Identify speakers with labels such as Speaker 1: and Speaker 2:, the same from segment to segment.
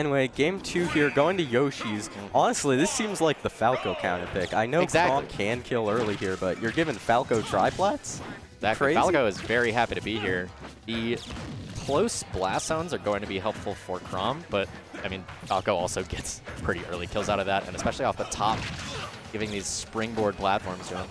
Speaker 1: Anyway, game 2 here, going to Yoshi's. Honestly, this seems like the Falco counter pick. I know Clem can kill early here, but you're giving Falco triplats?
Speaker 2: Exactly. Falco is very happy to be here. The close blast zones are going to be helpful for Chrom, but I mean, Falco also gets pretty early kills out of that, and especially off the top, giving these springboard platforms to him.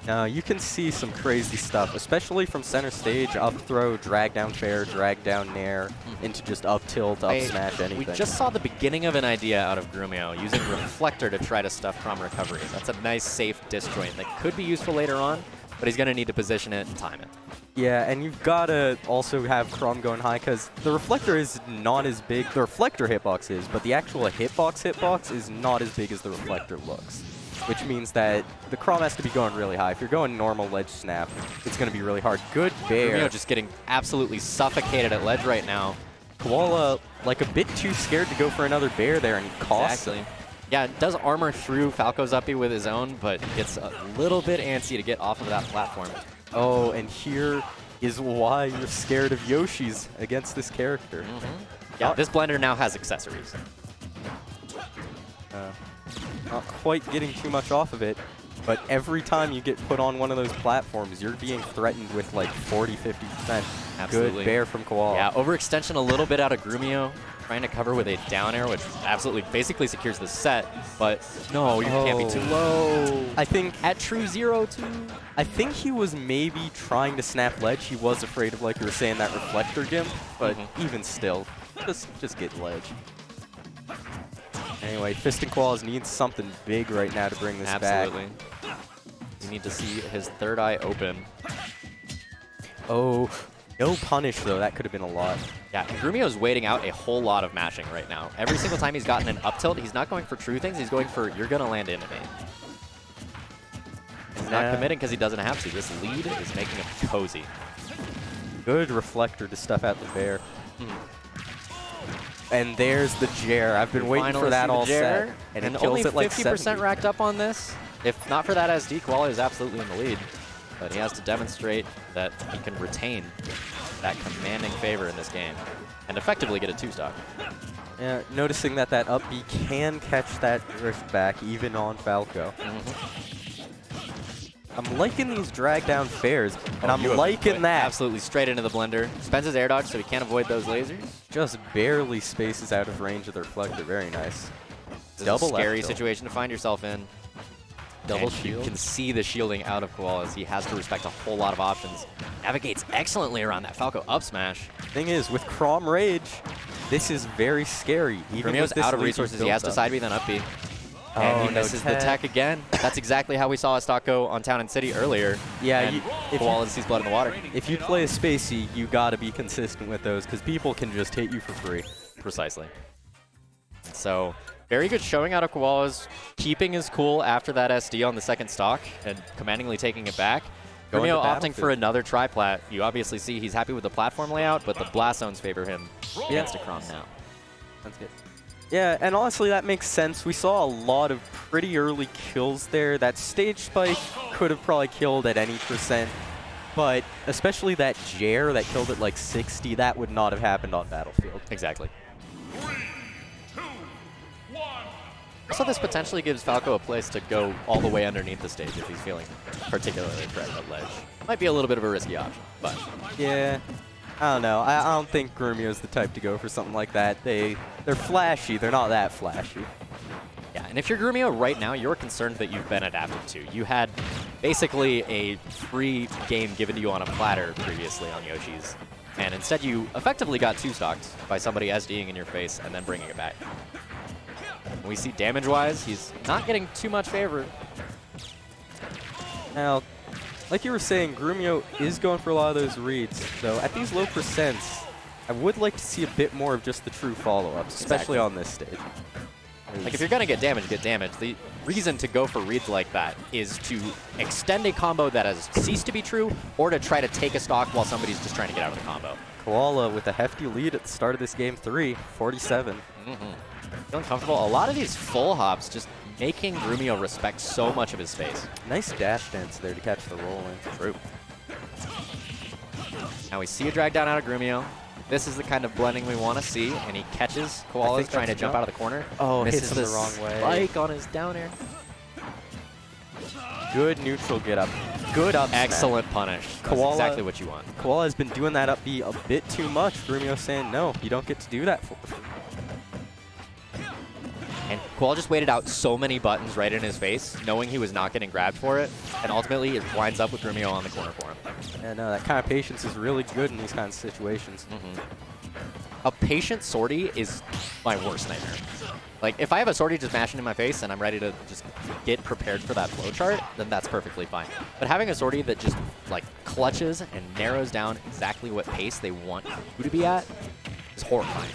Speaker 1: Now, you can see some crazy stuff, especially from center stage, up throw, drag down fair, drag down nair, into just up tilt, up smash, anything.
Speaker 2: We just saw the beginning of an idea out of Grumiyo, using Reflector to try to stuff Chrom recovery. That's a nice, safe disjoint that could be useful later on, but he's going to need to position it and time it.
Speaker 1: Yeah, and you've got to also have Chrom going high, because the Reflector is not as big. The Reflector hitbox is, but the actual hitbox is not as big as the Reflector looks. Which means that the Chrom has to be going really high. If you're going normal ledge snap, it's going to be really hard. Good bair.
Speaker 2: Grumiyo just getting absolutely suffocated at ledge right now.
Speaker 1: Koala, like a bit too scared to go for another bair there, and he costs him.
Speaker 2: Yeah, it does armor through Falco's uppy with his own, but gets a little bit antsy to get off of that platform.
Speaker 1: Oh, and here is why you're scared of Yoshi's against this character.
Speaker 2: Yeah, this blender now has accessories.
Speaker 1: Not quite getting too much off of it, but every time you get put on one of those platforms, you're being threatened with like 40–50%.
Speaker 2: Absolutely.
Speaker 1: Good bair from Koala.
Speaker 2: Yeah, overextension a little bit out of Grumiyo, trying to cover with a down air, which absolutely basically secures the set, but no, you can't be too low.
Speaker 1: I think
Speaker 2: at true 0-2.
Speaker 1: I think he was maybe trying to snap ledge. He was afraid of, like you were saying, that Reflector gimp, but even still, just get ledge. Anyway, FistingKoalas needs something big right now to bring this back.
Speaker 2: Absolutely. You need to see his third eye open.
Speaker 1: Oh, no punish, though. That could have been a lot.
Speaker 2: Yeah, Grumiyo's waiting out a whole lot of mashing right now. Every single time he's gotten an up tilt, he's not going for true things. He's going for, you're going to land into me. He's not committing because he doesn't have to. This lead is making him cozy.
Speaker 1: Good Reflector to stuff out the bair. And there's the Jer. I've been waiting for that all set. And it kills it like
Speaker 2: 50% racked up on this. If not for that SD, Koala is absolutely in the lead. But he has to demonstrate that he can retain that commanding favor in this game and effectively get a 2-stock.
Speaker 1: Yeah, noticing that up B can catch that drift back even on Falco. I'm liking these drag down fairs, and I'm liking that.
Speaker 2: Absolutely straight into the blender. Spends his air dodge so he can't avoid those lasers.
Speaker 1: Just barely spaces out of range of the Reflector. Very nice.
Speaker 2: Double scary situation to find yourself in.
Speaker 1: Double shield.
Speaker 2: You can see the shielding out of Koalas. He has to respect a whole lot of options. Navigates excellently around that Falco up smash.
Speaker 1: Thing is, with Chrom Rage, this is very scary.
Speaker 2: Grumiyo's out of resources. He has to side B then up B. And he misses the tech again. That's exactly how we saw a stock go on Town and City earlier.
Speaker 1: Yeah,
Speaker 2: if Koalas sees blood in the water.
Speaker 1: If you play a Spacey, you got to be consistent with those because people can just hit you for free.
Speaker 2: Precisely. So, very good showing out of Koalas, keeping his cool after that SD on the second stock and commandingly taking it back. Grumiyo opting for another triplat. You obviously see he's happy with the platform layout, but the blast zones favor him against a Chrom now.
Speaker 1: That's good. Yeah, and honestly, that makes sense. We saw a lot of pretty early kills there. That stage spike could have probably killed at any %, but especially that Jer that killed at like 60, that would not have happened on Battlefield.
Speaker 2: Exactly. 3, 2, 1. Also, this potentially gives Falco a place to go all the way underneath the stage if he's feeling particularly threatened at ledge. Might be a little bit of a risky option, but...
Speaker 1: Yeah. I don't know. I don't think Grumiyo's the type to go for something like that. They're flashy. They're not that flashy.
Speaker 2: Yeah, and if you're Grumiyo right now, you're concerned that you've been adapted to. You had basically a free game given to you on a platter previously on Yoshi's, and instead you effectively got 2-stocked by somebody SDing in your face and then bringing it back. And we see damage-wise, he's not getting too much favor.
Speaker 1: Now, like you were saying, Grumiyo is going for a lot of those reads, though at these low %, I would like to see a bit more of just the true follow-ups, especially on this stage.
Speaker 2: Like, if you're going to get damage, get damage. The reason to go for reads like that is to extend a combo that has ceased to be true, or to try to take a stock while somebody's just trying to get out of the combo.
Speaker 1: Koala with a hefty lead at the start of this game 3, 47.
Speaker 2: Feeling comfortable. A lot of these full hops just making Grumiyo respect so much of his space.
Speaker 1: Nice dash dance there to catch the roll in.
Speaker 2: True. Now we see a drag down out of Grumiyo. This is the kind of blending we want to see, and he catches Koalas trying to jump out of the corner.
Speaker 1: Oh,
Speaker 2: misses
Speaker 1: hits him the wrong way.
Speaker 2: Spike on his down air.
Speaker 1: Good neutral get up. Good up.
Speaker 2: Excellent punish. That's exactly what you want.
Speaker 1: Koala has been doing that up B a bit too much. Grumiyo saying, no, you don't get to do that.
Speaker 2: And Koala just waited out so many buttons right in his face, knowing he was not getting grabbed for it, and ultimately it winds up with Grumiyo on the corner for him.
Speaker 1: Yeah, no, that kind of patience is really good in these kinds of situations.
Speaker 2: A patient sortie is my worst nightmare. Like, if I have a sortie just mashing in my face and I'm ready to just get prepared for that flowchart, then that's perfectly fine. But having a sortie that just, like, clutches and narrows down exactly what pace they want you to be at is horrifying.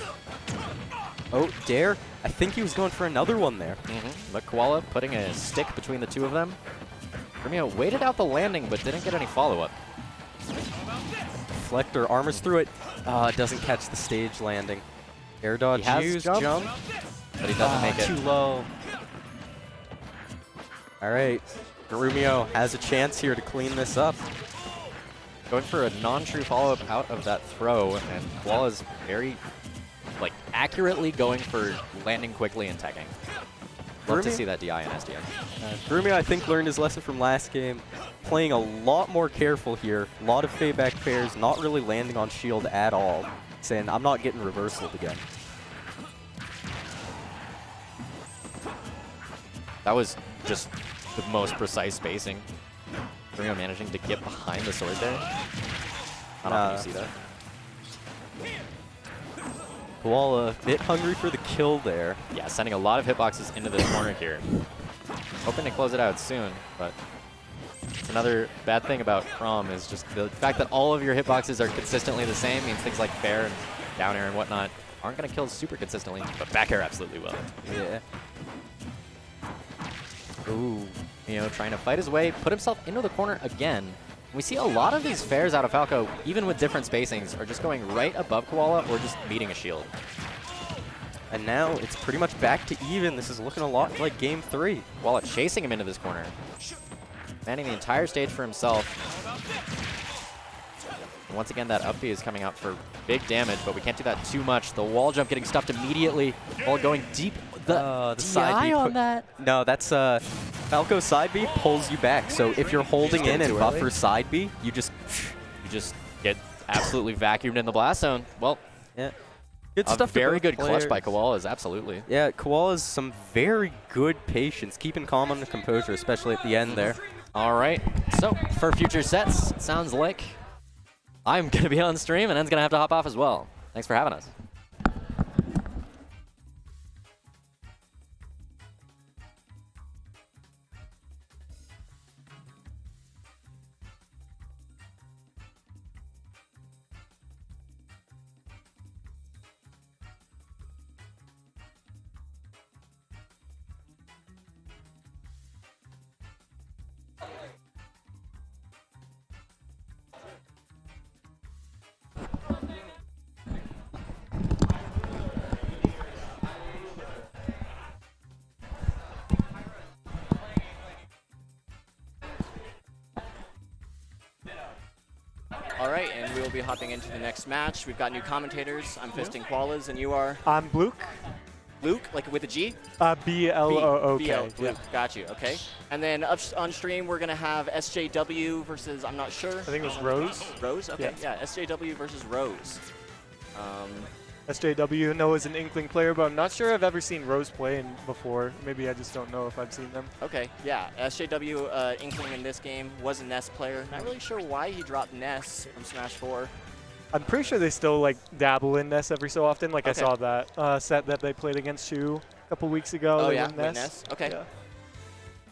Speaker 1: Oh, Dare. I think he was going for another one there.
Speaker 2: But Koala putting a stick between the two of them. Grumiyo waited out the landing, but didn't get any follow-up.
Speaker 1: Deflector armors through it. Doesn't catch the stage landing. Air dodge, use, jump.
Speaker 2: But he doesn't make it.
Speaker 1: Too low. All right. Grumiyo has a chance here to clean this up.
Speaker 2: Going for a non-true follow-up out of that throw, and Koala's very, like, accurately going for landing quickly and tagging. Love to see that DI and SDI.
Speaker 1: Grumiyo, I think, learned his lesson from last game. Playing a lot more careful here. A lot of fade back pairs, not really landing on shield at all. Saying, I'm not getting reversaled again.
Speaker 2: That was just the most precise spacing. Grumiyo managing to get behind the sword there. I don't know if you see that.
Speaker 1: Koala a bit hungry for the kill there.
Speaker 2: Yeah, sending a lot of hitboxes into this corner here. Hoping to close it out soon, but it's another bad thing about Crom is just the fact that all of your hitboxes are consistently the same means things like fair and down air and whatnot aren't going to kill super consistently, but back air absolutely will.
Speaker 1: Yeah.
Speaker 2: Ooh, trying to fight his way, put himself into the corner again. We see a lot of these fairs out of Falco, even with different spacings, are just going right above Koala or just meeting a shield.
Speaker 1: And now it's pretty much back to even. This is looking a lot like game 3.
Speaker 2: Koala chasing him into this corner. Manning the entire stage for himself. And once again, that up B is coming out for big damage, but we can't do that too much. The wall jump getting stuffed immediately while going deep. The
Speaker 1: side B
Speaker 2: on that?
Speaker 1: No, that's Falco side B pulls you back. So if you're holding in and buffer side B, you just
Speaker 2: get absolutely vacuumed in the blast zone. Well,
Speaker 1: yeah. Good
Speaker 2: a
Speaker 1: stuff.
Speaker 2: Very good clutch by Koalas, absolutely.
Speaker 1: Yeah, Koala's some very good patience, keeping calm under composure, especially at the end there.
Speaker 2: All right, so for future sets, it sounds like I'm going to be on stream and En's going to have to hop off as well. Thanks for having us.
Speaker 3: All right, and we will be hopping into the next match. We've got new commentators. I'm FistingKoalas, and you are?
Speaker 4: I'm Luke.
Speaker 3: Luke, like with a G?
Speaker 4: B-L-O-O-K.
Speaker 3: Luke, got you, okay. And then up on stream, we're going to have SJW versus, I'm not sure.
Speaker 4: I think it was Rose.
Speaker 3: Rose, okay, yeah, SJW versus Rose.
Speaker 4: SJW, no, is an Inkling player, but I'm not sure I've ever seen Rose play before. Maybe I just don't know if I've seen them.
Speaker 3: Okay, yeah, SJW Inkling in this game was a Ness player. Not really sure why he dropped Ness from Smash 4.
Speaker 4: I'm pretty sure they still like dabble in Ness every so often. Like
Speaker 3: okay.
Speaker 4: I saw that set that they played against Shu a couple weeks ago.
Speaker 3: Oh
Speaker 4: they
Speaker 3: yeah,
Speaker 4: win Ness.
Speaker 3: Ness. Okay.
Speaker 4: Yeah.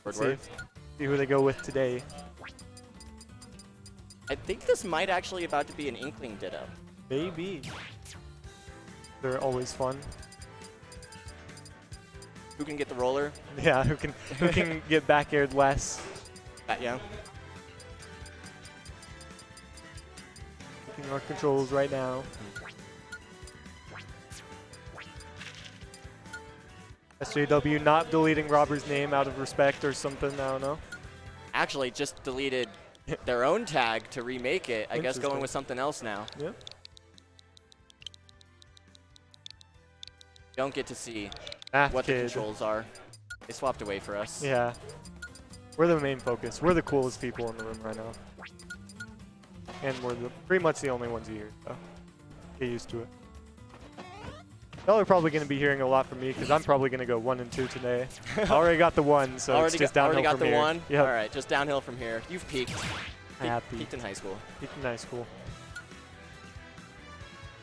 Speaker 3: Word.
Speaker 4: See who they go with today.
Speaker 3: I think this might actually about to be an Inkling Ditto.
Speaker 4: Maybe. They're always fun.
Speaker 3: Who can get the roller?
Speaker 4: Yeah, who can get back aired less.
Speaker 3: Yeah.
Speaker 4: Taking our controls right now. SJW not deleting Robber's name out of respect or something, I don't know.
Speaker 3: Actually, just deleted their own tag to remake it. I guess going with something else now.
Speaker 4: Yep.
Speaker 3: don't get to see
Speaker 4: Math
Speaker 3: what the
Speaker 4: kid.
Speaker 3: controls are. They swapped away for us.
Speaker 4: Yeah. We're the main focus. We're the coolest people in the room right now. And we're pretty much the only ones here, so get used to it. Y'all are probably going to be hearing a lot from me because I'm probably going to go 1 and 2 today. I already got the 1, so it's just downhill
Speaker 3: already got
Speaker 4: from
Speaker 3: the
Speaker 4: here.
Speaker 3: 1?
Speaker 4: Yep.
Speaker 3: All right, just downhill from here. You've peaked. Peaked in high school.
Speaker 4: Peaked in high school.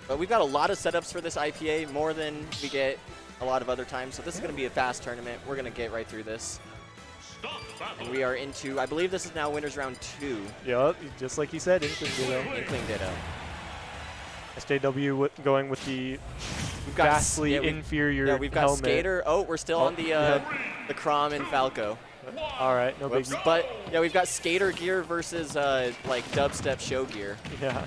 Speaker 3: But we've got a lot of setups for this IPA, more than we get a lot of other times. So this is going to be a fast tournament. We're going to get right through this. And we are into, I believe this is now winners round 2.
Speaker 4: Yup, just like you said, Inkling Ditto.
Speaker 3: Inkling Ditto.
Speaker 4: SJW going with the
Speaker 3: We've got
Speaker 4: vastly inferior
Speaker 3: Yeah, we've got
Speaker 4: helmet.
Speaker 3: Skater. Oh, we're still on the Crom and Falco.
Speaker 4: All right, no
Speaker 3: Whoops.
Speaker 4: biggie.
Speaker 3: But yeah, we've got Skater gear versus like dubstep show gear.
Speaker 4: Yeah.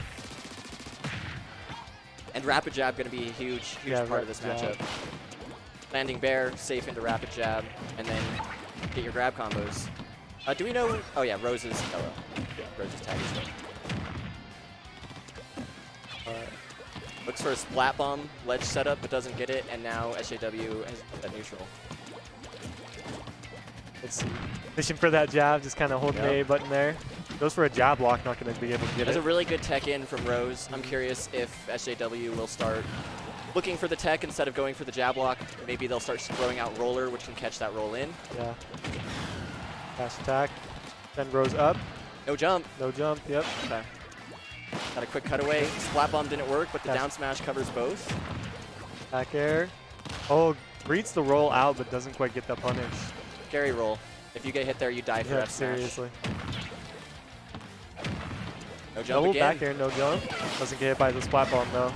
Speaker 3: And Rapid Jab going to be a huge part of this matchup. Landing Bear, safe into Rapid Jab, and then get your grab combos. Do we know? Oh yeah, Rose is yellow. Yeah, Rose's tag is yellow. Looks for a splat bomb ledge setup, but doesn't get it, and now SJW has a neutral.
Speaker 4: Let's see. Fishing for that jab, just kind of holding the A button there. Goes for a jab block, not going to be able to get
Speaker 3: There's
Speaker 4: it.
Speaker 3: a really good tech in from Rose. I'm curious if SJW will start looking for the tech instead of going for the jab block. Maybe they'll start throwing out roller, which can catch that roll in.
Speaker 4: Yeah. Fast attack. Then Rose up.
Speaker 3: No jump.
Speaker 4: No jump, yep.
Speaker 3: Okay. Got a quick cutaway. Splat bomb didn't work, but the down smash covers both.
Speaker 4: Back air. Oh, reads the roll out, but doesn't quite get the punish.
Speaker 3: Scary roll. If you get hit there, you die for F smash.
Speaker 4: Seriously.
Speaker 3: No jump
Speaker 4: Double
Speaker 3: again.
Speaker 4: back air, no jump. Doesn't get hit by the splat bomb though.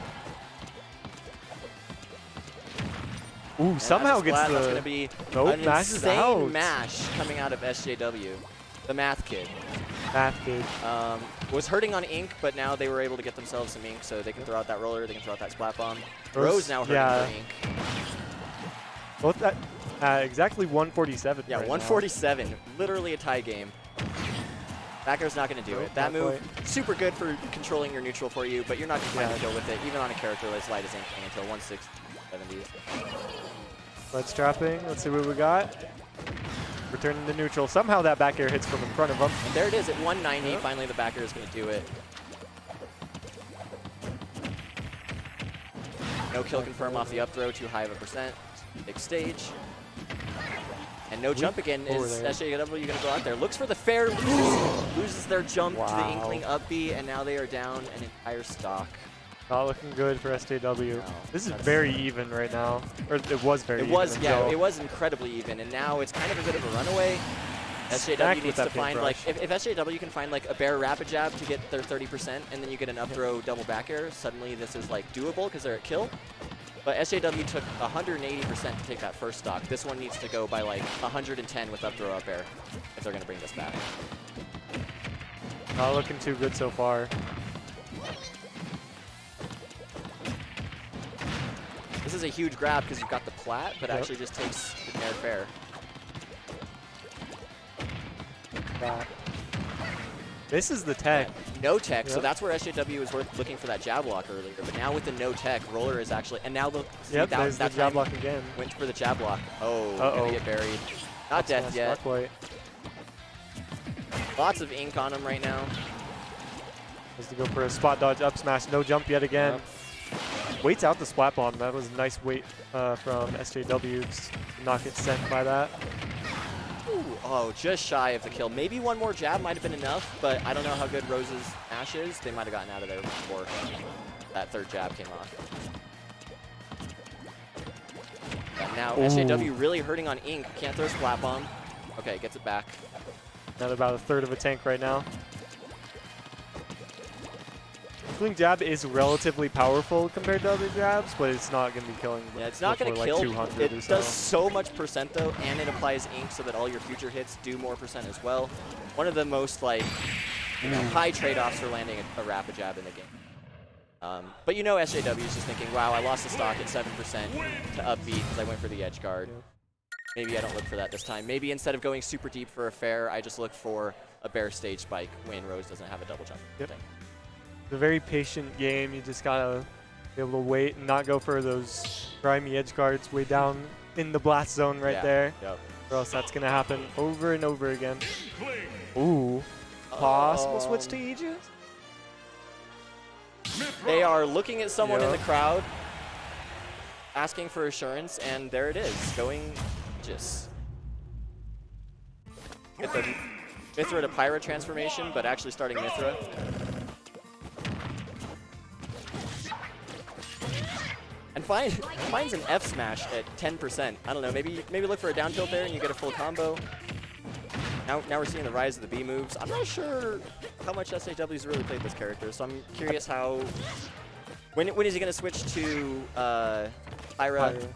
Speaker 4: Ooh,
Speaker 3: And
Speaker 4: somehow
Speaker 3: that's a
Speaker 4: gets
Speaker 3: splat.
Speaker 4: the.
Speaker 3: That's going to be
Speaker 4: Nope,
Speaker 3: an
Speaker 4: mashes
Speaker 3: insane
Speaker 4: out.
Speaker 3: mash coming out of SJW. The math kid.
Speaker 4: Math kid.
Speaker 3: Was hurting on ink, but now they were able to get themselves some ink, so they can throw out that roller, they can throw out that splat bomb. Rose now hurting for ink.
Speaker 4: Both at exactly 147.
Speaker 3: Yeah,
Speaker 4: right
Speaker 3: 147. Literally a tie game. Back air's not going to do it. That move, super good for controlling your neutral for you, but you're not going to find a kill with it, even on a character as light as Inkling until 160.
Speaker 4: Let's dropping. Let's see what we got. Returning to neutral. Somehow that back air hits from in front of him.
Speaker 3: And there it is at 190. Finally, the back air is going to do it. No kill confirm off the up throw. Too high of a percent. Big stage. And no jump again. Is SJW going to go out there? Looks for the fair. Loses their jump to the Inkling up B, and now they are down an entire stock.
Speaker 4: Not looking good for SJW.
Speaker 3: No,
Speaker 4: this is very even right now. Or it was very even.
Speaker 3: It was incredibly even, and now it's kind of a bit of a runaway. SJW needs to find, like, if SJW can find, like, a bear rapid jab to get their 30%, and then you get an up throw double back air, suddenly this is, like, doable because they're at kill. But SJW took 180% to take that first stock. This one needs to go by, like, 110 with up throw up air if they're going to bring this back.
Speaker 4: Not looking too good so far.
Speaker 3: This is a huge grab because you've got the plat, but actually just takes the air fair.
Speaker 4: This is the tech.
Speaker 3: No tech, so that's where SJW was looking for that jab block earlier. But now with the no tech, roller is actually, and now look,
Speaker 4: there's the jab block again.
Speaker 3: Went for the jab block. Oh, gonna get buried. Not death yet.
Speaker 4: Not quite.
Speaker 3: Lots of ink on him right now.
Speaker 4: Has to go for a spot dodge up smash. No jump yet again. Waits out the splat bomb. That was a nice wait from SJW to not get sent by that.
Speaker 3: Ooh, oh, just shy of the kill. Maybe one more jab might have been enough, but I don't know how good Rose's Ash is. They might have gotten out of there before that third jab came off. And now SJW really hurting on ink. Can't throw splat bomb. Okay, gets it back.
Speaker 4: At about a third of a tank right now. Inkling jab is relatively powerful compared to other jabs, but it's not going to be killing.
Speaker 3: Yeah, it's not going to kill.
Speaker 4: Like
Speaker 3: it does so much percent though, and it applies ink so that all your future hits do more percent as well. One of the most like high trade-offs for landing a rapid jab in the game. But you know SJW is just thinking, wow, I lost the stock at 7% to up B because I went for the edge guard. Maybe I don't look for that this time. Maybe instead of going super deep for a fair, I just look for a bear stage spike when Rose doesn't have a double jump.
Speaker 4: Yep. It's a very patient game. You just gotta Be able to wait and not go for those grimy edge guards way down in the blast zone right there.
Speaker 3: Yep.
Speaker 4: Or else that's going to happen over and over again. Ooh. Possible switch to Aegis?
Speaker 3: They are looking at someone in
Speaker 4: Yep.
Speaker 3: the crowd, asking for assurance, and there it is, going Aegis. Get the Mithra to Pyra transformation, but actually starting Mithra. And finds an F smash at 10%. I don't know, maybe look for a down tilt there and you get a full combo. Now we're seeing the rise of the B moves. I'm not sure how much SHW's really played this character, so I'm curious how. When is he going to switch to Pyra?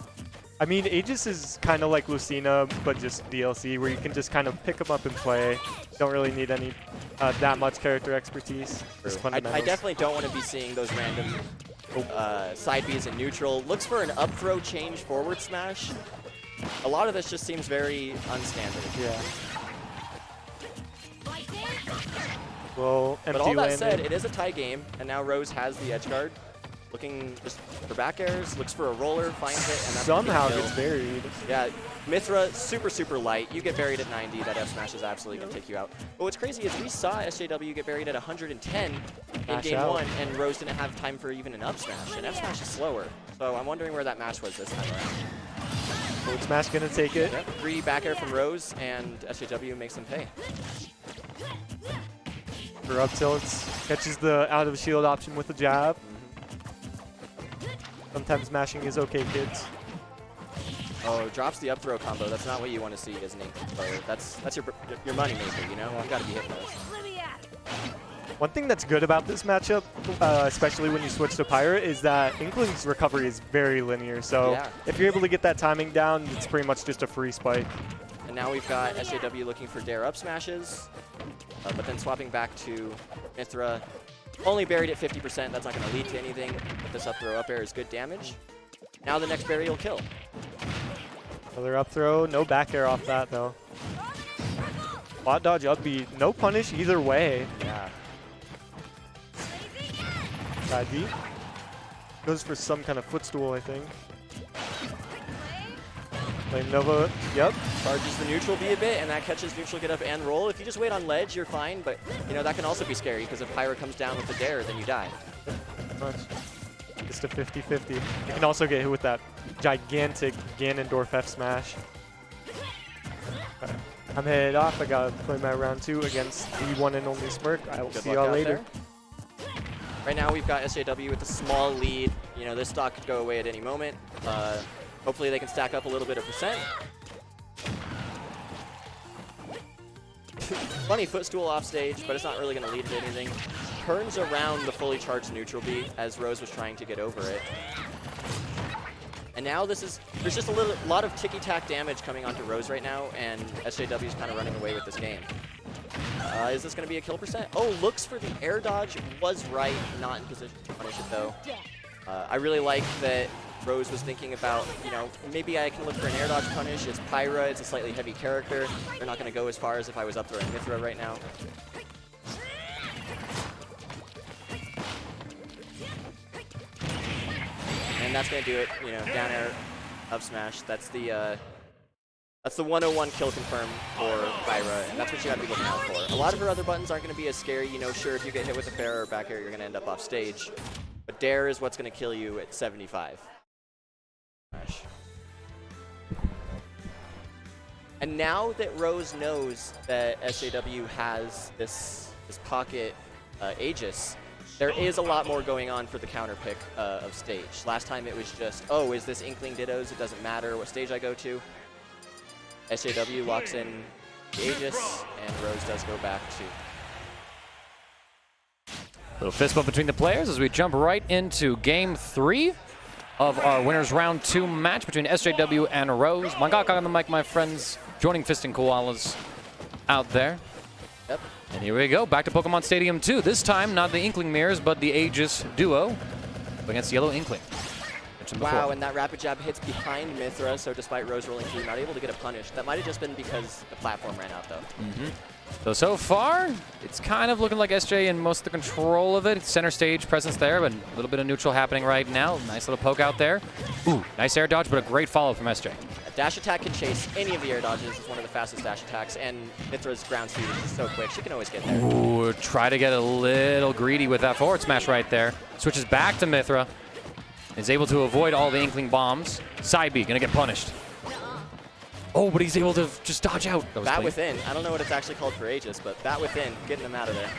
Speaker 4: I mean, Aegis is kind of like Lucina, but just DLC, where you can just kind of pick them up and play. Don't really need any that much character expertise. Just
Speaker 3: I
Speaker 4: fundamentals.
Speaker 3: definitely don't want to be seeing those random side Bs in neutral. Looks for an up throw change forward smash. A lot of this just seems very unstandard.
Speaker 4: Yeah. Well,
Speaker 3: But all that said, it is a tie game, and now Rose has the edge guard. Looking just for back airs, looks for a roller, finds it, and that's
Speaker 4: somehow
Speaker 3: a big
Speaker 4: gets
Speaker 3: kill.
Speaker 4: buried.
Speaker 3: Yeah, Mithra, super light. You get buried at 90, that F smash is absolutely going to take you out. But what's crazy is we saw SJW get buried at 110 in
Speaker 4: Mash
Speaker 3: game
Speaker 4: out.
Speaker 3: 1, and Rose didn't have time for even an up smash, and F smash is slower. So I'm wondering where that match was this time around.
Speaker 4: Forward smash gonna take it.
Speaker 3: Yep, 3 back air from Rose, and SJW makes them pay.
Speaker 4: For up tilts, catches the out of shield option with the jab. Sometimes mashing is okay, kids.
Speaker 3: Oh, drops the up throw combo. That's not what you want to see as an Inkling player. That's your money maker, you know? You got to be hitting those.
Speaker 4: One thing that's good about this matchup, especially when you switch to Pyra, is that Inkling's recovery is very linear. So
Speaker 3: Yeah.
Speaker 4: if you're able to get that timing down, it's pretty much just a free spike.
Speaker 3: And now we've got SJW looking for dare up smashes, but then swapping back to Mithra. Only buried at 50%. That's not going to lead to anything. But this up throw up air is good damage. Now the next berry will kill.
Speaker 4: Another up throw, no back air off that though. Bot dodge up B, no punish either way.
Speaker 3: Yeah.
Speaker 4: Side B. Goes for some kind of footstool, I think. Flame Nova, yep.
Speaker 3: Charges the neutral B a bit, and that catches neutral get up and roll. If you just wait on ledge, you're fine. But you know that can also be scary because if Pyra comes down with the dare, then you die.
Speaker 4: Much. Just a 50-50. You can also get hit with that gigantic Ganondorf F smash. Okay. I'm headed off. I gotta play my round 2 against the one and only Smirk. I will
Speaker 3: Good
Speaker 4: see
Speaker 3: luck
Speaker 4: y'all
Speaker 3: out
Speaker 4: later.
Speaker 3: there. Right now we've got SJW with a small lead. You know, this stock could go away at any moment. Hopefully they can stack up a little bit of percent. Funny footstool off stage, but it's not really going to lead to anything. Turns around the fully charged neutral B as Rose was trying to get over it. And now there's just a lot of ticky-tack damage coming onto Rose right now, and SJW is kind of running away with this game. Is this going to be a kill percent? Oh, looks for the air dodge. Was right, not in position to punish it though. I really like that Rose was thinking about, you know, maybe I can look for an air dodge punish. It's Pyra, it's a slightly heavy character. They're not going to go as far as if I was up throwing Mithra right now. And that's going to do it, you know, down air, up smash. That's the 101 kill confirm for Pyra, and that's what you have to be looking out for. A lot of her other buttons aren't going to be as scary. You know, sure, if you get hit with a fair or back air, you're going to end up off stage. But dare is what's going to kill you at 75. Gosh. And now that Rose knows that SJW has this pocket Aegis, there is a lot more going on for the counter pick of stage. Last time it was just, oh, is this Inkling Dittos? It doesn't matter what stage I go to. SJW locks in the Aegis, and Rose does go back to.
Speaker 2: Little fist bump between the players as we jump right into game 3 of our winners round 2 match between SJW and Rose. Mangaka on the mic, my friends, joining FistingKoalas out there.
Speaker 3: Yep.
Speaker 2: And here we go, back to Pokemon Stadium 2. This time, not the Inkling Mirrors, but the Aegis duo against Yellow Inkling.
Speaker 5: mentioned before.
Speaker 3: Wow, and that rapid jab hits behind Mythra, so despite Rose rolling through, not able to get a punish. That might have just been because the platform ran out, though.
Speaker 5: So far, it's kind of looking like SJ in most of the control of it. Center stage presence there, but a little bit of neutral happening right now. Nice little poke out there. Ooh, nice air dodge, but a great follow from SJ.
Speaker 3: A dash attack can chase any of the air dodges. It's one of the fastest dash attacks, and Mythra's ground speed is just so quick. She can always get there.
Speaker 5: Ooh, try to get a little greedy with that forward smash right there. Switches back to Mythra. Is able to avoid all the Inkling bombs. Side B, gonna get punished. Oh, but he's able to just dodge out. That was
Speaker 3: Bat
Speaker 5: clean.
Speaker 3: within. I don't know what it's actually called for Aegis, but bat within, getting them out of there.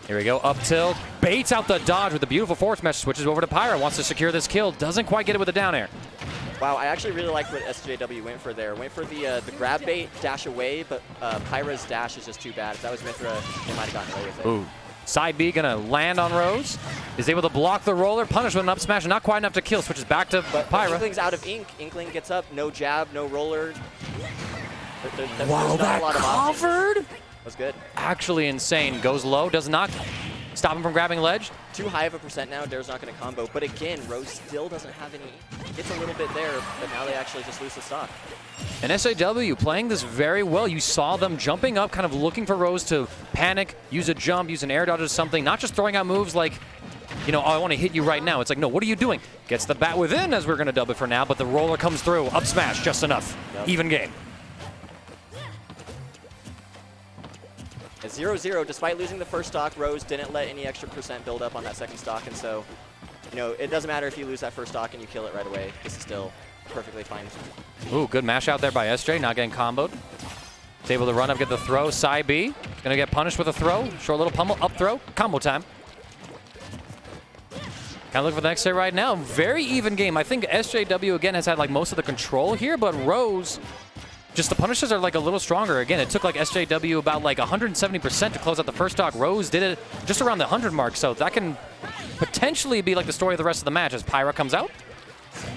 Speaker 5: Here we go, up tilt. Baits out the dodge with a beautiful forward smash. Switches over to Pyra. Wants to secure this kill. Doesn't quite get it with the down air.
Speaker 3: Wow, I actually really liked what SJW went for there. Went for the grab bait, dash away, but Pyra's dash is just too bad. If that was Mythra, they might have gotten away with it.
Speaker 5: Ooh. Side B gonna land on Rose. Is able to block the roller. Punish with an up smash. Not quite enough to kill. Switches back to Pyra.
Speaker 3: Inkling's out of ink. Inkling gets up. No jab, no roller. There's
Speaker 5: Wow,
Speaker 3: not
Speaker 5: that
Speaker 3: a lot of options.
Speaker 5: covered?
Speaker 3: That was good.
Speaker 5: Actually insane. Goes low. Does not stop him from grabbing ledge.
Speaker 3: Too high of a percent now. Dare's not going to combo. But again, Rose still doesn't have any. Gets a little bit there, but now they actually just lose the stock.
Speaker 5: And SAW playing this very well. You saw them jumping up, kind of looking for Rose to panic, use a jump, use an air dodge or something. Not just throwing out moves like, you know, oh, I want to hit you right now. It's like, no, what are you doing? Gets the bat within, as we're going to dub it for now, but the roller comes through. Up smash, just enough.
Speaker 3: Yep.
Speaker 5: Even game.
Speaker 3: At 0-0, despite losing the first stock, Rose didn't let any extra percent build up on that second stock, and so, you know, it doesn't matter if you lose that first stock and you kill it right away. This is still perfectly fine.
Speaker 5: Ooh, good mash out there by SJ, not getting comboed. He's able to run up, get the throw. Side B, gonna get punished with a throw. Short little pummel, up throw, combo time. Kind of looking for the next hit right now. Very even game. I think SJW, again, has had like most of the control here, but Rose, just the punishes are like a little stronger. Again, it took like SJW about like 170% to close out the first stock. Rose did it just around the 100 mark, so that can potentially be like the story of the rest of the match as Pyra comes out.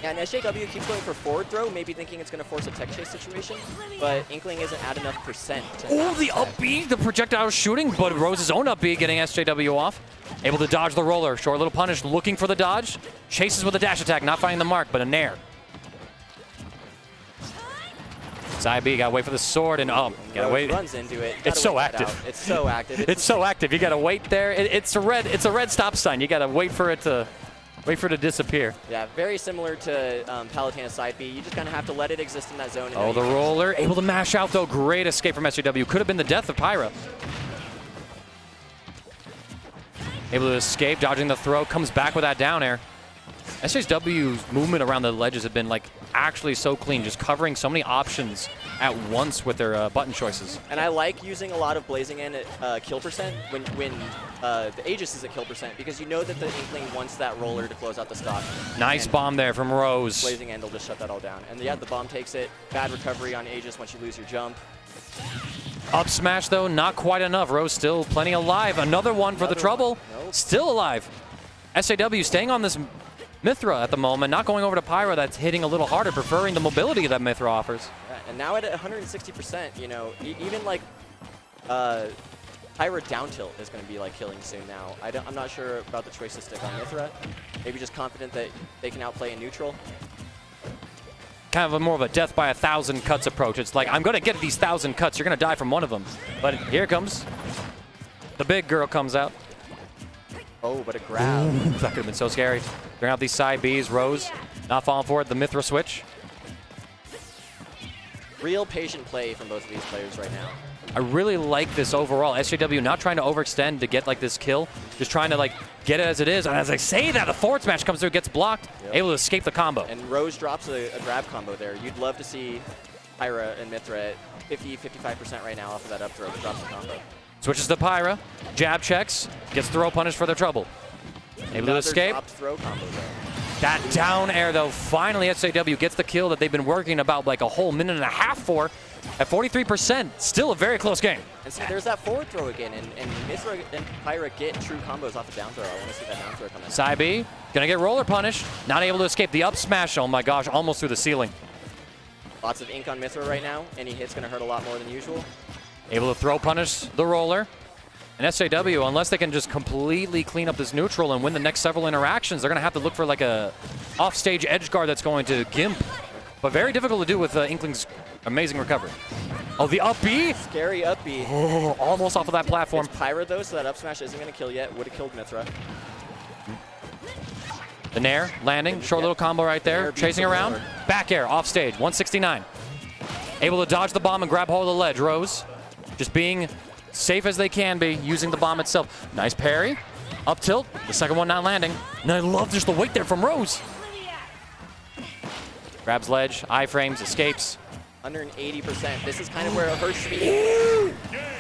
Speaker 3: Yeah, and SJW keeps going for forward throw, maybe thinking it's going to force a tech chase situation, but Inkling isn't at enough percent.
Speaker 5: Oh, the up B, the projectile shooting, but Rose's own up B getting SJW off. Able to dodge the roller. Short little punish, looking for the dodge. Chases with a dash attack, not finding the mark, but a nair. Side B, gotta wait for the sword, and oh, gotta wait.
Speaker 3: Runs into it.
Speaker 5: It's so active.
Speaker 3: It's so active.
Speaker 5: It's so active. You gotta wait there. It's a red stop sign. You gotta wait for it to disappear.
Speaker 3: Yeah, very similar to Palutena's side B. You just kind of have to let it exist in that zone. And
Speaker 5: Oh, the roller. Able to mash out, though. Great escape from SJW. Could have been the death of Pyra. Able to escape, dodging the throw. Comes back with that down air. SJW's movement around the ledges have been like actually so clean, just covering so many options at once with their button choices.
Speaker 3: And I like using a lot of blazing in at kill percent when the Aegis is at kill percent, because you know that the Inkling wants that roller to close out the stock.
Speaker 5: Nice bomb there from Rose.
Speaker 3: Blazing end will just shut that all down. And yeah, the bomb takes it. Bad recovery on Aegis once you lose your jump.
Speaker 5: Up smash, though, not quite enough. Rose still plenty alive. Another one for the trouble.
Speaker 3: Nope.
Speaker 5: Still alive. SAW staying on this Mythra at the moment, not going over to Pyra. That's hitting a little harder, preferring the mobility that Mythra offers.
Speaker 3: Yeah, and now at 160%, you know, even like Pyra down tilt is going to be like killing soon now. I'm not sure about the choice to stick on Mythra. Maybe just confident that they can outplay in neutral.
Speaker 5: Kind of more of a death by 1,000 cuts approach. It's like, I'm going to get these 1,000 cuts. You're going to die from one of them. But here comes the big girl comes out.
Speaker 3: Oh, but a grab.
Speaker 5: Ooh, that could have been so scary. Bring out these side Bs. Rose not falling for it. The Mythra switch.
Speaker 3: Real patient play from both of these players right now.
Speaker 5: I really like this overall. SJW not trying to overextend to get like this kill. Just trying to like get it as it is. And as I say that, the forward smash comes through, gets blocked, able to escape the combo.
Speaker 3: And Rose drops a grab combo there. You'd love to see Pyra and Mythra at 50-55% right now off of that up throw that drops the combo.
Speaker 5: Switches to Pyra, jab checks, gets throw punish for their trouble. Able to escape.
Speaker 3: Dropped throw combo there.
Speaker 5: That down air though, finally SAW gets the kill that they've been working about like a whole minute and a half for. At 43%, still a very close game.
Speaker 3: And see, there's that forward throw again, and Mythra and Pyra get true combos off the down throw. I want to see that down throw come in.
Speaker 5: Side B, gonna get roller punished, not able to escape the up smash. Oh my gosh, almost through the ceiling.
Speaker 3: Lots of ink on Mythra right now. Any hit's gonna hurt a lot more than usual.
Speaker 5: Able to throw punish the roller. And SJW, unless they can just completely clean up this neutral and win the next several interactions, they're going to have to look for like a offstage edge guard that's going to gimp. But very difficult to do with Inkling's amazing recovery. Oh, the up B?
Speaker 3: Scary up B.
Speaker 5: Oh, almost off of that platform.
Speaker 3: It's Pyra though, so that up smash isn't going to kill yet. Would have killed Mithra.
Speaker 5: The Nair landing, short little combo right there, chasing around. Back air, off stage, 169. Able to dodge the bomb and grab hold of the ledge. Rose just being safe as they can be, using the bomb itself. Nice parry, up tilt, the second one not landing. And I love just the weight there from Rose. Grabs ledge, iframes, escapes.
Speaker 3: 180%. This is kind of where it hurts to be.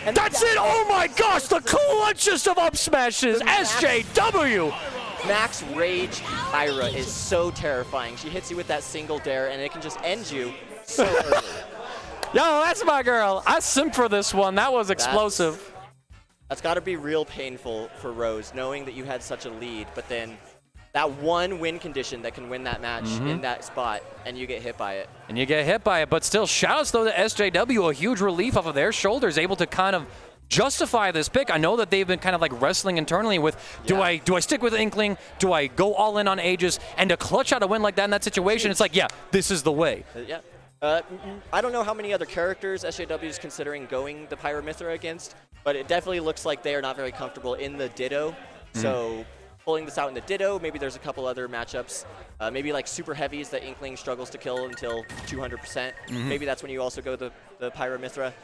Speaker 3: And
Speaker 5: That's it! Oh my gosh, the clutchest of up smashes, SJW!
Speaker 3: Max Rage Pyra is so terrifying. She hits you with that single dare, and it can just end you so early.
Speaker 5: Yo, that's my girl. I simp for this one. That was explosive.
Speaker 3: That's got to be real painful for Rose, knowing that you had such a lead, but then that one win condition that can win that match in that spot, and you get hit by it.
Speaker 5: And you get hit by it, but still, shoutouts though to SJW, a huge relief off of their shoulders, able to kind of justify this pick. I know that they've been kind of like wrestling internally with, do I stick with Inkling? Do I go all in on Aegis? And to clutch out a win like that in that situation, it's like, yeah, this is the way.
Speaker 3: Yeah. I don't know how many other characters SJW is considering going the Pyra Mithra against, but it definitely looks like they are not very comfortable in the Ditto. So pulling this out in the Ditto, maybe there's a couple other matchups, maybe like super heavies that Inkling struggles to kill until 200%. Maybe that's when you also go the Pyra Mithra.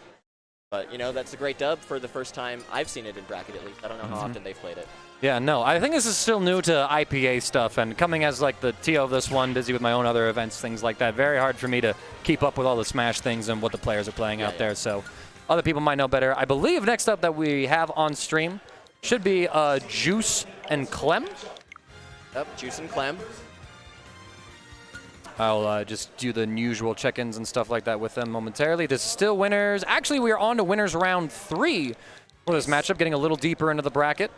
Speaker 3: But, you know, that's a great dub for the first time I've seen it in bracket, at least. I don't know how often they've played it.
Speaker 5: Yeah, no, I think this is still new to IPA stuff, and coming as like the TO of this one, busy with my own other events, things like that, very hard for me to keep up with all the Smash things and what the players are playing out there, so other people might know better. I believe next up that we have on stream should be Juice and Clem.
Speaker 3: Yep, Juice and Clem.
Speaker 5: I'll just do the usual check-ins and stuff like that with them momentarily. This is still winners. Actually, we are on to winners round 3 for this matchup, getting a little deeper into the bracket.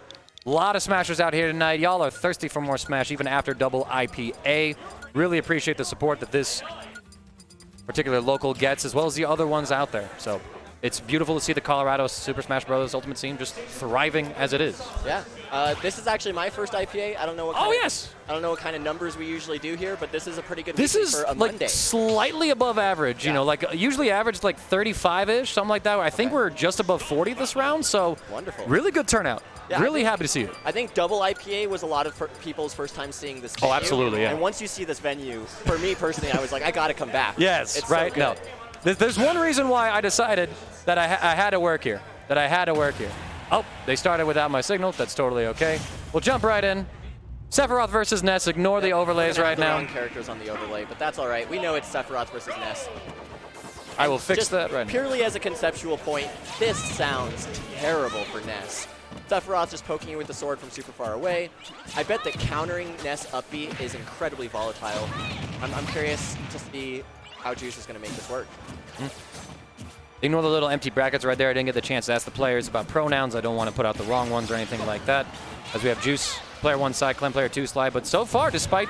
Speaker 5: A lot of Smashers out here tonight. Y'all are thirsty for more Smash, even after double IPA. Really appreciate the support that this particular local gets, as well as the other ones out there. So it's beautiful to see the Colorado Super Smash Bros. Ultimate Team just thriving as it is.
Speaker 3: Yeah. This is actually my first IPA. I don't know what I don't know what kind of numbers we usually do here, but this is a pretty good
Speaker 5: This is
Speaker 3: for a
Speaker 5: like
Speaker 3: Monday.
Speaker 5: slightly above average, you know, like usually average like 35-ish, something like that. I think we're just above 40 this round, so
Speaker 3: wonderful.
Speaker 5: Really good turnout.
Speaker 3: Yeah,
Speaker 5: really happy to see it.
Speaker 3: I think double IPA was a lot of people's first time seeing this venue.
Speaker 5: Oh, absolutely, yeah.
Speaker 3: And once you see this venue, for me personally, I was like, I got to come back.
Speaker 5: Yes,
Speaker 3: it's
Speaker 5: right?
Speaker 3: So
Speaker 5: No. There's one reason why I decided that I had to work here. Oh, they started without my signal. That's totally okay. We'll jump right in. Sephiroth versus Ness. Ignore the overlays right now.
Speaker 3: Wrong characters on the overlay, but that's all right. We know it's Sephiroth versus Ness.
Speaker 5: I will fix
Speaker 3: Just
Speaker 5: that right now.
Speaker 3: Purely as a conceptual point, this sounds terrible for Ness. Sephiroth just poking you with the sword from super far away. I bet that countering Ness up B is incredibly volatile. I'm curious to see how Juice is going to make this work.
Speaker 5: Ignore the little empty brackets right there. I didn't get the chance to ask the players about pronouns. I don't want to put out the wrong ones or anything like that. As we have Juice, player 1 side, Clem, player 2 slide. But so far, despite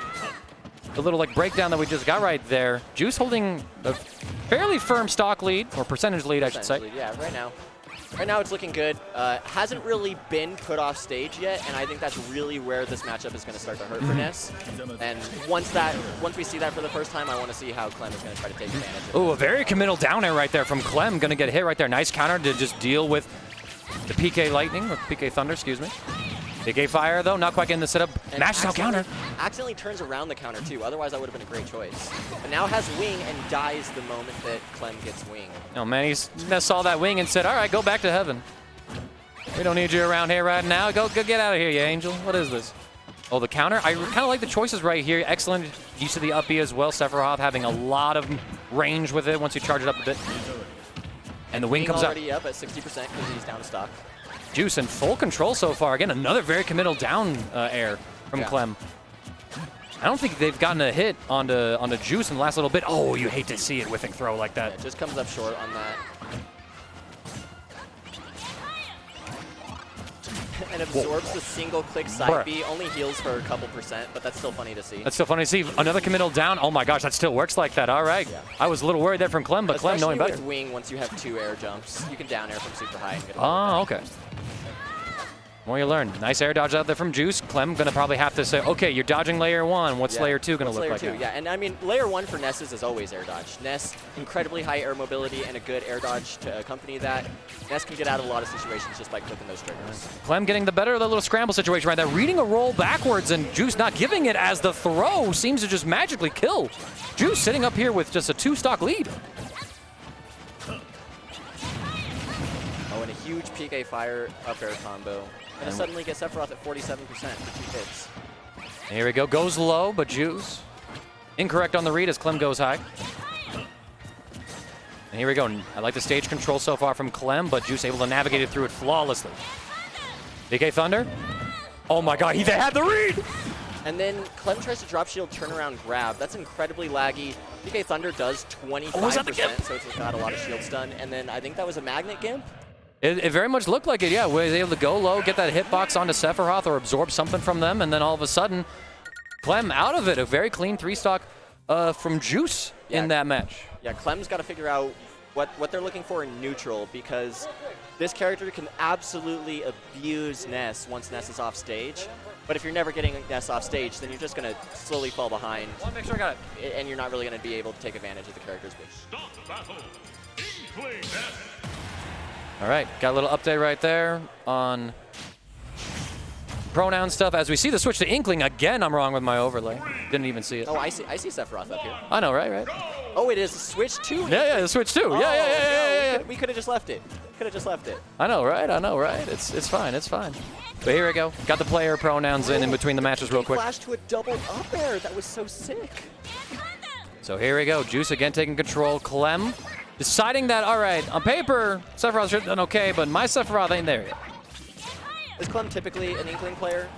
Speaker 5: the little like breakdown that we just got right there, Juice holding a fairly firm stock lead, or percentage lead, I should say.
Speaker 3: Yeah, right now. Right now it's looking good. Hasn't really been put off stage yet, and I think that's really where this matchup is going to start to hurt for Ness. And once we see that for the first time, I want to see how Clem is going to try to take advantage of it.
Speaker 5: Oh, a very committal down air right there from Clem. Going to get hit right there. Nice counter to just deal with the PK Lightning, or PK Thunder, excuse me. PK Fire, though, not quite getting the setup. Mashes out counter.
Speaker 3: Accidentally turns around the counter, too. Otherwise, that would have been a great choice. But now has wing and dies the moment that Clem gets wing.
Speaker 5: Oh, man, Ness saw that wing and said, all right, go back to heaven. We don't need you around here right now. Go get out of here, you angel. What is this? Oh, the counter. I kind of like the choices right here. Excellent use of the up B as well. Sephiroth having a lot of range with it once you charge it up a bit. And the wing comes out.
Speaker 3: Already up at 60% because he's down to stock.
Speaker 5: Juice in full control so far. Again, another very committal down air from Clem. I don't think they've gotten a hit onto Juice in the last little bit. Oh, you hate to see it whiffing throw like that.
Speaker 3: Yeah, it just comes up short on that. And absorbs the single click side B. Only heals for a couple %, but that's still funny to see.
Speaker 5: That's still funny to see. Another committal down. Oh my gosh, that still works like that. All right. Yeah. I was a little worried there from Clem, but Clem knowing better.
Speaker 3: Especially with wing, once you have 2 air jumps, you can down air from super high and get
Speaker 5: Oh, okay. More you learn. Nice air dodge out there from Juice. Clem gonna probably have to say, okay, you're dodging layer 1. What's layer 2 gonna look like?
Speaker 3: Layer 2, yeah. And I mean, layer 1 for Nesses is always air dodge. Ness, incredibly high air mobility and a good air dodge to accompany that. Ness can get out of a lot of situations just by clicking those triggers.
Speaker 5: Clem getting the better of the little scramble situation right there. Reading a roll backwards and Juice not giving it as the throw seems to just magically kill. Juice sitting up here with just a 2-stock lead.
Speaker 3: Oh, and a huge PK fire up air combo. And suddenly get Sephiroth at 47% for 2 hits.
Speaker 5: Here we go. Goes low, but Juice incorrect on the read as Clem goes high. And here we go. I like the stage control so far from Clem, but Juice able to navigate it through it flawlessly. PK Thunder. Oh my god, they had the read!
Speaker 3: And then Clem tries to drop shield, turnaround, grab. That's incredibly laggy. PK Thunder does 25%, so it's got a lot of shield stun. And then I think that was a magnet gimp.
Speaker 5: It very much looked like it, yeah. Was able to go low, get that hitbox onto Sephiroth or absorb something from them, and then all of a sudden, Clem out of it. A very clean 3-stock from Juice in that match.
Speaker 3: Yeah, Clem's got to figure out what they're looking for in neutral, because this character can absolutely abuse Ness once Ness is off stage. But if you're never getting Ness off stage, then you're just going to slowly fall behind.
Speaker 5: I want to make sure I got it.
Speaker 3: And you're not really going to be able to take advantage of the character's boost.
Speaker 5: All right, got a little update right there on pronoun stuff. As we see the switch to Inkling, again, I'm wrong with my overlay. Didn't even see it.
Speaker 3: Oh, I see Sephiroth up here.
Speaker 5: I know, right?
Speaker 3: Oh, it is switch too?
Speaker 5: Yeah, the switch too. Yeah.
Speaker 3: We could have just left it.
Speaker 5: I know, right? It's fine. But here we go. Got the player pronouns in between the matches real quick.
Speaker 3: Flash to a double up air. That was so sick.
Speaker 5: So here we go. Juice again taking control. Clem deciding that, all right, on paper, Sephiroth should have done okay, but my Sephiroth ain't there yet.
Speaker 3: Is Clem typically an Inkling player?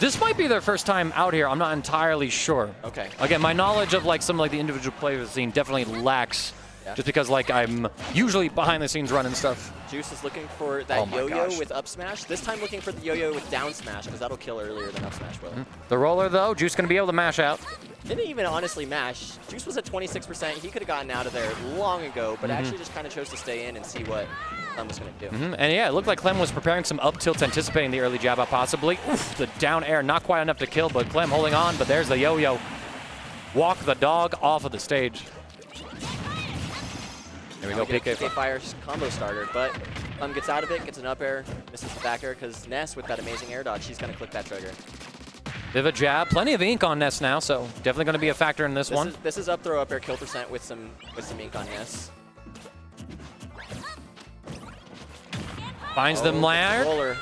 Speaker 5: This might be their first time out here. I'm not entirely sure.
Speaker 3: Okay.
Speaker 5: Again, my knowledge of like some like the individual players scene definitely lacks. Yeah. Just because like I'm usually behind the scenes running stuff.
Speaker 3: Juice is looking for that yo-yo with up smash. This time looking for the yo-yo with down smash, because that'll kill earlier than up smash will.
Speaker 5: The roller though, Juice gonna be able to mash out.
Speaker 3: Didn't even honestly mash. Juice was at 26%. He could have gotten out of there long ago, but actually just kind of chose to stay in and see what Clem was going to do.
Speaker 5: And yeah, it looked like Clem was preparing some up tilts, anticipating the early jab out possibly. Oof, the down air, not quite enough to kill, but Clem holding on, but there's the yo-yo. Walk the dog off of the stage. There we go, PK
Speaker 3: fire combo starter, but Clem gets out of it, gets an up air, misses the back air, because Ness, with that amazing air dodge, she's going to click that trigger.
Speaker 5: Bit of a jab, plenty of ink on Ness now, so definitely going to be a factor in this one.
Speaker 3: This is up throw up air kill percent with some ink on Ness.
Speaker 5: Finds them layered. Oh,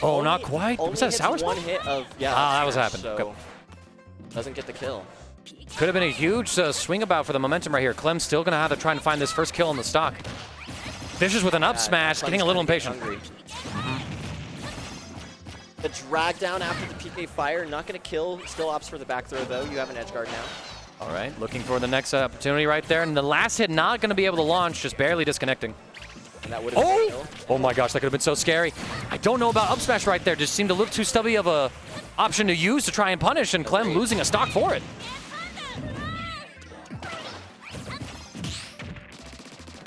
Speaker 3: only,
Speaker 5: not quite. Was that a sour spot?
Speaker 3: One hit of
Speaker 5: that was happening.
Speaker 3: So
Speaker 5: okay.
Speaker 3: Doesn't get the kill.
Speaker 5: Could have been a huge swing about for the momentum right here. Clem's still going to have to try and find this first kill in the stock. Vicious with an up smash, getting a little impatient.
Speaker 3: The drag down after the PK fire, not going to kill. Still opts for the back throw, though. You have an edge guard now.
Speaker 5: All right, looking for the next opportunity right there. And the last hit not going to be able to launch, just barely disconnecting.
Speaker 3: And that would have been a kill.
Speaker 5: Oh my gosh, that could have been so scary. I don't know about up smash right there. Just seemed a little too stubby of a option to use to try and punish, and Clem losing a stock for it.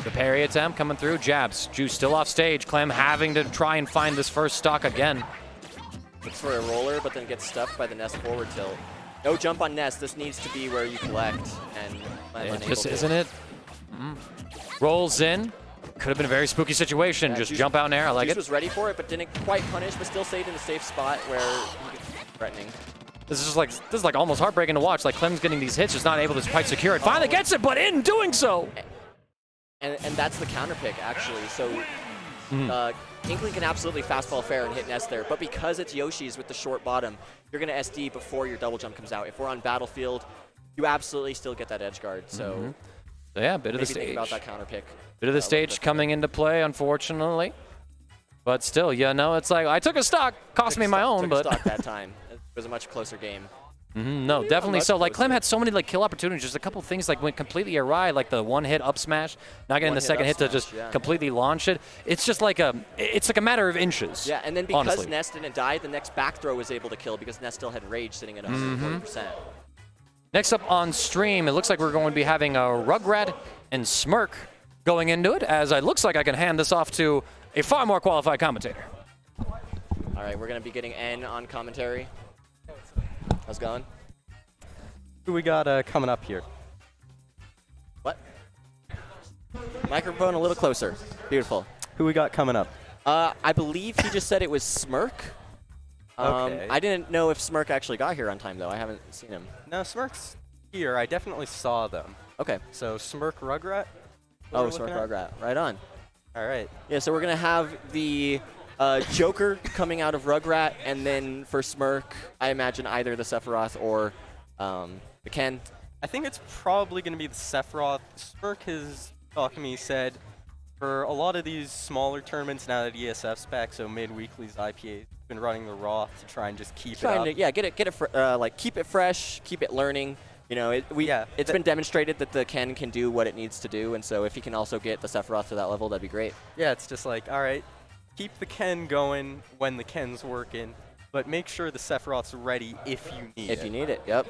Speaker 5: The parry attempt coming through, jabs. Juice still off stage. Clem having to try and find this first stock again.
Speaker 3: Looks for a roller, but then gets stuffed by the Ness forward tilt. No jump on Ness. This needs to be where you collect, and
Speaker 5: it just isn't it. Rolls in. Could have been a very spooky situation. Just jump out in air. I like it.
Speaker 3: Juice was ready for it, but didn't quite punish, but still stayed in a safe spot where he could threatening.
Speaker 5: This is like almost heartbreaking to watch. Like Clem's getting these hits, just not able to quite secure it. Finally gets it, but in doing so.
Speaker 3: And that's the counter pick, actually. So Inkling can absolutely fastball fair and hit Ness there, but because it's Yoshi's with the short bottom, you're going to SD before your double jump comes out. If we're on Battlefield, you absolutely still get that edge guard. So
Speaker 5: yeah, bit of the stage.
Speaker 3: Think about that counter pick.
Speaker 5: Bit of the stage coming into play, unfortunately. But still, you know, it's like I took a stock, cost me my own, but
Speaker 3: took a stock that time. It was a much closer game.
Speaker 5: No, definitely so. Like Clem had so many like kill opportunities. Just a couple things like went completely awry, like the one hit up smash, not getting the second hit to just completely launch it. It's just like it's like a matter of inches.
Speaker 3: Yeah, and then because
Speaker 5: honestly.
Speaker 3: Ness didn't die, the next back throw was able to kill because Ness still had rage sitting at 140%.
Speaker 5: Next up on stream, it looks like we're going to be having a Rugrat and Smirk going into it, as it looks like I can hand this off to a far more qualified commentator.
Speaker 3: All All right, we're going to be getting N on commentary. How's it going?
Speaker 1: Who we got coming up here?
Speaker 3: What? Microphone a little closer. Beautiful.
Speaker 1: Who we got coming up?
Speaker 3: I believe he just said it was Smirk.
Speaker 1: Okay.
Speaker 3: I didn't know if Smirk actually got here on time, though. I haven't seen him.
Speaker 1: No, Smirk's here. I definitely saw them.
Speaker 3: Okay.
Speaker 1: So Smirk Rugrat?
Speaker 3: Oh, Smirk Rugrat. Right on.
Speaker 1: All right.
Speaker 3: Yeah, so we're going to have the Joker coming out of Rugrat, and then for Smirk, I imagine either the Sephiroth or the Ken.
Speaker 1: I think it's probably going to be the Sephiroth. Smirk has talked to me, said for a lot of these smaller tournaments now that ESF's back, so mid-weeklies, IPA's been running the Raw to try and just keep it up.
Speaker 3: Keep it fresh, keep it learning. You know, it's been demonstrated that the Ken can do what it needs to do, and so if he can also get the Sephiroth to that level, that'd be great.
Speaker 1: Yeah, it's just like, all right, keep the Ken going when the Ken's working, but make sure the Sephiroth's ready if you need it.
Speaker 3: If you need it, yep.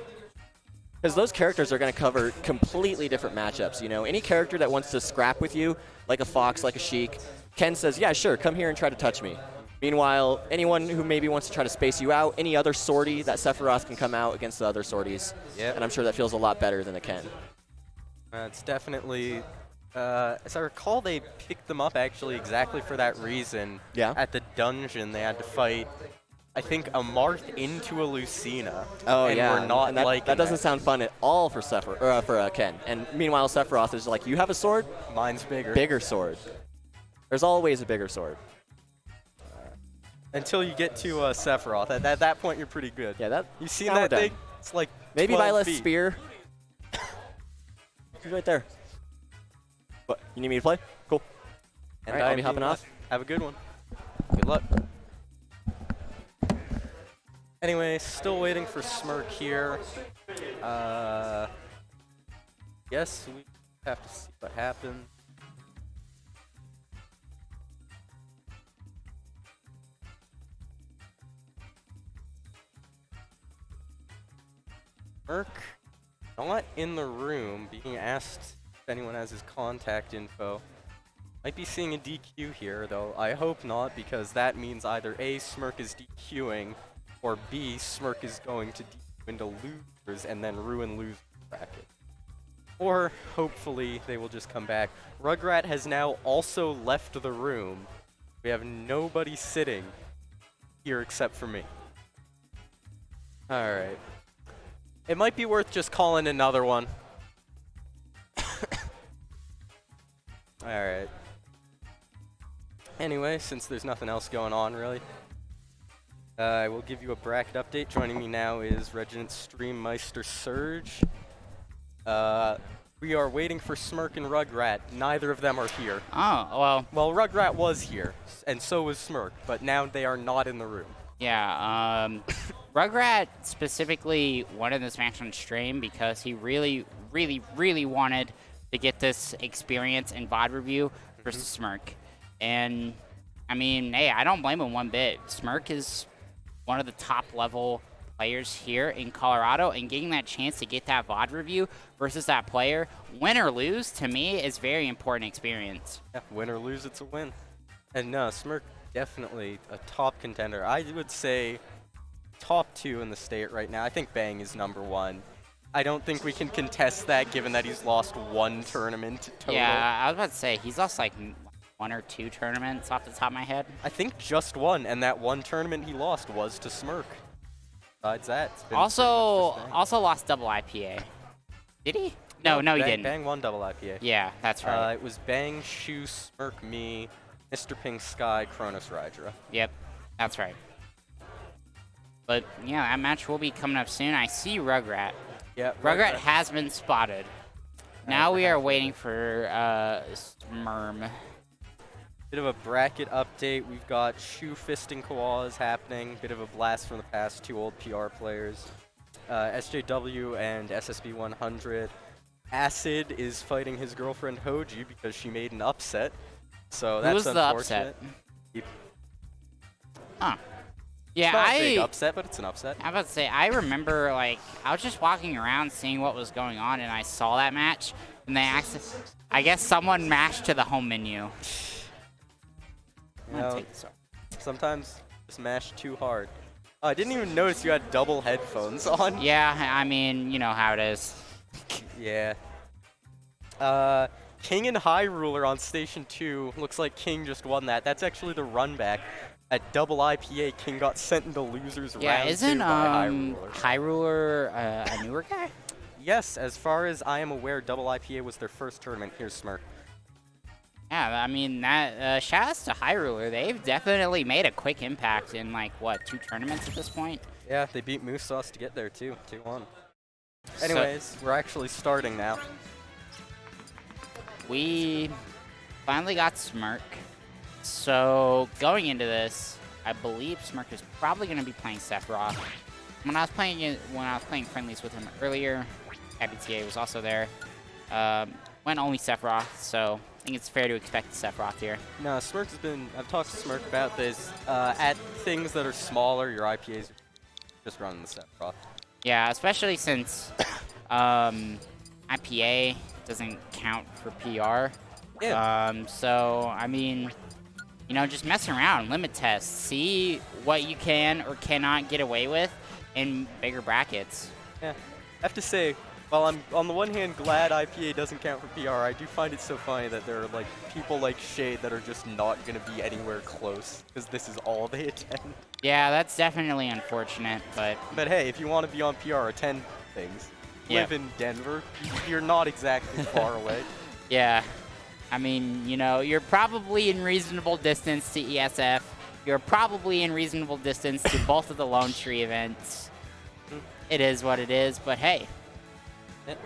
Speaker 3: Because those characters are going to cover completely different matchups. You know, any character that wants to scrap with you, like a Fox, like a Sheik, Ken says, yeah, sure, come here and try to touch me. Meanwhile, anyone who maybe wants to try to space you out, any other sortie, that Sephiroth can come out against the other sorties.
Speaker 1: Yep.
Speaker 3: And I'm sure that feels a lot better than a Ken.
Speaker 1: It's definitely, as I recall, they picked them up actually exactly for that reason.
Speaker 3: Yeah.
Speaker 1: At the dungeon, they had to fight, I think, a Marth into a Lucina.
Speaker 3: Oh,
Speaker 1: and
Speaker 3: yeah.
Speaker 1: we're not
Speaker 3: and that,
Speaker 1: liking
Speaker 3: that doesn't sound fun at all for Ken. And meanwhile, Sephiroth is like, you have a sword?
Speaker 1: Mine's bigger.
Speaker 3: Bigger sword. There's always a bigger sword.
Speaker 1: Until you get to Sephiroth. At that point, you're pretty good.
Speaker 3: Yeah,
Speaker 1: You seen
Speaker 3: now we're
Speaker 1: that
Speaker 3: done.
Speaker 1: thing? It's like
Speaker 3: Maybe
Speaker 1: 12
Speaker 3: Viola's
Speaker 1: feet.
Speaker 3: spear. He's right there. What? You need me to play? Cool.
Speaker 1: And
Speaker 3: All right, I'll
Speaker 1: I'm
Speaker 3: be hopping
Speaker 1: being
Speaker 3: off.
Speaker 1: left. Have a good one. Good luck. Anyway, still waiting for Smirk here. Guess we have to see what happens. Smirk not in the room, being asked if anyone has his contact info. Might be seeing a DQ here, though. I hope not, because that means either A, Smirk is DQing, or B, Smirk is going to DQ into losers and then ruin loser bracket. Or, hopefully, they will just come back. Rugrat has now also left the room. We have nobody sitting here except for me. Alright. It might be worth just calling another one. Alright. Anyway, since there's nothing else going on, really, I will give you a bracket update. Joining me now is Regiment Streammeister Surge. We are waiting for Smirk and Rugrat. Neither of them are here.
Speaker 6: Oh, well,
Speaker 1: Well, Rugrat was here, and so was Smirk, but now they are not in the room.
Speaker 6: yeah. Rugrat specifically wanted this match on stream because he really, really, really wanted to get this experience in VOD review versus Smirk. And, I mean, hey, I don't blame him one bit. Smirk is one of the top-level players here in Colorado, and getting that chance to get that VOD review versus that player, win or lose, to me, is very important experience.
Speaker 1: Yeah, win or lose, it's a win. And no, Smirk definitely a top contender. I would say top 2 in the state right now. I think Bang is #1. I don't think we can contest that, given that he's lost 1 tournament total.
Speaker 6: Yeah, I was about to say, he's lost like 1 or 2 tournaments off the top of my head.
Speaker 1: I think just 1, and that 1 tournament he lost was to Smirk. Besides that, it's been
Speaker 6: Also lost double IPA. Did he? No, he
Speaker 1: Bang,
Speaker 6: didn't.
Speaker 1: Bang won double IPA.
Speaker 6: Yeah, that's right.
Speaker 1: It was Bang, Shu, Smirk, me, Mr. Pink Sky, Kronos Rydra.
Speaker 6: Yep, that's right. But yeah, that match will be coming up soon. I see Rugrat.
Speaker 1: Yeah,
Speaker 6: Rugrat has been spotted. Now we are waiting for Smurm.
Speaker 1: Bit of a bracket update. We've got Shu FistingKoalas happening. Bit of a blast from the past, 2 old PR players. SJW and SSB 100. Acid is fighting his girlfriend Hoji because she made an upset. So that's
Speaker 6: Who was the
Speaker 1: unfortunate.
Speaker 6: upset? Huh. Yeah,
Speaker 1: It's not a big upset, but it's an upset.
Speaker 6: I'm about to say, I remember, like, I was just walking around seeing what was going on, and I saw that match, and I guess someone mashed to the home menu. I'm gonna
Speaker 1: Well,
Speaker 6: take this off.
Speaker 1: sometimes Just mashed too hard. Oh, I didn't even notice you had double headphones on.
Speaker 6: Yeah, I mean, you know how it is.
Speaker 1: Yeah. King and High Ruler on Station 2. Looks like King just won that. That's actually the run back. At double IPA, King got sent into losers
Speaker 6: Yeah,
Speaker 1: round
Speaker 6: isn't
Speaker 1: 2 by High Ruler.
Speaker 6: High Ruler a newer guy?
Speaker 1: Yes, as far as I am aware, double IPA was their first tournament. Here's Smirk.
Speaker 6: Yeah, I mean, that shout outs to High Ruler. They've definitely made a quick impact in, like, what, 2 tournaments at this point?
Speaker 1: Yeah, they beat MooseSauce to get there, too. 2-1. Anyways, we're actually starting now.
Speaker 6: We finally got Smirk. So, going into this, I believe Smirk is probably going to be playing Sephiroth. When I was playing friendlies with him earlier, ABTA was also there. Went only Sephiroth, so I think it's fair to expect Sephiroth here.
Speaker 1: No, Smirk has been, I've talked to Smirk about this. At things that are smaller, your IPAs are just running the Sephiroth.
Speaker 6: Yeah, especially since IPA doesn't count for PR.
Speaker 1: Yeah.
Speaker 6: So, I mean, you know, just mess around, limit test, see what you can or cannot get away with in bigger brackets.
Speaker 1: Yeah. I have to say, while I'm on the one hand glad IPA doesn't count for PR, I do find it so funny that there are like people like Shade that are just not going to be anywhere close because this is all they attend.
Speaker 6: Yeah, that's definitely unfortunate, but
Speaker 1: hey, if you want to be on PR, attend things.
Speaker 6: Yeah.
Speaker 1: Live in Denver, you're not exactly far away.
Speaker 6: yeah. I mean, you know, you're probably in reasonable distance to ESF. You're probably in reasonable distance to both of the Lone Tree events. It is what it is, but hey,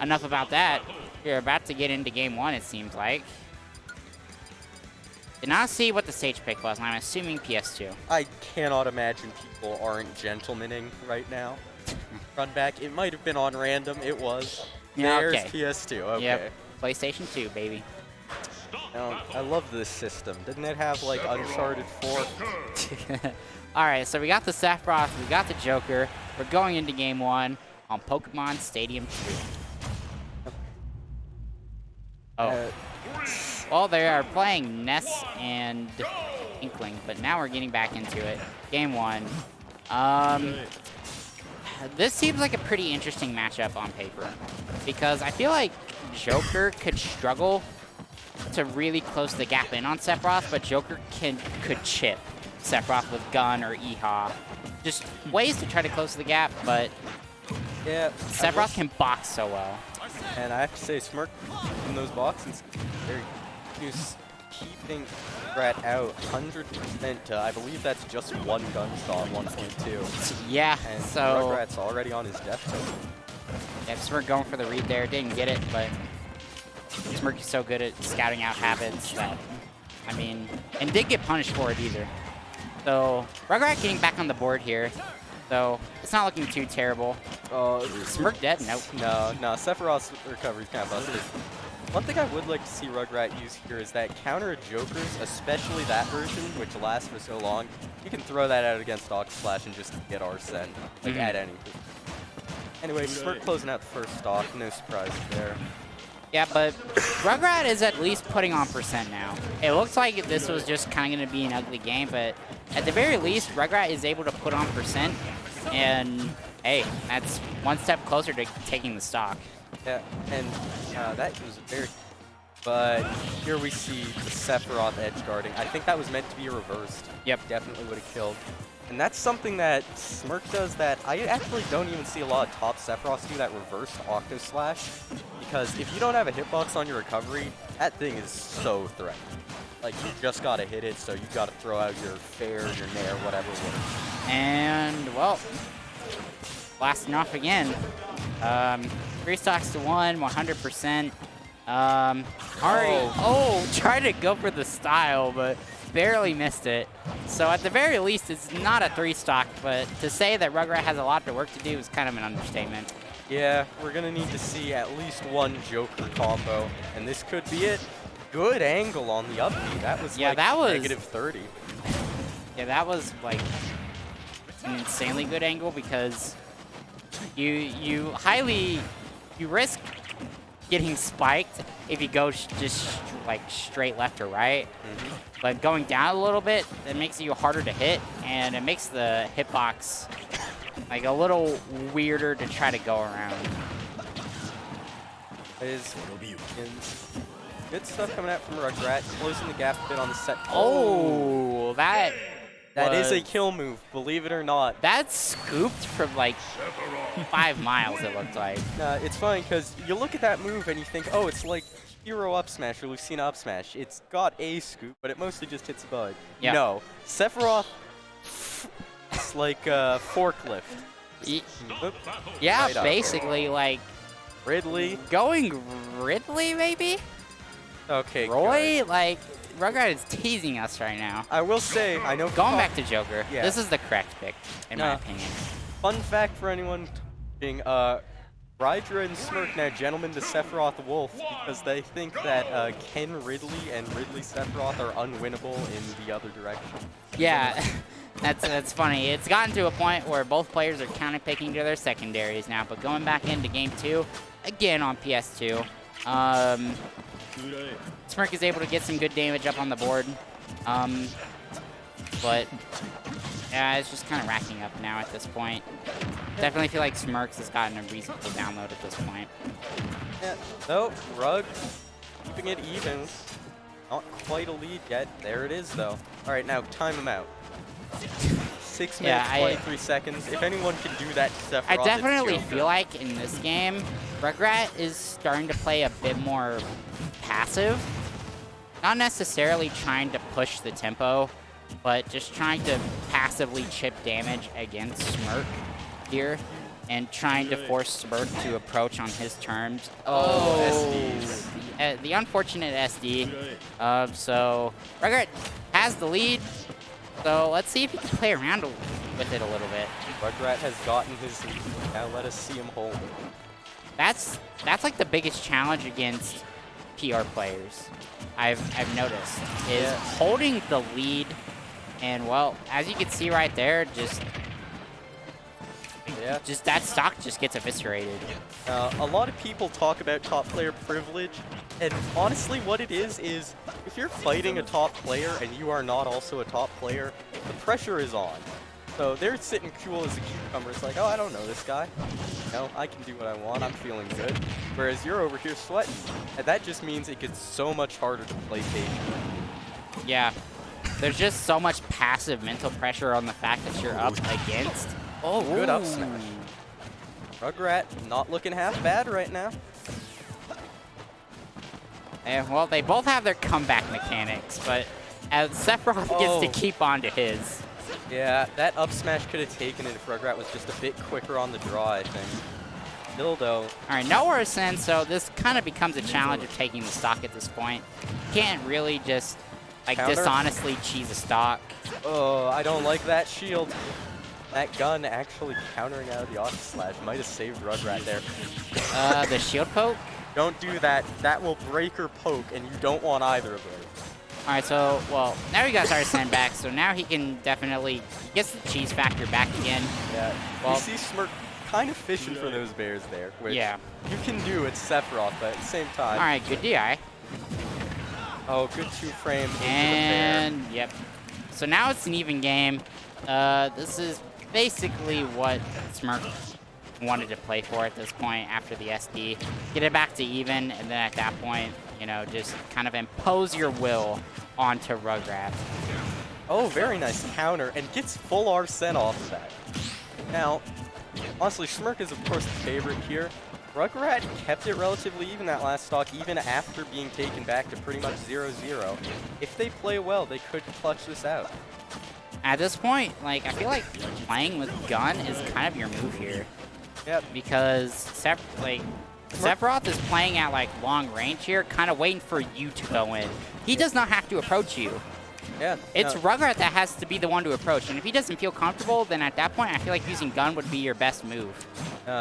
Speaker 6: enough about that. We're about to get into game 1, it seems like. Did not see what the stage pick was, and I'm assuming PS2.
Speaker 1: I cannot imagine people aren't gentlemaning right now. Run back. It might have been on random. It was.
Speaker 6: Yeah,
Speaker 1: There's
Speaker 6: okay.
Speaker 1: PS2. Okay.
Speaker 6: Yep, PlayStation 2, baby.
Speaker 1: I love this system. Didn't it have like Uncharted 4?
Speaker 6: Alright, so we got the Sephiroth, we got the Joker. We're going into game 1 on Pokemon Stadium 2. Oh. Well, they are playing Ness and Inkling, but now we're getting back into it. Game 1. This seems like a pretty interesting matchup on paper, because I feel like Joker could struggle to really close the gap in on Sephiroth, but Joker could chip Sephiroth with Gun or Eha. Just ways to try to close the gap, but
Speaker 1: Yeah.
Speaker 6: Sephiroth can box so well.
Speaker 1: And I have to say, Smirk in those boxes, they're just keeping Rugrat out 100% to, I believe that's just one gunshot, 1.2.
Speaker 6: Yeah,
Speaker 1: And
Speaker 6: so
Speaker 1: Rugrat's already on his death token.
Speaker 6: yeah, Smirk going for the read there, didn't get it, but Smirk is so good at scouting out habits that, I mean, and did get punished for it either. So Rugrat getting back on the board here, so it's not looking too terrible. Smirk dead? Nope.
Speaker 1: No, Sephiroth's recovery's kind of busted. One thing I would like to see Rugrat use here is that counter Jokers, especially that version, which lasts for so long, you can throw that out against Octoslash and just get Arsene, like at any point. Anyway, Smirk closing out the first stock, no surprises there.
Speaker 6: Yeah, but Rugrat is at least putting on percent now. It looks like this was just kind of going to be an ugly game, but at the very least, Rugrat is able to put on percent, and hey, that's one step closer to taking the stock.
Speaker 1: Yeah, and that was very... But here we see the Sephiroth edge guarding. I think that was meant to be reversed.
Speaker 6: Yep.
Speaker 1: Definitely would have killed. And that's something that Smirk does that I actually don't even see a lot of top Sephiroths do, that reversed Octoslash. Because if you don't have a hitbox on your recovery, that thing is so threatening. Like, you just gotta hit it, so you've gotta throw out your fair, your nair, whatever works.
Speaker 6: And, well, blasting off again. 3 stocks to 1, 100%. Tried to go for the style, but barely missed it. So at the very least, it's not a 3 stock, but to say that Rugrat has a lot of work to do is kind of an understatement.
Speaker 1: Yeah, we're gonna need to see at least one Joker combo, and this could be it. Good angle on the up B. That was
Speaker 6: Yeah,
Speaker 1: like
Speaker 6: that was-
Speaker 1: negative 30.
Speaker 6: Yeah, that was like an insanely good angle because you risk getting spiked if you go just like straight left or right. But going down a little bit, that makes you harder to hit, and it makes the hitbox like a little weirder to try to go around.
Speaker 1: Is good stuff coming out from Rugrat, closing the gap a bit on the set.
Speaker 6: Oh, that
Speaker 1: is a
Speaker 6: was-
Speaker 1: kill move, believe it or not.
Speaker 6: That scooped from like 5 miles, it looked like.
Speaker 1: It's funny because you look at that move and you think, oh, it's like Hero up smash or Lucina up smash. It's got a scoop, but it mostly just hits a bug.
Speaker 6: Yeah.
Speaker 1: No, Sephiroth, it's like a forklift. Oop,
Speaker 6: Yeah,
Speaker 1: right up.
Speaker 6: basically like
Speaker 1: Ridley.
Speaker 6: going Ridley maybe?
Speaker 1: Okay,
Speaker 6: Roy?
Speaker 1: guys.
Speaker 6: Like, Rugrat is teasing us right now.
Speaker 1: I will say, I know.
Speaker 6: Going back to Joker,
Speaker 1: Yeah.
Speaker 6: this is the correct pick, in my
Speaker 1: No.
Speaker 6: opinion.
Speaker 1: Fun fact for anyone being Rydra and Smirk now gentlemen to Sephiroth Wolf because they think that Ken Ridley and Ridley Sephiroth are unwinnable in the other direction.
Speaker 6: Yeah, that's funny. It's gotten to a point where both players are counter picking to their secondaries now, but going back into game 2, again on PS2, Smirk is able to get some good damage up on the board, but yeah, it's just kind of racking up now at this point. Definitely feel like Smirks has gotten a reasonable download at this point.
Speaker 1: Yeah. No, Rug keeping it even. Not quite a lead yet. There it is though. All right, now time him out. 6 minutes,
Speaker 6: Yeah,
Speaker 1: 23 seconds. If anyone can do that to Sephiroth,
Speaker 6: I
Speaker 1: it's
Speaker 6: definitely
Speaker 1: Joker.
Speaker 6: feel like in this game, Rugrat is starting to play a bit more passive. Not necessarily trying to push the tempo, but just trying to passively chip damage against Smirk here and trying to force Smirk to approach on his terms. The unfortunate SD. So Rugrat has the lead. So let's see if he can play around with it a little bit.
Speaker 1: Rugrat has gotten his lead. Now let us see him hold it.
Speaker 6: That's like the biggest challenge against PR players I've noticed is holding the lead, and well, as you can see right there, just that stock just gets eviscerated.
Speaker 1: A lot of people talk about top player privilege, and honestly what it is if you're fighting a top player and you are not also a top player, the pressure is on. So they're sitting cool as a cucumber. It's like, oh, I don't know this guy. No, I can do what I want. I'm feeling good. Whereas you're over here sweating. And that just means it gets so much harder to play patient.
Speaker 6: Yeah, there's just so much passive mental pressure on the fact that you're up against.
Speaker 1: Oh, good up smash. Rugrat not looking half bad right now.
Speaker 6: And well, they both have their comeback mechanics, but as Sephiroth gets to keep on to his.
Speaker 1: Yeah, that up smash could have taken it if Rugrat was just a bit quicker on the draw, I think. Still though.
Speaker 6: All right, no worse in, so this kind of becomes a challenge of taking the stock at this point. Can't really just like
Speaker 1: Counter?
Speaker 6: dishonestly cheese a stock.
Speaker 1: Oh, I don't like that shield. That gun actually countering out of the auto slash might have saved Rugrat there.
Speaker 6: The shield poke.
Speaker 1: Don't do that. That will break or poke, and you don't want either of those.
Speaker 6: All right, so, well, now he got started send back, so now he can definitely, he gets the cheese factor back again.
Speaker 1: Yeah,
Speaker 6: Well-
Speaker 1: you see Smirk kind of fishing for those bears there, which
Speaker 6: Yeah.
Speaker 1: you can do at Sephiroth, but at the same time.
Speaker 6: All right, good DI.
Speaker 1: Oh, good 2-frame into the bear.
Speaker 6: And, yep. So now it's an even game. This is basically what Smirk wanted to play for at this point after the SD. Get it back to even, and then at that point, you know, just kind of impose your will onto Rugrat.
Speaker 1: Oh, very nice counter, and gets full Arsene off of that. Now, honestly, Smirk is of course the favorite here. Rugrat kept it relatively even that last stock, even after being taken back to pretty much 0-0. If they play well, they could clutch this out.
Speaker 6: At this point, like, I feel like playing with gun is kind of your move here.
Speaker 1: Yep.
Speaker 6: Because, Sephiroth is playing at, like, long range here, kind of waiting for you to go in. He does not have to approach you.
Speaker 1: Yeah.
Speaker 6: It's
Speaker 1: no.
Speaker 6: Rugrat that has to be the one to approach, and if he doesn't feel comfortable, then at that point, I feel like using gun would be your best move.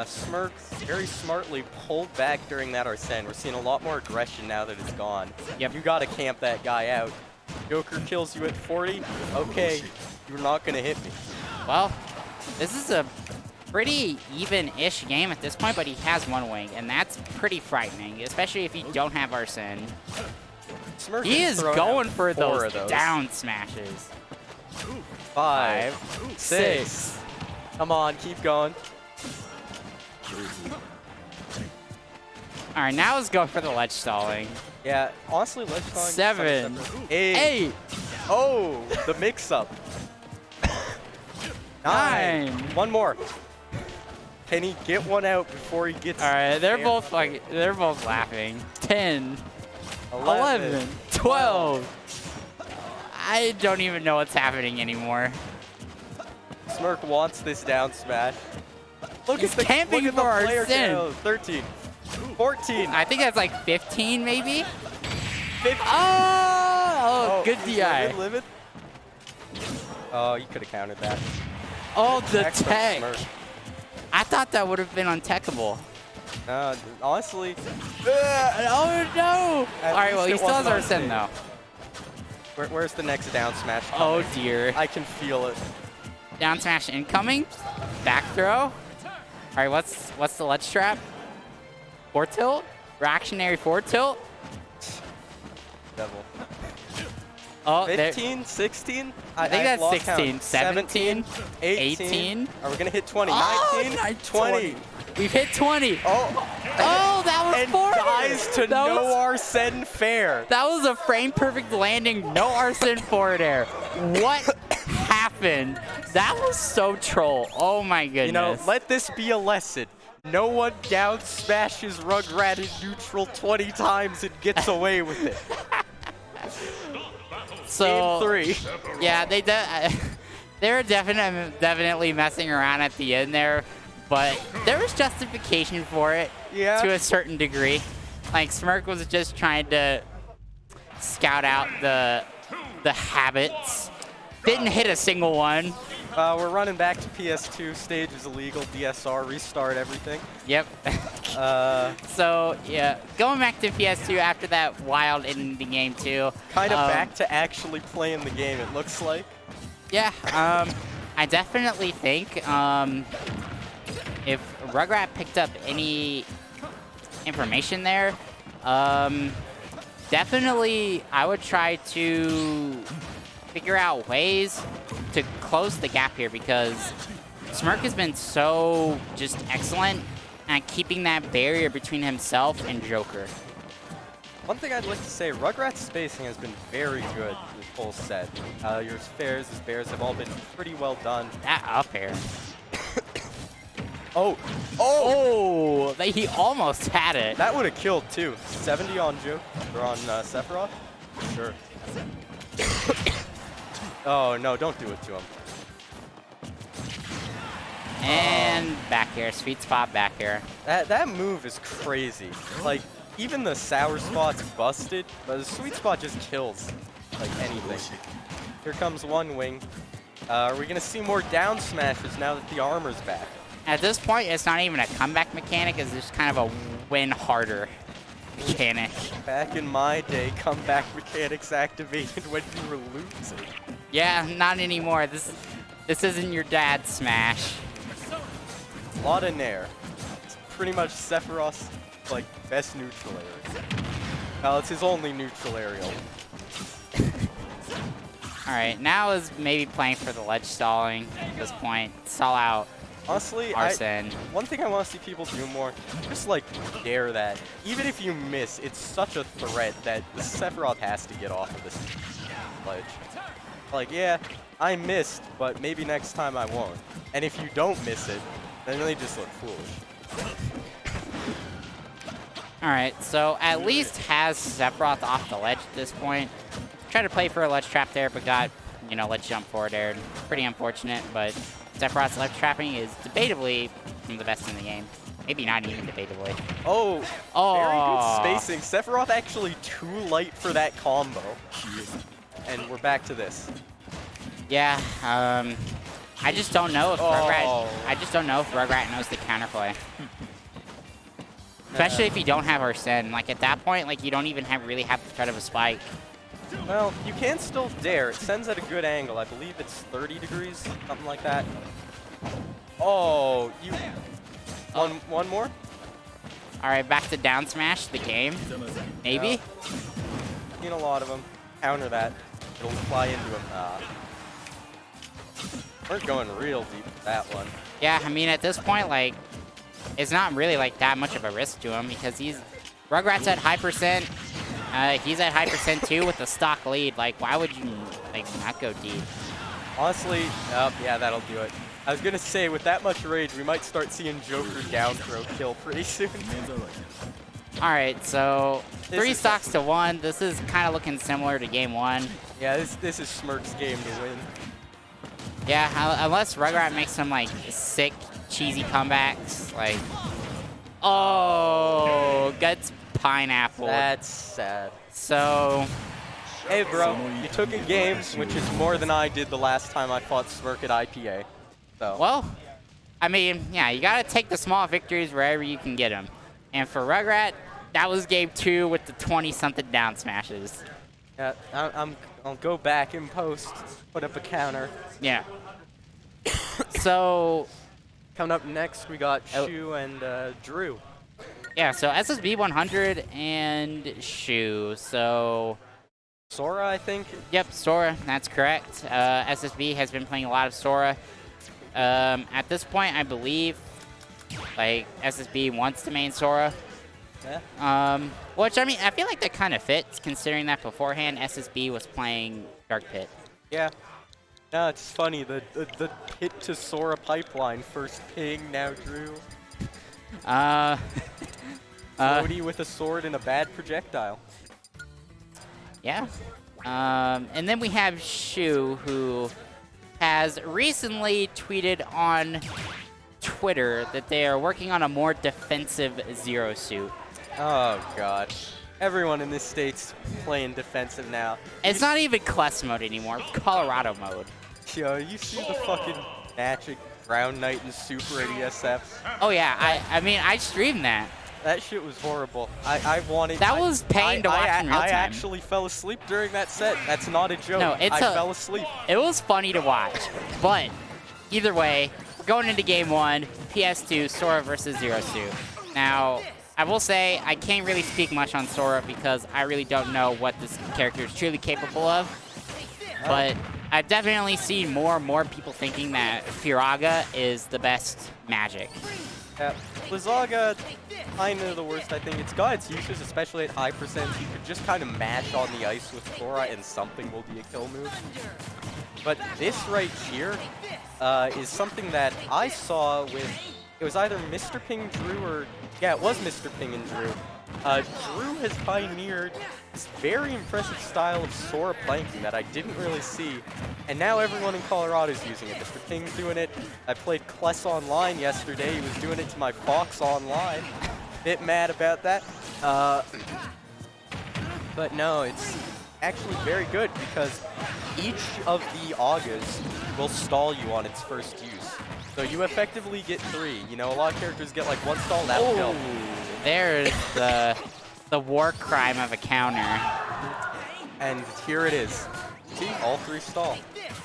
Speaker 1: Smirk very smartly pulled back during that Arsene. We're seeing a lot more aggression now that it's gone.
Speaker 6: Yep.
Speaker 1: You gotta camp that guy out. Joker kills you at 40. Okay, you're not gonna hit me.
Speaker 6: Well, this is a pretty even-ish game at this point, but he has one wing, and that's pretty frightening, especially if you don't have Arsene.
Speaker 1: Smirk
Speaker 6: He is
Speaker 1: thrown
Speaker 6: going
Speaker 1: out
Speaker 6: for
Speaker 1: 4
Speaker 6: those
Speaker 1: of
Speaker 6: down smashes.
Speaker 1: 5, 6. Come on, keep going.
Speaker 6: All right, now let's go for the ledge stalling.
Speaker 1: Yeah, honestly, let's talk
Speaker 6: 7,
Speaker 1: 8. Oh, the mix-up. 9. One more. Can he get one out before he gets?
Speaker 6: All right, they're
Speaker 1: there?
Speaker 6: both laughing. 10,
Speaker 1: 11,
Speaker 6: 11, 12. I don't even know what's happening anymore.
Speaker 1: Smirk wants this down smash. Look
Speaker 6: He's
Speaker 1: at the
Speaker 6: camping
Speaker 1: look at the
Speaker 6: for
Speaker 1: player
Speaker 6: Arsene.
Speaker 1: count. 13, 14,
Speaker 6: I think that's like 15 maybe.
Speaker 1: 15.
Speaker 6: Oh, good
Speaker 1: he's
Speaker 6: DI.
Speaker 1: limit. Oh, you could have countered that.
Speaker 6: Oh, the
Speaker 1: Next up,
Speaker 6: tech.
Speaker 1: Smirk.
Speaker 6: I thought that would have been untechable.
Speaker 1: Honestly.
Speaker 6: Oh no!
Speaker 1: At
Speaker 6: All right, well he
Speaker 1: least it
Speaker 6: still has
Speaker 1: wasn't
Speaker 6: Arsene though.
Speaker 1: Where's the next down smash?
Speaker 6: Oh
Speaker 1: coming?
Speaker 6: dear.
Speaker 1: I can feel it.
Speaker 6: Down smash incoming. Back throw. All right, what's the ledge trap? Forward tilt. Reactionary forward tilt.
Speaker 1: Devil.
Speaker 6: Oh, there.
Speaker 1: 15, 16?
Speaker 6: I think that's
Speaker 1: lost
Speaker 6: 16.
Speaker 1: count.
Speaker 6: 17,
Speaker 1: 18.
Speaker 6: 18.
Speaker 1: Are we gonna hit 20?
Speaker 6: Oh,
Speaker 1: 19, 20.
Speaker 6: We've hit 20.
Speaker 1: Oh,
Speaker 6: Oh, that was
Speaker 1: and
Speaker 6: forward.
Speaker 1: dies to
Speaker 6: That
Speaker 1: no
Speaker 6: was-
Speaker 1: Arsene fair.
Speaker 6: That was a frame perfect landing, no Arsene forward air. What happened? That was so troll. Oh my goodness.
Speaker 1: You know, let this be a lesson. No one down smashes Rugrat in neutral 20 times and gets away with it.
Speaker 6: so,
Speaker 1: Game 3.
Speaker 6: Yeah, they were definitely messing around at the end there, but there was justification for it
Speaker 1: Yeah.
Speaker 6: to a certain degree. Like Smirk was just trying to scout out the habits. Didn't hit a single one.
Speaker 1: We're running back to PS2. Stage is illegal. DSR. Restart everything.
Speaker 6: Yep. So yeah, going back to PS2 after that wild ending the game too.
Speaker 1: Kind of back to actually playing the game, it looks like.
Speaker 6: Yeah, I definitely think if Rugrat picked up any information there, definitely I would try to figure out ways to close the gap here because Smirk has been so just excellent at keeping that barrier between himself and Joker.
Speaker 1: One thing I'd like to say, Rugrat's spacing has been very good this whole set. Your spares, his bears have all been pretty well done.
Speaker 6: That up air.
Speaker 1: Oh!
Speaker 6: Oh! He almost had it.
Speaker 1: That would have killed too. 70 on Joe, or on Sephiroth? Sure. Oh no, don't do it to him.
Speaker 6: And back air, sweet spot back air.
Speaker 1: That move is crazy. Like, even the sour spot's busted, but the sweet spot just kills, like, anything. Here comes one wing. Are we gonna see more down smashes now that the armor's back?
Speaker 6: At this point, it's not even a comeback mechanic, it's just kind of a win harder mechanic.
Speaker 1: Back in my day, comeback mechanics activated when you were losing.
Speaker 6: Yeah, not anymore. This isn't your dad's Smash.
Speaker 1: A lot of nair. It's pretty much Sephiroth's, like, best neutral area. Well, it's his only neutral aerial.
Speaker 6: Alright, now is maybe playing for the ledge stalling at this point. Stall out
Speaker 1: Honestly,
Speaker 6: Arsene.
Speaker 1: one thing I want to see people do more, just like dare that. Even if you miss, it's such a threat that Sephiroth has to get off of this ledge. Like, yeah, I missed, but maybe next time I won't. And if you don't miss it, then they just look foolish.
Speaker 6: Alright, so at least has Sephiroth off the ledge at this point. Tried to play for a ledge trap there, but got, you know, ledge jump forward air. Pretty unfortunate, but Sephiroth's ledge trapping is debatably one of the best in the game. Maybe not even debatably.
Speaker 1: Oh,
Speaker 6: Oh.
Speaker 1: very good spacing. Sephiroth actually too light for that combo. And we're back to this.
Speaker 6: Yeah, I just don't know if Rugrat.
Speaker 1: Oh.
Speaker 6: I just don't know if Rugrat knows the counterplay. Especially if you don't have Arsene. Like at that point, like you don't even really have the threat of a spike.
Speaker 1: Well, you can still dare. It sends at a good angle. I believe it's 30 degrees, something like that. Oh, you. One more?
Speaker 6: All right, back to down smash the game. Maybe.
Speaker 1: Seen a lot of them. Counter that. It'll fly into him. We're going real deep with that one.
Speaker 6: Yeah, I mean, at this point, like, it's not really like that much of a risk to him because Rugrat's at high percent. He's at high percent too with the stock lead. Like, why would you like not go deep?
Speaker 1: Honestly, yeah, that'll do it. I was gonna say, with that much rage, we might start seeing Joker down throw kill pretty soon.
Speaker 6: All right, so
Speaker 1: This
Speaker 6: 3
Speaker 1: is
Speaker 6: stocks to 1. This is kind of looking similar to game 1.
Speaker 1: Yeah, this is Smirk's game to win.
Speaker 6: Yeah, unless Rugrat makes some like sick, cheesy comebacks, like, oh, gets pineapple.
Speaker 1: That's sad.
Speaker 6: So,
Speaker 1: Hey, bro, you took a game, which is more than I did the last time I fought Smirk at IPA. So.
Speaker 6: well, I mean, yeah, you gotta take the small victories wherever you can get them. And for Rugrat, that was game 2 with the 20-something down smashes.
Speaker 1: Yeah, I'll go back in post, put up a counter.
Speaker 6: Yeah. So,
Speaker 1: Coming up next, we got Shu and Drew.
Speaker 6: yeah, so SSB 100 and Shu. So,
Speaker 1: Sora, I think.
Speaker 6: yep, Sora, that's correct. SSB has been playing a lot of Sora. At this point, I believe, like, SSB wants to main Sora.
Speaker 1: Yeah.
Speaker 6: Which, I mean, I feel like that kind of fits, considering that beforehand SSB was playing Dark Pit.
Speaker 1: Yeah. No, it's funny. The Pit to Sora pipeline. First Ping, now Drew. Floaty with a sword and a bad projectile.
Speaker 6: Yeah. And then we have Shu, who has recently tweeted on Twitter that they are working on a more defensive Zero Suit.
Speaker 1: Oh, God. Everyone in this state's playing defensive now.
Speaker 6: It's not even Kless mode anymore. It's Colorado mode.
Speaker 1: Yo, you see the fucking Magic Ground Knight and Super at ESF?
Speaker 6: Oh, yeah. I mean, I streamed that.
Speaker 1: That shit was horrible. I wanted...
Speaker 6: That was pain to watch in real
Speaker 1: I
Speaker 6: time.
Speaker 1: actually fell asleep during that set. That's not a joke.
Speaker 6: No, I
Speaker 1: fell asleep.
Speaker 6: It was funny to watch. But either way, going into game 1, PS2, Sora versus Zero Suit. Now, I will say I can't really speak much on Sora because I really don't know what this character is truly capable of. But I've definitely seen more and more people thinking that Firaga is the best magic.
Speaker 1: Yeah, Blizzaga, kind of the worst, I think. It's got its uses, especially at high percent. You could just kind of mash on the ice with Sora and something will be a kill move. But this right here is something that I saw with, it was either Mr. Ping Drew or, yeah, it was Mr. Ping and Drew. Drew has pioneered this very impressive style of Sora planking that I didn't really see, and now everyone in Colorado is using it. Mr. Ping's doing it. I played Kless online yesterday. He was doing it to my Fox online. Bit mad about that. But no, it's actually very good because each of the Agas will stall you on its first use. So you effectively get 3. You know, a lot of characters get like 1 stall, that'll kill.
Speaker 6: There's the war crime of a counter.
Speaker 1: And here it is. See, all 3 stall.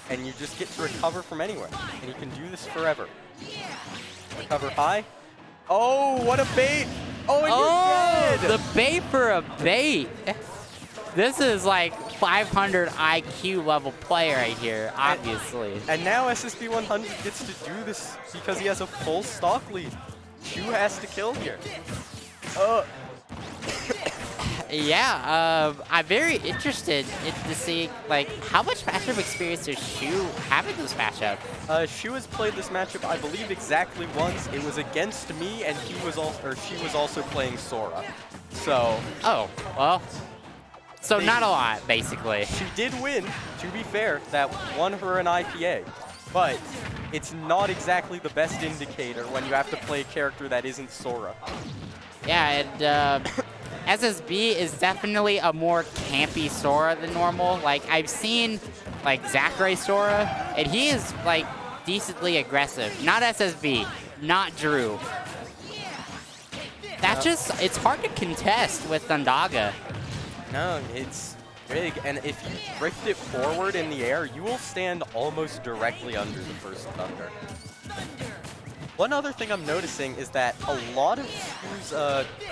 Speaker 1: And you just get to recover from anywhere. And you can do this forever. Recover high. Oh, what a bait! Oh, and you're dead!
Speaker 6: The bait for a bait. This is like 500 IQ level play right here, obviously.
Speaker 1: And now SSB 100 gets to do this because he has a full stock lead. Shu has to kill here.
Speaker 6: Yeah, I'm very interested to see like how much matchup experience does Shu have in this matchup.
Speaker 1: Shu has played this matchup, I believe, exactly once. It was against me, and she was also playing Sora. So.
Speaker 6: Oh, well. So not a lot, basically.
Speaker 1: She did win, to be fair. That won her an IPA. But it's not exactly the best indicator when you have to play a character that isn't Sora.
Speaker 6: Yeah, and SSB is definitely a more campy Sora than normal. Like, I've seen, like, Zachary Sora, and he is, like, decently aggressive. Not SSB, not Drew. That it's hard to contest with Thundaga.
Speaker 1: No, it's big, and if you drift it forward in the air, you will stand almost directly under the first Thunder. One other thing I'm noticing is that a lot of Shu's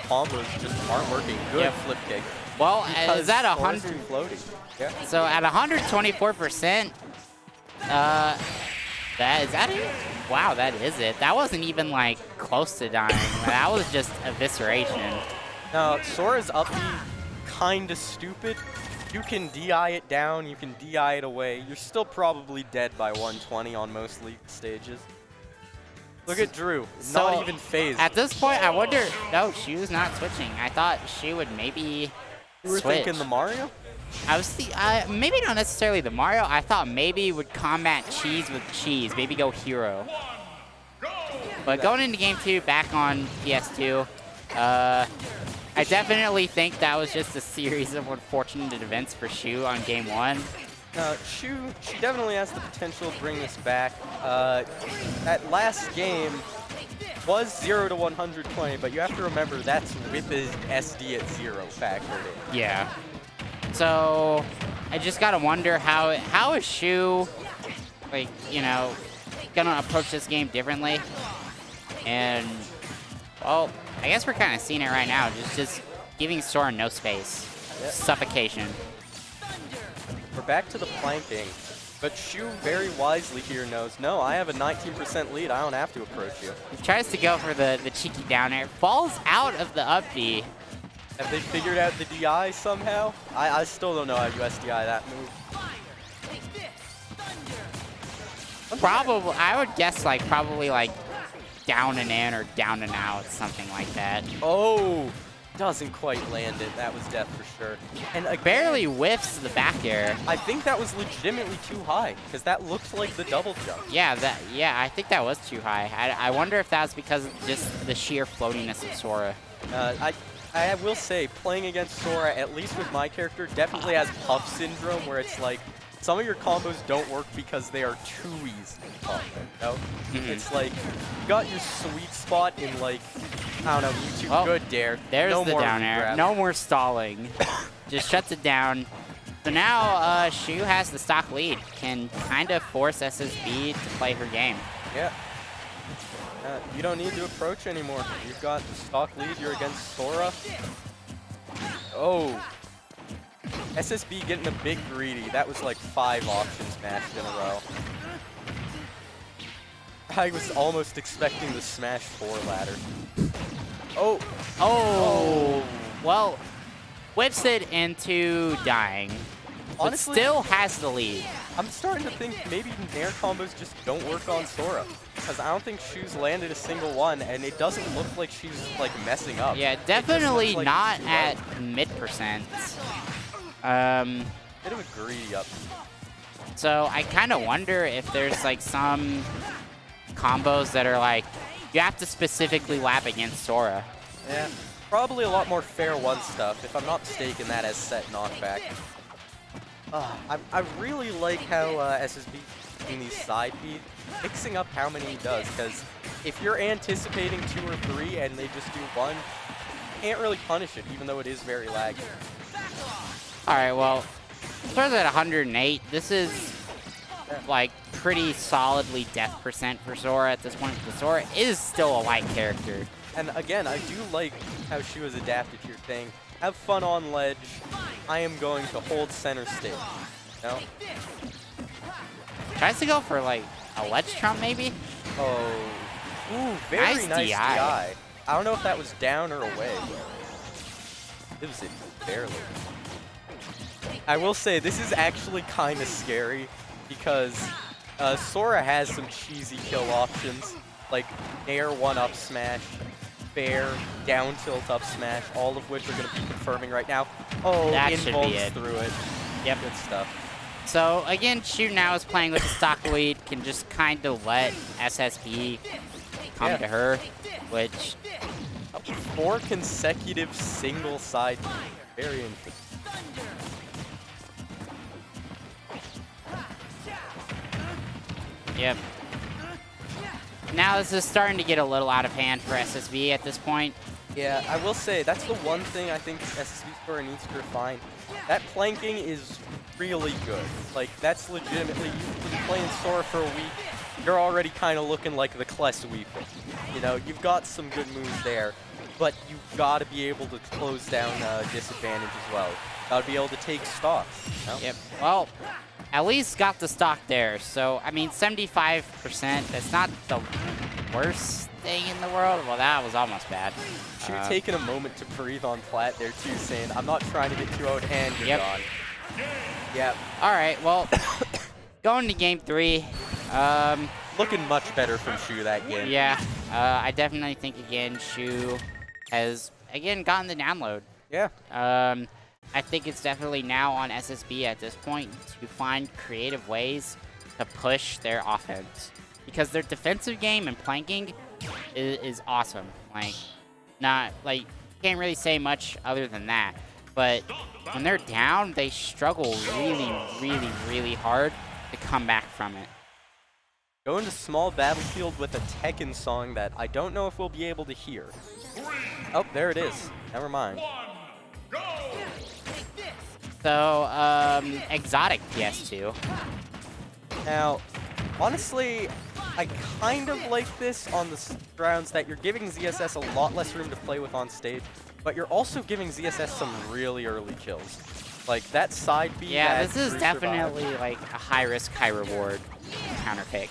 Speaker 1: combos just aren't working. Good
Speaker 6: Yep.
Speaker 1: flip kick.
Speaker 6: Well,
Speaker 1: Because
Speaker 6: is that
Speaker 1: Sora's
Speaker 6: 100?
Speaker 1: too floaty. Yeah.
Speaker 6: So at 124%, is that it? Wow, that is it. That wasn't even like close to dying. That was just evisceration.
Speaker 1: Now, Sora's up B kinda stupid. You can DI it down, you can DI it away. You're still probably dead by 120 on most league stages. Look at Drew,
Speaker 6: So,
Speaker 1: not even phased.
Speaker 6: At this point, I wonder. No, Shu's not switching. I thought she would maybe
Speaker 1: You were
Speaker 6: switch.
Speaker 1: thinking the Mario?
Speaker 6: I was maybe not necessarily the Mario. I thought maybe would combat cheese with cheese. Maybe go hero. But going into game 2, back on PS2, I definitely think that was just a series of unfortunate events for Shu on game 1.
Speaker 1: Shu, she definitely has the potential to bring this back. That last game was 0 to 120, but you have to remember that's with the SD at 0 factored in.
Speaker 6: Yeah. So I just gotta wonder how is Shu, like, you know, gonna approach this game differently. And well, I guess we're kind of seeing it right now. Just giving Sora no space,
Speaker 1: Yep.
Speaker 6: suffocation.
Speaker 1: We're back to the planking, but Shu very wisely here knows, no, I have a 19% lead, I don't have to approach you.
Speaker 6: He tries to go for the cheeky down air, falls out of the up B.
Speaker 1: Have they figured out the DI somehow? I still don't know how you SDI that move.
Speaker 6: Probably, I would guess probably down and in or down and out, something like that.
Speaker 1: Oh, doesn't quite land it. That was death for sure. And again,
Speaker 6: Barely whiffs the back air.
Speaker 1: I think that was legitimately too high, because that looked like the double jump.
Speaker 6: Yeah, I think that was too high. I wonder if that's because of just the sheer floatiness of Sora.
Speaker 1: I will say, playing against Sora, at least with my character, definitely has puff syndrome, where it's like, some of your combos don't work because they are too easy to combo, you know? It's like, you got your sweet spot in like, I don't know, YouTube,
Speaker 6: Well,
Speaker 1: good dare.
Speaker 6: There's
Speaker 1: no
Speaker 6: the
Speaker 1: more
Speaker 6: down air.
Speaker 1: regrab.
Speaker 6: No more stalling. Just shuts it down. So now Shu has the stock lead. Can kind of force SSB to play her game.
Speaker 1: Yeah. You don't need to approach anymore. You've got the stock lead, you're against Sora. Oh. SSB getting a bit greedy. That was like 5 options smashed in a row. I was almost expecting the smash 4 ladder. Oh.
Speaker 6: Oh. Well, whips it into dying.
Speaker 1: Honestly,
Speaker 6: but still has the lead.
Speaker 1: I'm starting to think maybe Nair combos just don't work on Sora. Because I don't think Shu's landed a single one, and it doesn't look like she's like messing up.
Speaker 6: Yeah,
Speaker 1: It just
Speaker 6: definitely
Speaker 1: looks like
Speaker 6: not
Speaker 1: it's too
Speaker 6: at
Speaker 1: low.
Speaker 6: mid%.
Speaker 1: Bit of a greedy up.
Speaker 6: So I kind of wonder if there's like some combos that are like, you have to specifically lap against Sora.
Speaker 1: Yeah, probably a lot more fair one stuff. If I'm not mistaken, that has set knockback. I really like how SSB in these side beats, mixing up how many he does, because if you're anticipating 2 or 3 and they just do 1, you can't really punish it, even though it is very laggy.
Speaker 6: Alright, well, Sora's at 108. This is like pretty solidly death % for Sora at this point, because Sora is still a light character.
Speaker 1: And again, I do like how she was adapted to your thing. Have fun on ledge. I am going to hold center stage. No?
Speaker 6: Tries to go for like a ledge trump maybe?
Speaker 1: Oh. Ooh, very
Speaker 6: Nice
Speaker 1: nice
Speaker 6: DI.
Speaker 1: DI. I don't know if that was down or away. It was it barely. I will say, this is actually kind of scary because Sora has some cheesy kill options, like Nair 1-up smash, fair, down tilt up smash, all of which are going to be confirming right now. Oh,
Speaker 6: That should be
Speaker 1: invulns
Speaker 6: it.
Speaker 1: through it.
Speaker 6: Yep.
Speaker 1: Good stuff.
Speaker 6: So again, Shu now is playing with the stock lead, can just kind of let SSB come
Speaker 1: Yeah.
Speaker 6: to her, which
Speaker 1: 4 consecutive single side. Very interesting.
Speaker 6: Yep. Now this is starting to get a little out of hand for SSB at this point.
Speaker 1: Yeah, I will say, that's the one thing I think SSB Sora needs to refine. That planking is really good. Like, that's legitimately, you've been playing Sora for a week, you're already kind of looking like the Kless Weeper. You know, you've got some good moves there, but you've got to be able to close down disadvantage as well. Got to be able to take stocks. You know?
Speaker 6: Yep. Well, at least got the stock there. So, I mean, 75%, that's not the worst thing in the world. Well, that was almost bad.
Speaker 1: Should have taken a moment to breathe on Plat there too, saying, I'm not trying to get too out and you're
Speaker 6: Yep.
Speaker 1: gone. Yep.
Speaker 6: All right, well, going to game 3.
Speaker 1: Looking much better from Shu that game.
Speaker 6: Yeah, I definitely think, again, Shu has, again, gotten the download.
Speaker 1: Yeah.
Speaker 6: I think it's definitely now on SSB at this point to find creative ways to push their offense. Because their defensive game and planking is awesome. Like, can't really say much other than that. But when they're down, they struggle really, really, really hard to come back from it.
Speaker 1: Going to small battlefield with a Tekken song that I don't know if we'll be able to hear. Oh, there it is. Never mind.
Speaker 6: So, exotic PS2.
Speaker 1: Now, honestly, I kind of like this on the grounds that you're giving ZSS a lot less room to play with on stage, but you're also giving ZSS some really early kills. Like, that side B.
Speaker 6: Yeah,
Speaker 1: that
Speaker 6: this is
Speaker 1: Drew
Speaker 6: definitely
Speaker 1: survived.
Speaker 6: like a high risk, high reward counter pick.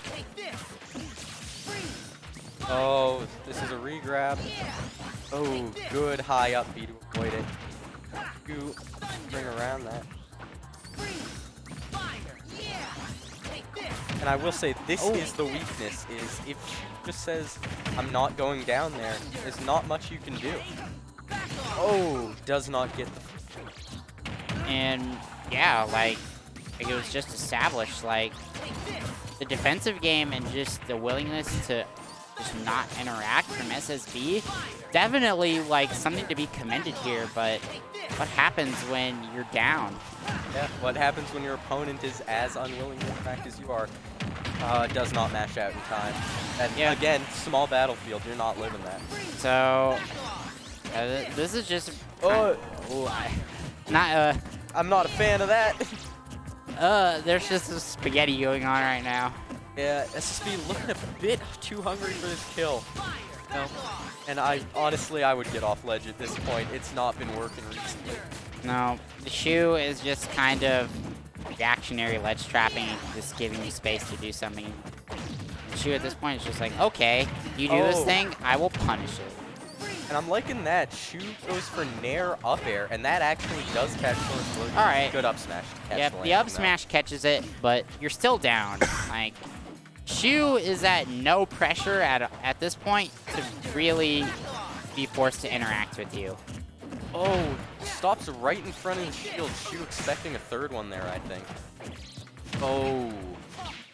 Speaker 1: Oh, this is a regrab. Oh, good high up B to avoid it. You bring around that. And I will say, this is the weakness, is if she just says, I'm not going down there, there's not much you can do. Oh, does not get the...
Speaker 6: And yeah, like it was just established, like the defensive game and just the willingness to just not interact from SSB, definitely like something to be commended here. But what happens when you're down?
Speaker 1: Yeah, what happens when your opponent is as unwilling to interact as you are? Does not mash out in time. And
Speaker 6: Yeah.
Speaker 1: again, small battlefield, you're not living that.
Speaker 6: So this is just
Speaker 1: I'm not a fan of that.
Speaker 6: there's just some spaghetti going on right now.
Speaker 1: Yeah, SSB looking a bit too hungry for this kill. No. And I would get off ledge at this point. It's not been working recently.
Speaker 6: No, the Shu is just kind of reactionary ledge trapping, just giving you space to do something. The Shu at this point is just like, okay, you do this thing, I will punish it.
Speaker 1: And I'm liking that. Shu goes for Nair up air, and that actually does catch first blow.
Speaker 6: All right.
Speaker 1: Good up smash to catch
Speaker 6: Yep, the up smash catches it, but you're still down. Like, Shu is at no pressure at this point to really be forced to interact with you.
Speaker 1: Oh, stops right in front of the shield. Shu expecting a third one there, I think. Oh.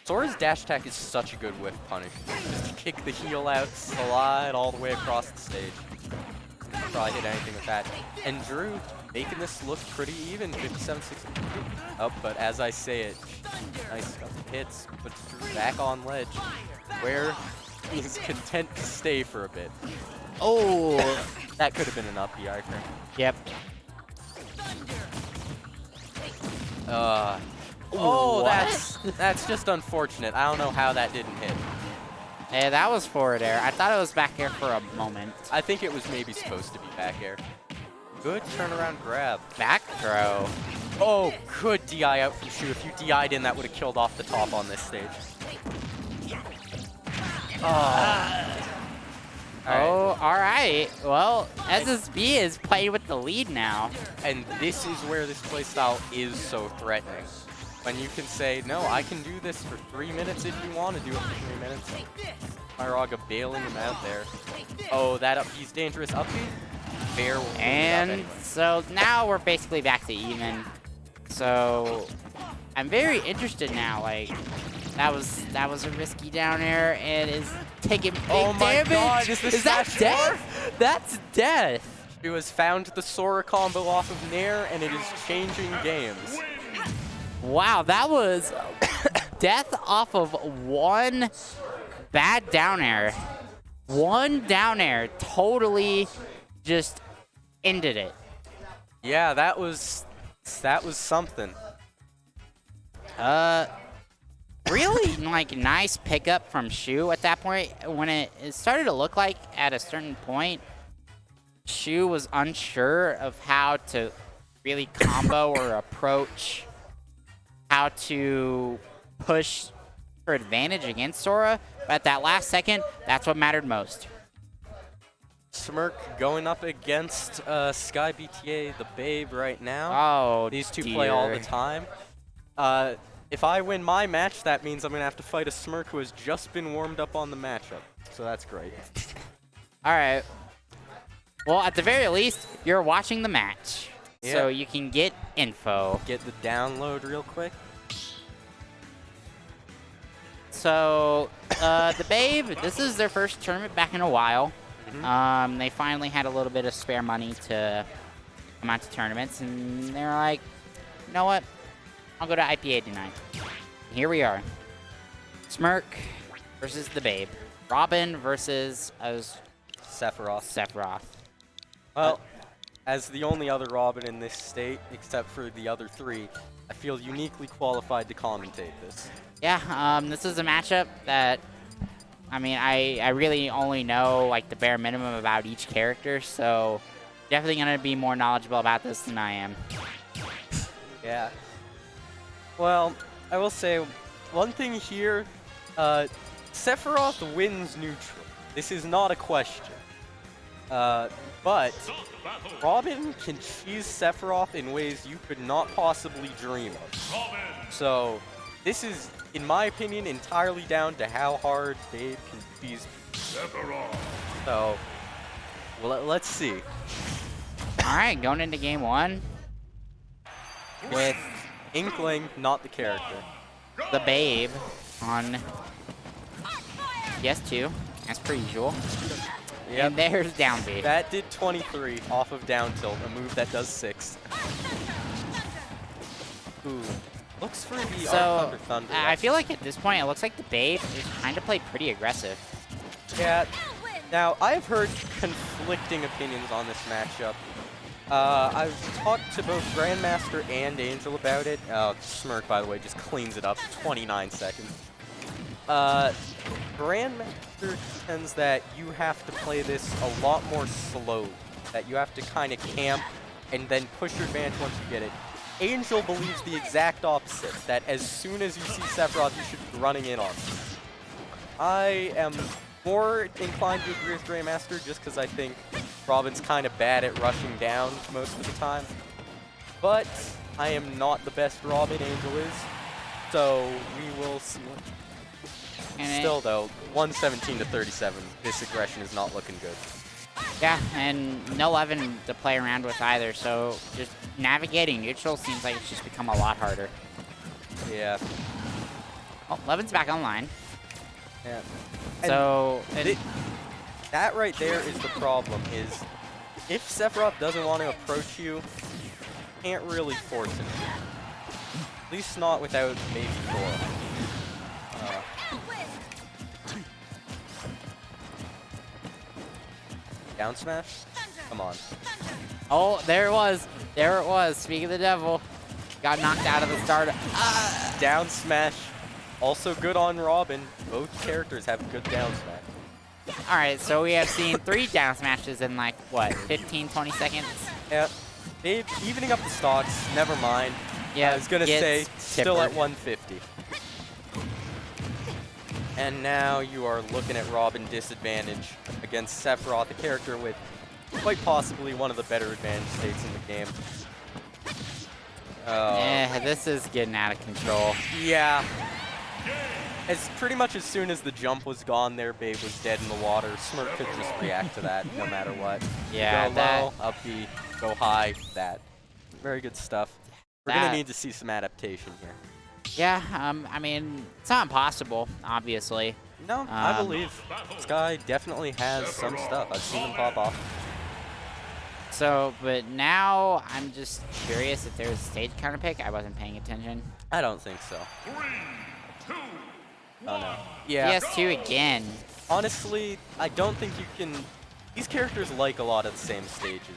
Speaker 1: Sora's dash attack is such a good whiff punish. Just to kick the heel out, slide all the way across the stage. Probably hit anything with that. And Drew making this look pretty even, 57-62. Oh, but as I say it, nice couple hits, puts Drew back on ledge, where he's content to stay for a bit.
Speaker 6: Oh!
Speaker 1: That could have been an up B, I think.
Speaker 6: Yep.
Speaker 1: Oh,
Speaker 6: What?
Speaker 1: that's just unfortunate. I don't know how that didn't hit.
Speaker 6: Yeah, that was forward air. I thought it was back air for a moment.
Speaker 1: I think it was maybe supposed to be back air. Good turnaround grab.
Speaker 6: Back throw.
Speaker 1: Oh, good DI out from Shu. If you DI'd in, that would have killed off the top on this stage.
Speaker 6: Oh, all right. Well, SSB is playing with the lead now.
Speaker 1: And this is where this playstyle is so threatening. When you can say, no, I can do this for 3 minutes if you want to do it for 3 minutes. Myraga bailing him out there. Oh, that up, he's dangerous up B. Bear will clean it up
Speaker 6: And
Speaker 1: anyway.
Speaker 6: so now we're basically back to even. So I'm very interested now. Like that was a risky down air and is taking big damage.
Speaker 1: God, is this
Speaker 6: that
Speaker 1: Smash
Speaker 6: death? That's death.
Speaker 1: He has found the Sora combo off of Nair, and it is changing games.
Speaker 6: Wow, that was death off of one bad down air. One down air totally just ended it.
Speaker 1: Yeah, that was something.
Speaker 6: really like nice pickup from Shu at that point. When it started to look like at a certain point, Shu was unsure of how to really combo or approach, how to push for advantage against Sora. But at that last second, that's what mattered most.
Speaker 1: Smirk going up against Sky BTA, the Babe, right now.
Speaker 6: Oh,
Speaker 1: These two play all the
Speaker 6: dear.
Speaker 1: time. If I win my match, that means I'm going to have to fight a Smirk who has just been warmed up on the matchup. So that's great.
Speaker 6: All right. Well, at the very least, you're watching the match.
Speaker 1: Yeah.
Speaker 6: So you can get info.
Speaker 1: Get the download real quick.
Speaker 6: So, the Babe, this is their first tournament back in a while. They finally had a little bit of spare money to come out to tournaments, and they're like, you know what? I'll go to IPA tonight. Here we are. Smirk versus the Babe. Robin versus
Speaker 1: Sephiroth.
Speaker 6: Sephiroth.
Speaker 1: Well, as the only other Robin in this state, except for the other three, I feel uniquely qualified to commentate this.
Speaker 6: Yeah, this is a matchup that, I mean, I really only know like the bare minimum about each character, so definitely gonna be more knowledgeable about this than I am.
Speaker 1: Yeah. Well, I will say one thing here. Sephiroth wins neutral. This is not a question. But Robin can cheese Sephiroth in ways you could not possibly dream of. So this is, in my opinion, entirely down to how hard Babe can cheese Sephiroth. So, well, let's see.
Speaker 6: All right, going into game one with
Speaker 1: Inkling, not the character.
Speaker 6: the Babe on PS2, as per usual. And there's down B.
Speaker 1: That did 23 off of down tilt, a move that does 6. Ooh. Looks for the
Speaker 6: So,
Speaker 1: Thunder.
Speaker 6: I feel like at this point, it looks like the Babe is trying to play pretty aggressive.
Speaker 1: Yeah. Now, I've heard conflicting opinions on this matchup. I've talked to both Grandmaster and Angel about it. Smirk, by the way, just cleans it up. 29 seconds. Grandmaster contends that you have to play this a lot more slow. That you have to kind of camp and then push your advantage once you get it. Angel believes the exact opposite, that as soon as you see Sephiroth, you should be running in on him. I am more inclined to agree with Grandmaster just because I think Robin's kind of bad at rushing down most of the time. But I am not the best Robin, Angel is, so we will see what... Still though, 117 to 37, this aggression is not looking good.
Speaker 6: Yeah, and no Levin to play around with either, so just navigating neutral seems like it's just become a lot harder.
Speaker 1: Yeah.
Speaker 6: Oh, Levin's back online.
Speaker 1: Yeah.
Speaker 6: So,
Speaker 1: that right there is the problem, is if Sephiroth doesn't want to approach you, you can't really force him to. At least not without maybe Thor. Down smash? Come on.
Speaker 6: oh, there it was. There it was. Speak of the devil. Got knocked out of the start.
Speaker 1: Down smash. Also good on Robin. Both characters have good down smash.
Speaker 6: All right, so we have seen 3 down smashes in like, what, 15, 20 seconds?
Speaker 1: Yeah. Babe, evening up the stocks. Never mind.
Speaker 6: Yeah,
Speaker 1: I was going to
Speaker 6: gets
Speaker 1: say, still at
Speaker 6: tippered.
Speaker 1: 150. And now you are looking at Robin disadvantage against Sephiroth, a character with quite possibly one of the better advantage states in the game.
Speaker 6: This is getting out of control.
Speaker 1: Yeah. Pretty much as soon as the jump was gone there, Babe was dead in the water. Smirk could just react to that no matter what.
Speaker 6: Yeah,
Speaker 1: go
Speaker 6: that...
Speaker 1: low, up B, go high, that. Very good stuff. We're going to need to see some adaptation here.
Speaker 6: Yeah, I mean, it's not impossible, obviously.
Speaker 1: No, I believe this guy definitely has some stuff. I've seen him pop off.
Speaker 6: So, but now I'm just curious if there's a stage counter pick. I wasn't paying attention.
Speaker 1: I don't think so. 3, 2, oh no. Yeah.
Speaker 6: PS2 again.
Speaker 1: Honestly, I don't think you can... These characters like a lot of the same stages.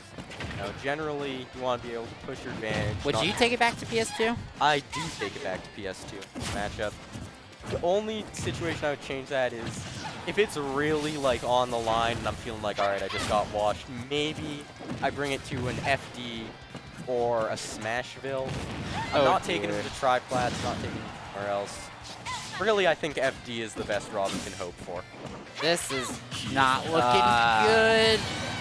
Speaker 1: You know, generally, you want to be able to push your advantage.
Speaker 6: Would you take it back to PS2?
Speaker 1: I do take it back to PS2 matchup. The only situation I would change that is if it's really like on the line and I'm feeling like, all right, I just got washed, maybe I bring it to an FD or a Smashville. I'm not taking him to Triplats, not taking him somewhere else. Really, I think FD is the best Robin can hope for.
Speaker 6: This is not looking good.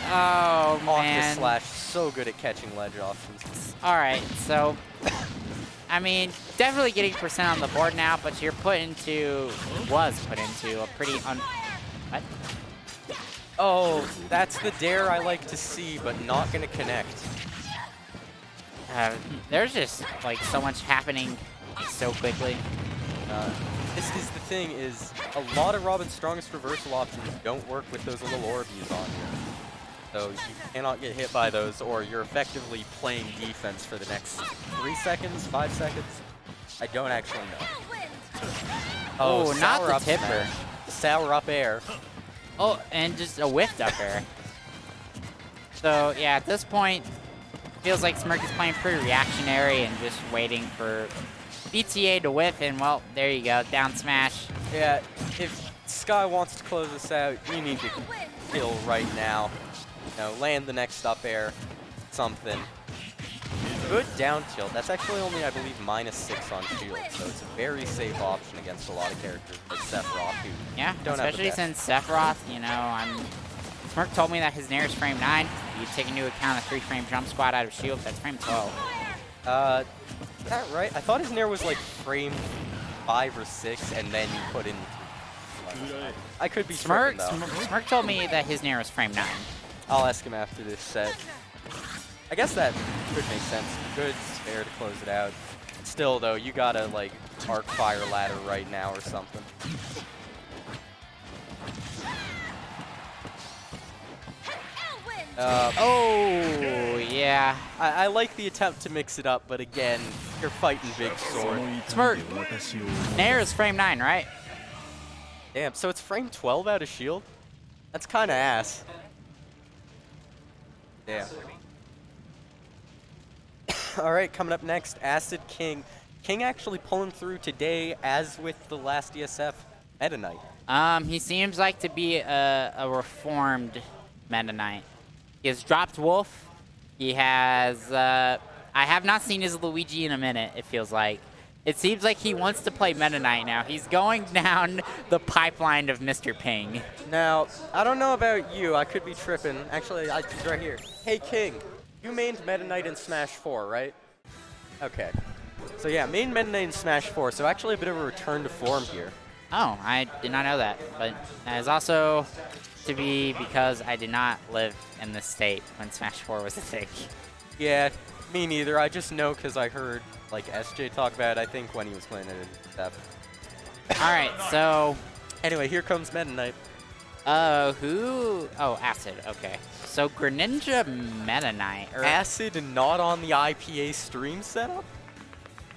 Speaker 6: Oh, man.
Speaker 1: Slash, so good at catching ledge options.
Speaker 6: All right, so, I mean, definitely getting percent on the board now, but you're was put into a pretty what?
Speaker 1: Oh, that's the dare I like to see, but not going to connect.
Speaker 6: There's just, like, so much happening so quickly.
Speaker 1: This is the thing, is a lot of Robin's strongest reversal options don't work with those little Orbeez on you. So you cannot get hit by those, or you're effectively playing defense for the next 3 seconds, 5 seconds. I don't actually know.
Speaker 6: Oh, not
Speaker 1: sour
Speaker 6: the
Speaker 1: up
Speaker 6: tipper.
Speaker 1: smash. Sour up air.
Speaker 6: Oh, and just a whiffed up air. So, yeah, at this point, feels like Smirk is playing pretty reactionary and just waiting for BTA to whiff, and, well, there you go, down smash.
Speaker 1: Yeah, if Sky wants to close this out, you need to kill right now. You know, land the next up air, something. Good down tilt. That's actually only, I believe, -6 on shield, so it's a very safe option against a lot of characters like Sephiroth, who
Speaker 6: Yeah,
Speaker 1: don't have the
Speaker 6: especially
Speaker 1: best.
Speaker 6: since Sephiroth, you know, Smirk told me that his Nair is frame 9. You take into account a 3-frame jump squat out of shield, that's frame 12.
Speaker 1: Is that right? I thought his Nair was like frame 5 or 6, and then you put in. I could be
Speaker 6: Smirk
Speaker 1: tripping, though.
Speaker 6: Smirk told me that his Nair was frame 9.
Speaker 1: I'll ask him after this set. I guess that could make sense. Good spare to close it out. Still, though, you gotta like arc fire ladder right now or something.
Speaker 6: Oh, yeah.
Speaker 1: I like the attempt to mix it up, but again, you're fighting big sword.
Speaker 6: Smirk, Nair is frame 9, right?
Speaker 1: Damn, so it's frame 12 out of shield? That's kind of ass. Damn. All right, coming up next, Acid King. King actually pulling through today, as with the last ESF Meta Knight.
Speaker 6: He seems like to be a reformed Meta Knight. He has dropped Wolf. He has, I have not seen his Luigi in a minute, it feels like. It seems like he wants to play Meta Knight now. He's going down the pipeline of Mr. Ping.
Speaker 1: Now, I don't know about you, I could be tripping. Actually, it's right here. Hey King, you mained Meta Knight in Smash 4, right? Okay. So yeah, main Meta Knight in Smash 4, so actually a bit of a return to form here.
Speaker 6: Oh, I did not know that. But that is also to be because I did not live in this state when Smash 4 was a thing.
Speaker 1: Yeah, me neither. I just know because I heard like SJ talk about it, I think, when he was playing it in Steph.
Speaker 6: All right, so
Speaker 1: Anyway, here comes Meta Knight.
Speaker 6: who? Oh, Acid. Okay. So Greninja Meta Knight.
Speaker 1: Acid not on the IPA stream setup?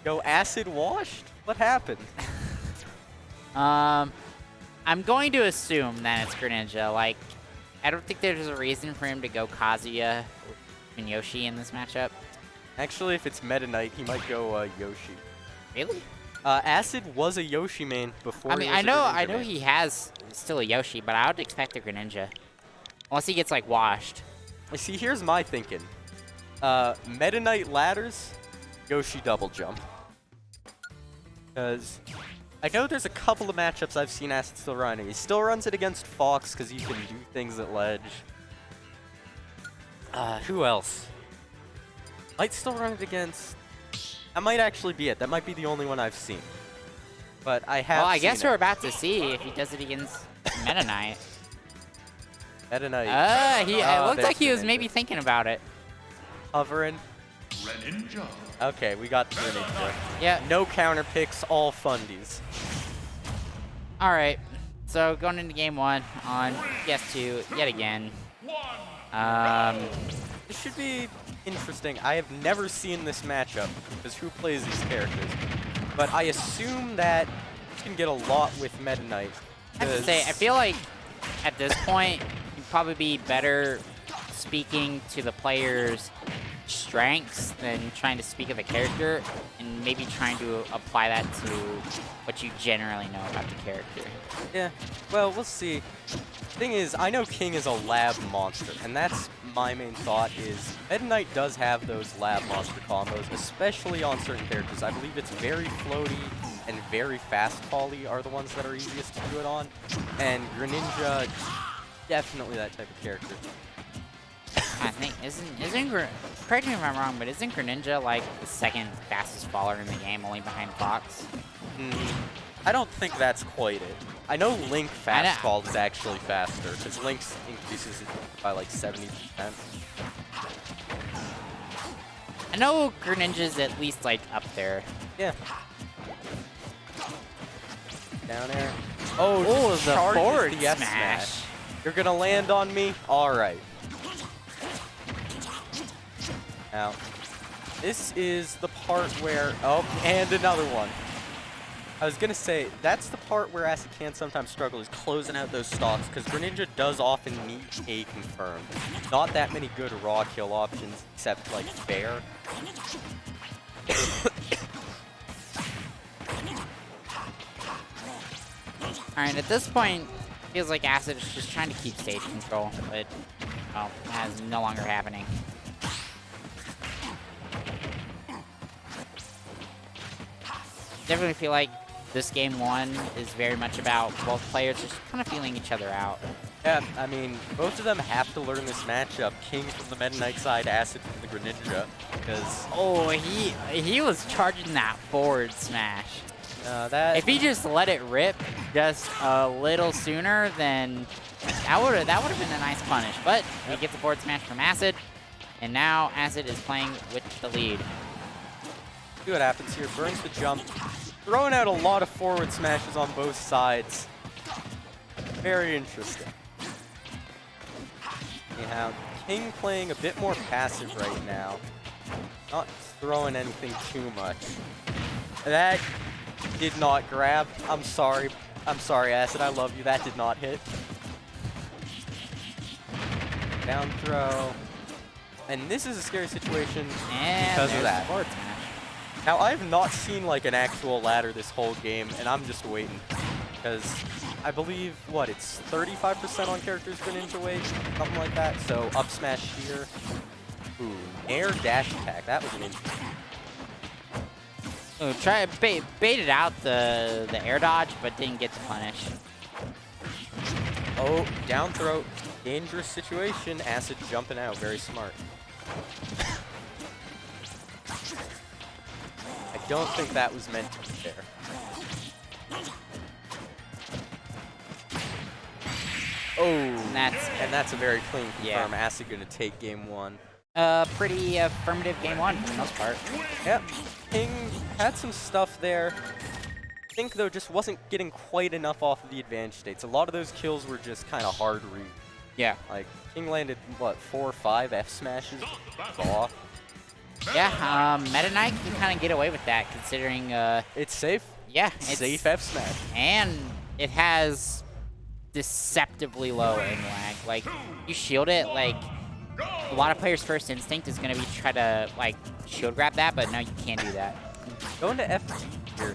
Speaker 1: Yo, Acid washed? What happened?
Speaker 6: I'm going to assume that it's Greninja. Like, I don't think there's a reason for him to go Kazuya and Yoshi in this matchup.
Speaker 1: Actually, if it's Meta Knight, he might go Yoshi.
Speaker 6: Really?
Speaker 1: Acid was a Yoshi main before.
Speaker 6: I mean,
Speaker 1: he was
Speaker 6: I
Speaker 1: a
Speaker 6: know
Speaker 1: Greninja main.
Speaker 6: he has still a Yoshi, but I would expect a Greninja. Unless he gets, like, washed.
Speaker 1: See, here's my thinking. Meta Knight ladders, Yoshi double jump. Because I know there's a couple of matchups I've seen Acid still running. He still runs it against Fox because he can do things at ledge. Who else? Might still run it against... That might actually be it. That might be the only one I've seen. But I have
Speaker 6: Well, I
Speaker 1: seen
Speaker 6: guess
Speaker 1: it.
Speaker 6: we're about to see if he does it against Meta Knight.
Speaker 1: Meta Knight.
Speaker 6: It looked
Speaker 1: there's
Speaker 6: like he was
Speaker 1: Greninja.
Speaker 6: maybe thinking about it.
Speaker 1: Hovering. Okay, we got the Greninja.
Speaker 6: Yeah.
Speaker 1: No counter picks, all fundies.
Speaker 6: All right. So going into game 1 on PS2 yet again.
Speaker 1: This should be interesting. I have never seen this matchup because who plays these characters? But I assume that you can get a lot with Meta Knight.
Speaker 6: I have to say, I feel like at this point, you'd probably be better speaking to the players strengths than trying to speak of the character and maybe trying to apply that to what you generally know about the character.
Speaker 1: Yeah, well, we'll see. Thing is, I know King is a lab monster, and that's my main thought is Meta Knight does have those lab monster combos, especially on certain characters. I believe it's very floaty and very fast volley are the ones that are easiest to do it on, and Greninja, definitely that type of character.
Speaker 6: I think correct me if I'm wrong, but isn't Greninja like the second fastest faller in the game, only behind Fox?
Speaker 1: I don't think that's quite it. I know Link fast fall is actually faster, because Link's increases it by like 70%.
Speaker 6: I know Greninja's at least like up there.
Speaker 1: Yeah. Down air. Oh,
Speaker 6: the
Speaker 1: charges
Speaker 6: forward
Speaker 1: the F
Speaker 6: smash.
Speaker 1: You're gonna land on me? Alright. Now, this is the part where, oh, and another one. I was gonna say, that's the part where Acid can sometimes struggle, is closing out those stocks, because Greninja does often need a confirm. Not that many good raw kill options, except like fair.
Speaker 6: Alright, at this point, feels like Acid is just trying to keep stage control, but well, that is no longer happening. Definitely feel like this game one is very much about both players just kind of feeling each other out.
Speaker 1: Yeah, I mean, both of them have to learn this matchup. King from the Meta Knight side, Acid from the Greninja, because...
Speaker 6: Oh, he was charging that forward smash.
Speaker 1: that...
Speaker 6: If he just let it rip just a little sooner, then that would have been a nice punish. But he gets a forward smash from Acid, and now Acid is playing with the lead.
Speaker 1: See what happens here. Burns the jump. Throwing out a lot of forward smashes on both sides. Very interesting. Anyhow, King playing a bit more passive right now. Not throwing anything too much. That did not grab. I'm sorry. I'm sorry, Acid. I love you. That did not hit. Down throw. And this is a scary situation because of that.
Speaker 6: Forward smash.
Speaker 1: Now, I have not seen like an actual ladder this whole game, and I'm just waiting. Because I believe, what, it's 35% on characters Greninja weight? Something like that. So, up smash here. Ooh, air dash attack. That was an interesting.
Speaker 6: Ooh, baited out the air dodge, but didn't get the punish.
Speaker 1: Oh, down throw. Dangerous situation. Acid jumping out. Very smart. I don't think that was meant to be there. Oh, and that's a very clean confirm.
Speaker 6: Yeah.
Speaker 1: Acid gonna take game one.
Speaker 6: Pretty affirmative game one for the most part.
Speaker 1: Yep, King had some stuff there. I think though just wasn't getting quite enough off of the advantage states. A lot of those kills were just kind of hard read.
Speaker 6: Yeah.
Speaker 1: Like King landed what, 4 or 5 F smashes off.
Speaker 6: Yeah, Meta Knight can kind of get away with that considering,
Speaker 1: It's safe.
Speaker 6: yeah,
Speaker 1: It's safe F smash.
Speaker 6: And it has deceptively low aim lag. Like, you shield it, like, a lot of players' first instinct is going to be try to, like, shield grab that, but no, you can't do that.
Speaker 1: Going to FT here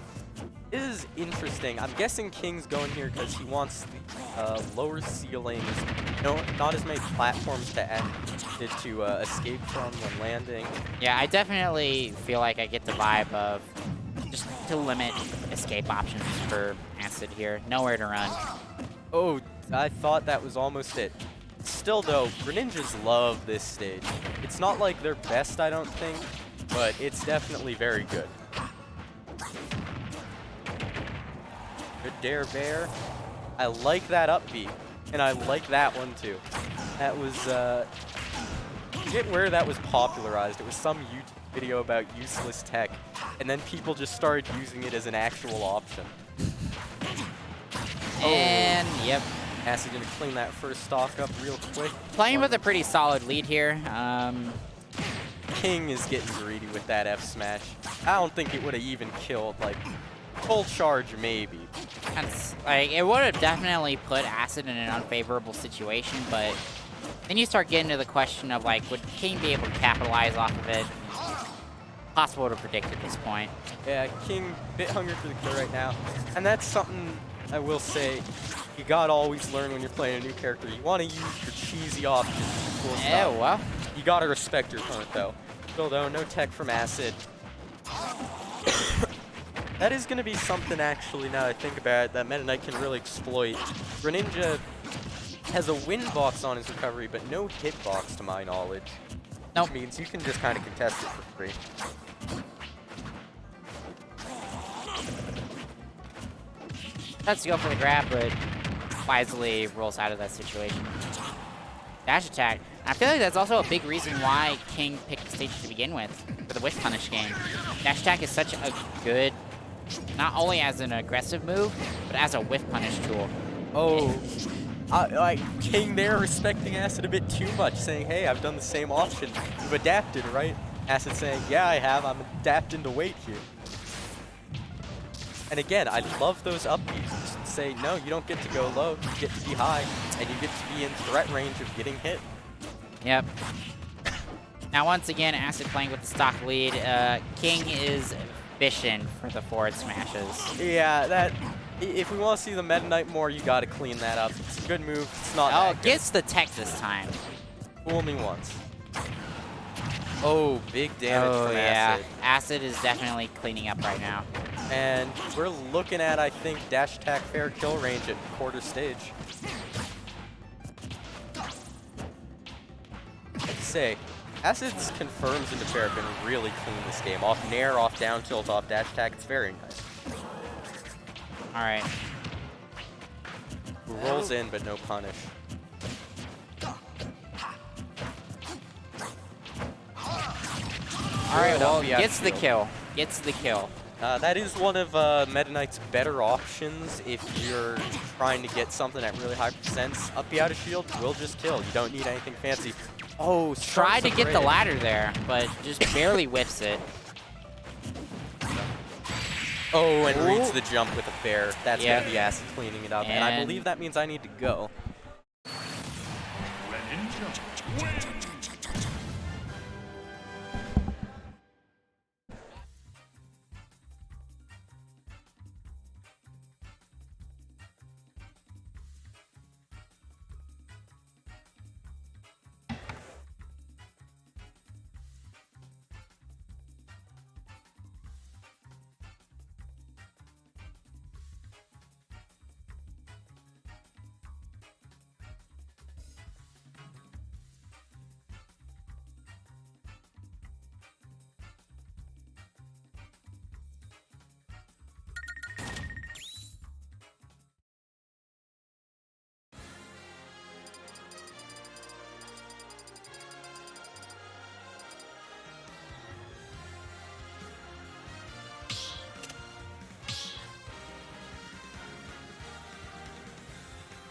Speaker 1: is interesting. I'm guessing King's going here because he wants the lower ceilings, not as many platforms to escape from when landing.
Speaker 6: Yeah, I definitely feel like I get the vibe of just to limit escape options for Acid here. Nowhere to run.
Speaker 1: Oh, I thought that was almost it. Still though, Greninjas love this stage. It's not like their best, I don't think, but it's definitely very good. Good Dare Bear. I like that up B, and I like that one too. That was, I forget where that was popularized. It was some YouTube video about useless tech, and then people just started using it as an actual option.
Speaker 6: And, yep.
Speaker 1: Acid gonna clean that first stock up real quick.
Speaker 6: Playing with a pretty solid lead here.
Speaker 1: King is getting greedy with that F smash. I don't think it would have even killed, like, full charge maybe.
Speaker 6: Like, it would have definitely put Acid in an unfavorable situation, but Then you start getting to the question of like, would King be able to capitalize off of it? Possible to predict at this point.
Speaker 1: Yeah, King a bit hungry for the kill right now. And that's something I will say you gotta always learn when you're playing a new character. You want to use your cheesy options, cool
Speaker 6: Yeah,
Speaker 1: stuff.
Speaker 6: well.
Speaker 1: You gotta respect your opponent though. Still though, no tech from Acid. That is gonna be something actually, now that I think about it, that Meta Knight can really exploit. Greninja has a win box on his recovery, but no hit box to my knowledge.
Speaker 6: Nope.
Speaker 1: Which means you can just kind of contest it for free.
Speaker 6: Tries to go for the grab, but wisely rolls out of that situation. Dash attack. I feel like that's also a big reason why King picked the stage to begin with for the Whiff Punish game. Dash attack is such a good, not only as an aggressive move, but as a Whiff Punish tool.
Speaker 1: Oh, like King there respecting Acid a bit too much, saying, hey, I've done the same option. You've adapted, right? Acid saying, yeah, I have. I'm adapting to wait here. And again, I love those up beats. Just say, no, you don't get to go low. You get to be high, and you get to be in threat range of getting hit.
Speaker 6: Yep. Now once again, Acid playing with the stock lead. King is fishing for the forward smashes.
Speaker 1: Yeah, that. If we want to see the Meta Knight more, you got to clean that up. It's a good move. It's not.
Speaker 6: Oh,
Speaker 1: that good.
Speaker 6: gets the tech this time.
Speaker 1: Fool me once. Oh, big damage
Speaker 6: Oh
Speaker 1: from
Speaker 6: yeah,
Speaker 1: Acid.
Speaker 6: Acid is definitely cleaning up right now.
Speaker 1: And we're looking at, I think, dash attack fair kill range at quarter stage. I'd say, Acid's confirms into fair been really clean this game. Off nair, off down tilt, off dash attack. It's very nice.
Speaker 6: All right.
Speaker 1: Rolls in, but no punish.
Speaker 6: All right, well,
Speaker 1: Yeah,
Speaker 6: gets the kill. Gets the kill.
Speaker 1: That is one of Meta Knight's better options if you're trying to get something at really high percents. Up the outer shield will just kill. You don't need anything fancy. Oh,
Speaker 6: Tried to get the ladder there, but just barely whiffs it.
Speaker 1: Oh, and reads
Speaker 6: Ooh.
Speaker 1: the jump with a fair. That's
Speaker 6: Yep.
Speaker 1: going to be Acid cleaning it up. And I
Speaker 6: And-
Speaker 1: believe that means I need to go.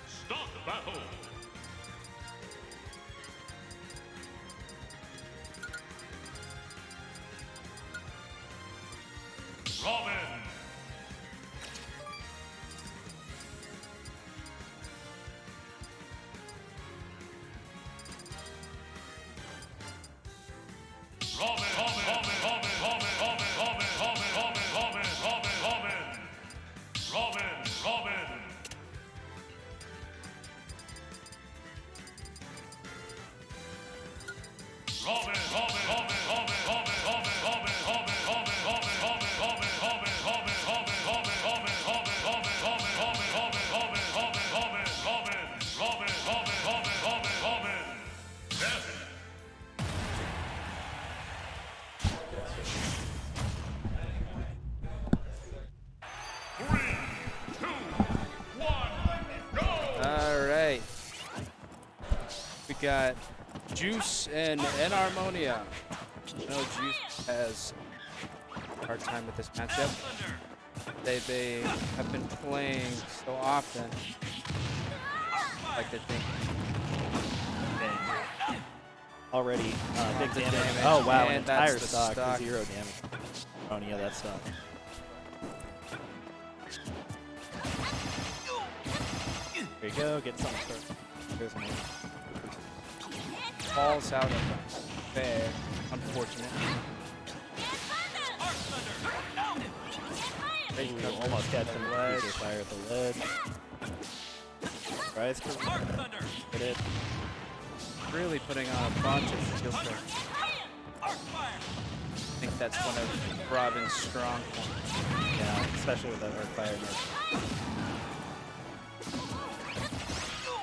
Speaker 7: Start battle. Robin. Robin.
Speaker 8: Got Juice and Enarmonia. I know Juice has a hard time with this matchup. They have been playing so often. Like they think.
Speaker 9: Already big
Speaker 8: the
Speaker 9: damage.
Speaker 8: damage,
Speaker 9: Oh wow, an
Speaker 8: and that's
Speaker 9: entire
Speaker 8: the
Speaker 9: stock,
Speaker 8: stock.
Speaker 9: for 0 damage. Oh yeah, that stuff. There you go, get something first. Here's one.
Speaker 8: falls out of there. Unfortunate. Great
Speaker 9: Ooh,
Speaker 8: coverage.
Speaker 9: almost catching the
Speaker 8: ledge.
Speaker 9: PK fire at the ledge. Tries to hit it.
Speaker 8: Really putting on a bunch of skill set. I think that's one of Robin's strong points.
Speaker 9: Yeah, especially with that arc fire.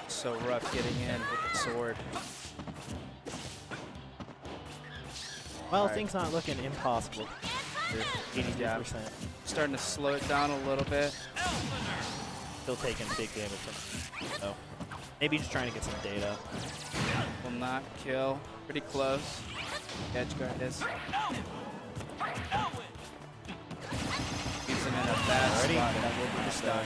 Speaker 8: So rough getting in with the sword.
Speaker 9: Well,
Speaker 8: Alright.
Speaker 9: things not looking impossible. They're 83%.
Speaker 8: Starting to slow it down a little bit.
Speaker 9: Still taking big damage from him. So maybe just trying to get some data.
Speaker 8: Will not kill. Pretty close. Edge guard is. Keeps him in a bad
Speaker 9: Already?
Speaker 8: spot. That will be the start.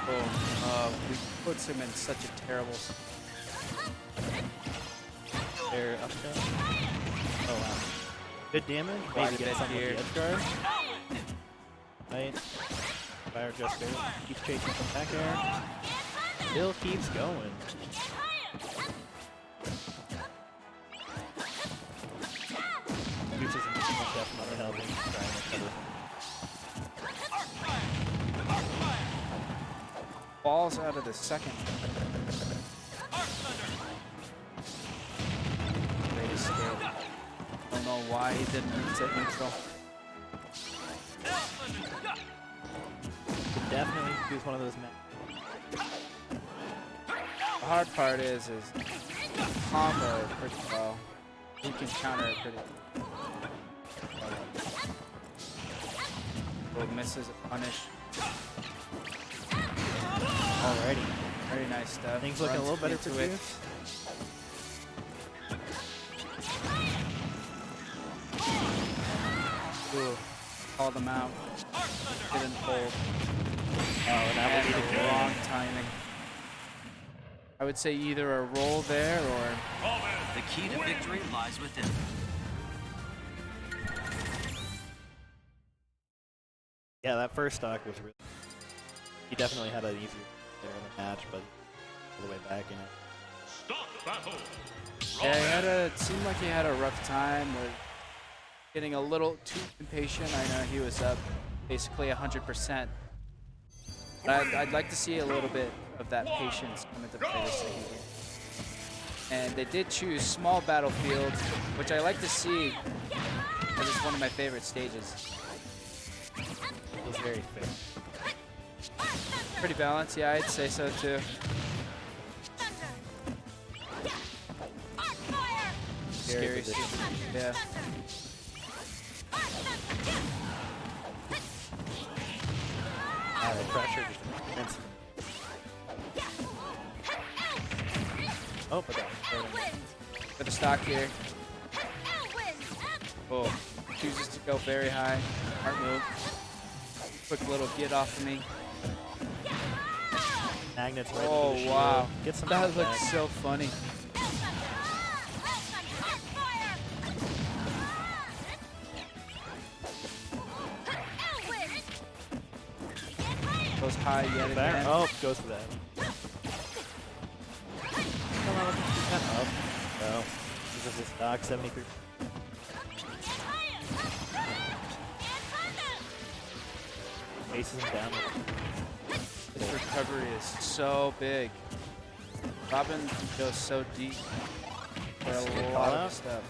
Speaker 8: Boom. We puts him in such a terrible spot.
Speaker 9: They're up to. Oh wow. Good damage.
Speaker 8: Quite
Speaker 9: Maybe
Speaker 8: a
Speaker 9: get
Speaker 8: bit
Speaker 9: something
Speaker 8: here.
Speaker 9: with the edge guard. Right. Fire just there. Keeps chasing from back air. Still keeps going. Juice isn't definitely helping. Trying to cover.
Speaker 8: Falls out of the second. Great escape. Don't know why he didn't reset neutral.
Speaker 9: Could definitely use one of those maps.
Speaker 8: The hard part is combo pretty well. He can counter it pretty well. Oh, misses a punish.
Speaker 9: Alrighty.
Speaker 8: Very nice stuff.
Speaker 9: Things looking a
Speaker 8: Runs
Speaker 9: little better for
Speaker 8: into it.
Speaker 9: Juice.
Speaker 8: Ooh, call them out. Didn't hold.
Speaker 9: Oh, and that
Speaker 8: And
Speaker 9: would be
Speaker 8: the
Speaker 9: the
Speaker 8: wrong timing. I would say either a roll there or
Speaker 10: The key to victory lies within.
Speaker 9: Yeah, that first stock was really. He definitely had an easier there in the match, but all the way back in it.
Speaker 7: Stop battle.
Speaker 8: yeah, he had a. It seemed like he had a rough time with getting a little too impatient. I know he was up basically 100%. But I'd like to see a little bit of that patience come into play this second game. And they did choose small battlefield, which I like to see, as it's one of my favorite stages.
Speaker 9: It was very fair.
Speaker 8: Pretty balanced, yeah, I'd say so too. Scary,
Speaker 9: position.
Speaker 8: yeah.
Speaker 9: The pressure just immense. Oh, but that
Speaker 8: For the stock here. Oh, chooses to go very high. Smart move. Quick little get off of me.
Speaker 9: Magnets right
Speaker 8: Oh,
Speaker 9: into the
Speaker 8: wow.
Speaker 9: shield. Get some
Speaker 8: That
Speaker 9: health
Speaker 8: looks
Speaker 9: back.
Speaker 8: so funny. Goes high yet
Speaker 9: Back.
Speaker 8: again.
Speaker 9: Oh, goes for that. Come on, up. No. This is his stock, 73. Faces him down.
Speaker 8: This recovery is so big. Robin goes so deep for a lot of stuff.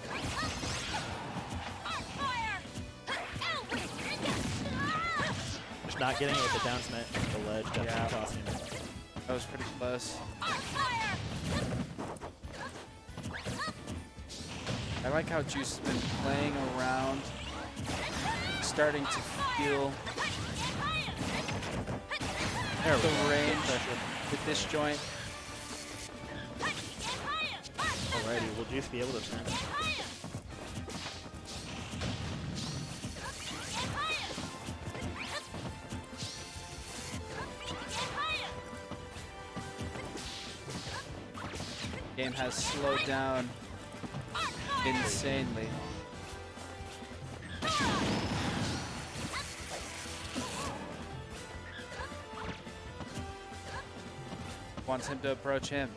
Speaker 9: Just not getting it with the down smash on the ledge, definitely
Speaker 8: Yeah.
Speaker 9: tossing him.
Speaker 8: That was pretty close. I like how Juice has been playing around, starting to feel the range with this joint.
Speaker 9: Alrighty, will Juice be able to turn it?
Speaker 8: Game has slowed down insanely. wants him to approach him.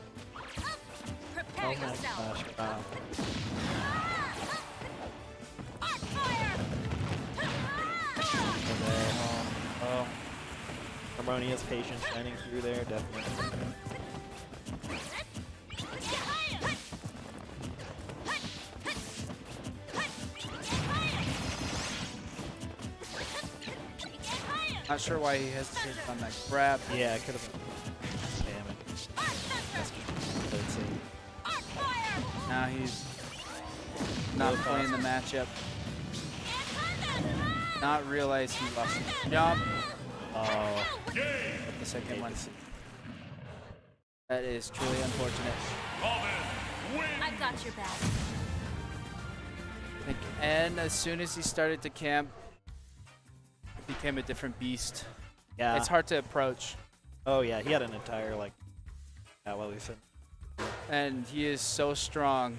Speaker 9: Oh my gosh, wow. Oh. Harmonia's patience shining through there, definitely.
Speaker 8: Not sure why he hesitated on that grab.
Speaker 9: Yeah, it could have been damage. That's just insane.
Speaker 8: Now he's not playing the matchup. Not realize he lost his jump.
Speaker 9: Oh,
Speaker 8: The second one. That is truly unfortunate.
Speaker 7: Robin,
Speaker 11: I got your back.
Speaker 8: And as soon as he started to camp, it became a different beast.
Speaker 9: yeah.
Speaker 8: It's hard to approach.
Speaker 9: Oh yeah, he had an entire like. Yeah, well, he said.
Speaker 8: And he is so strong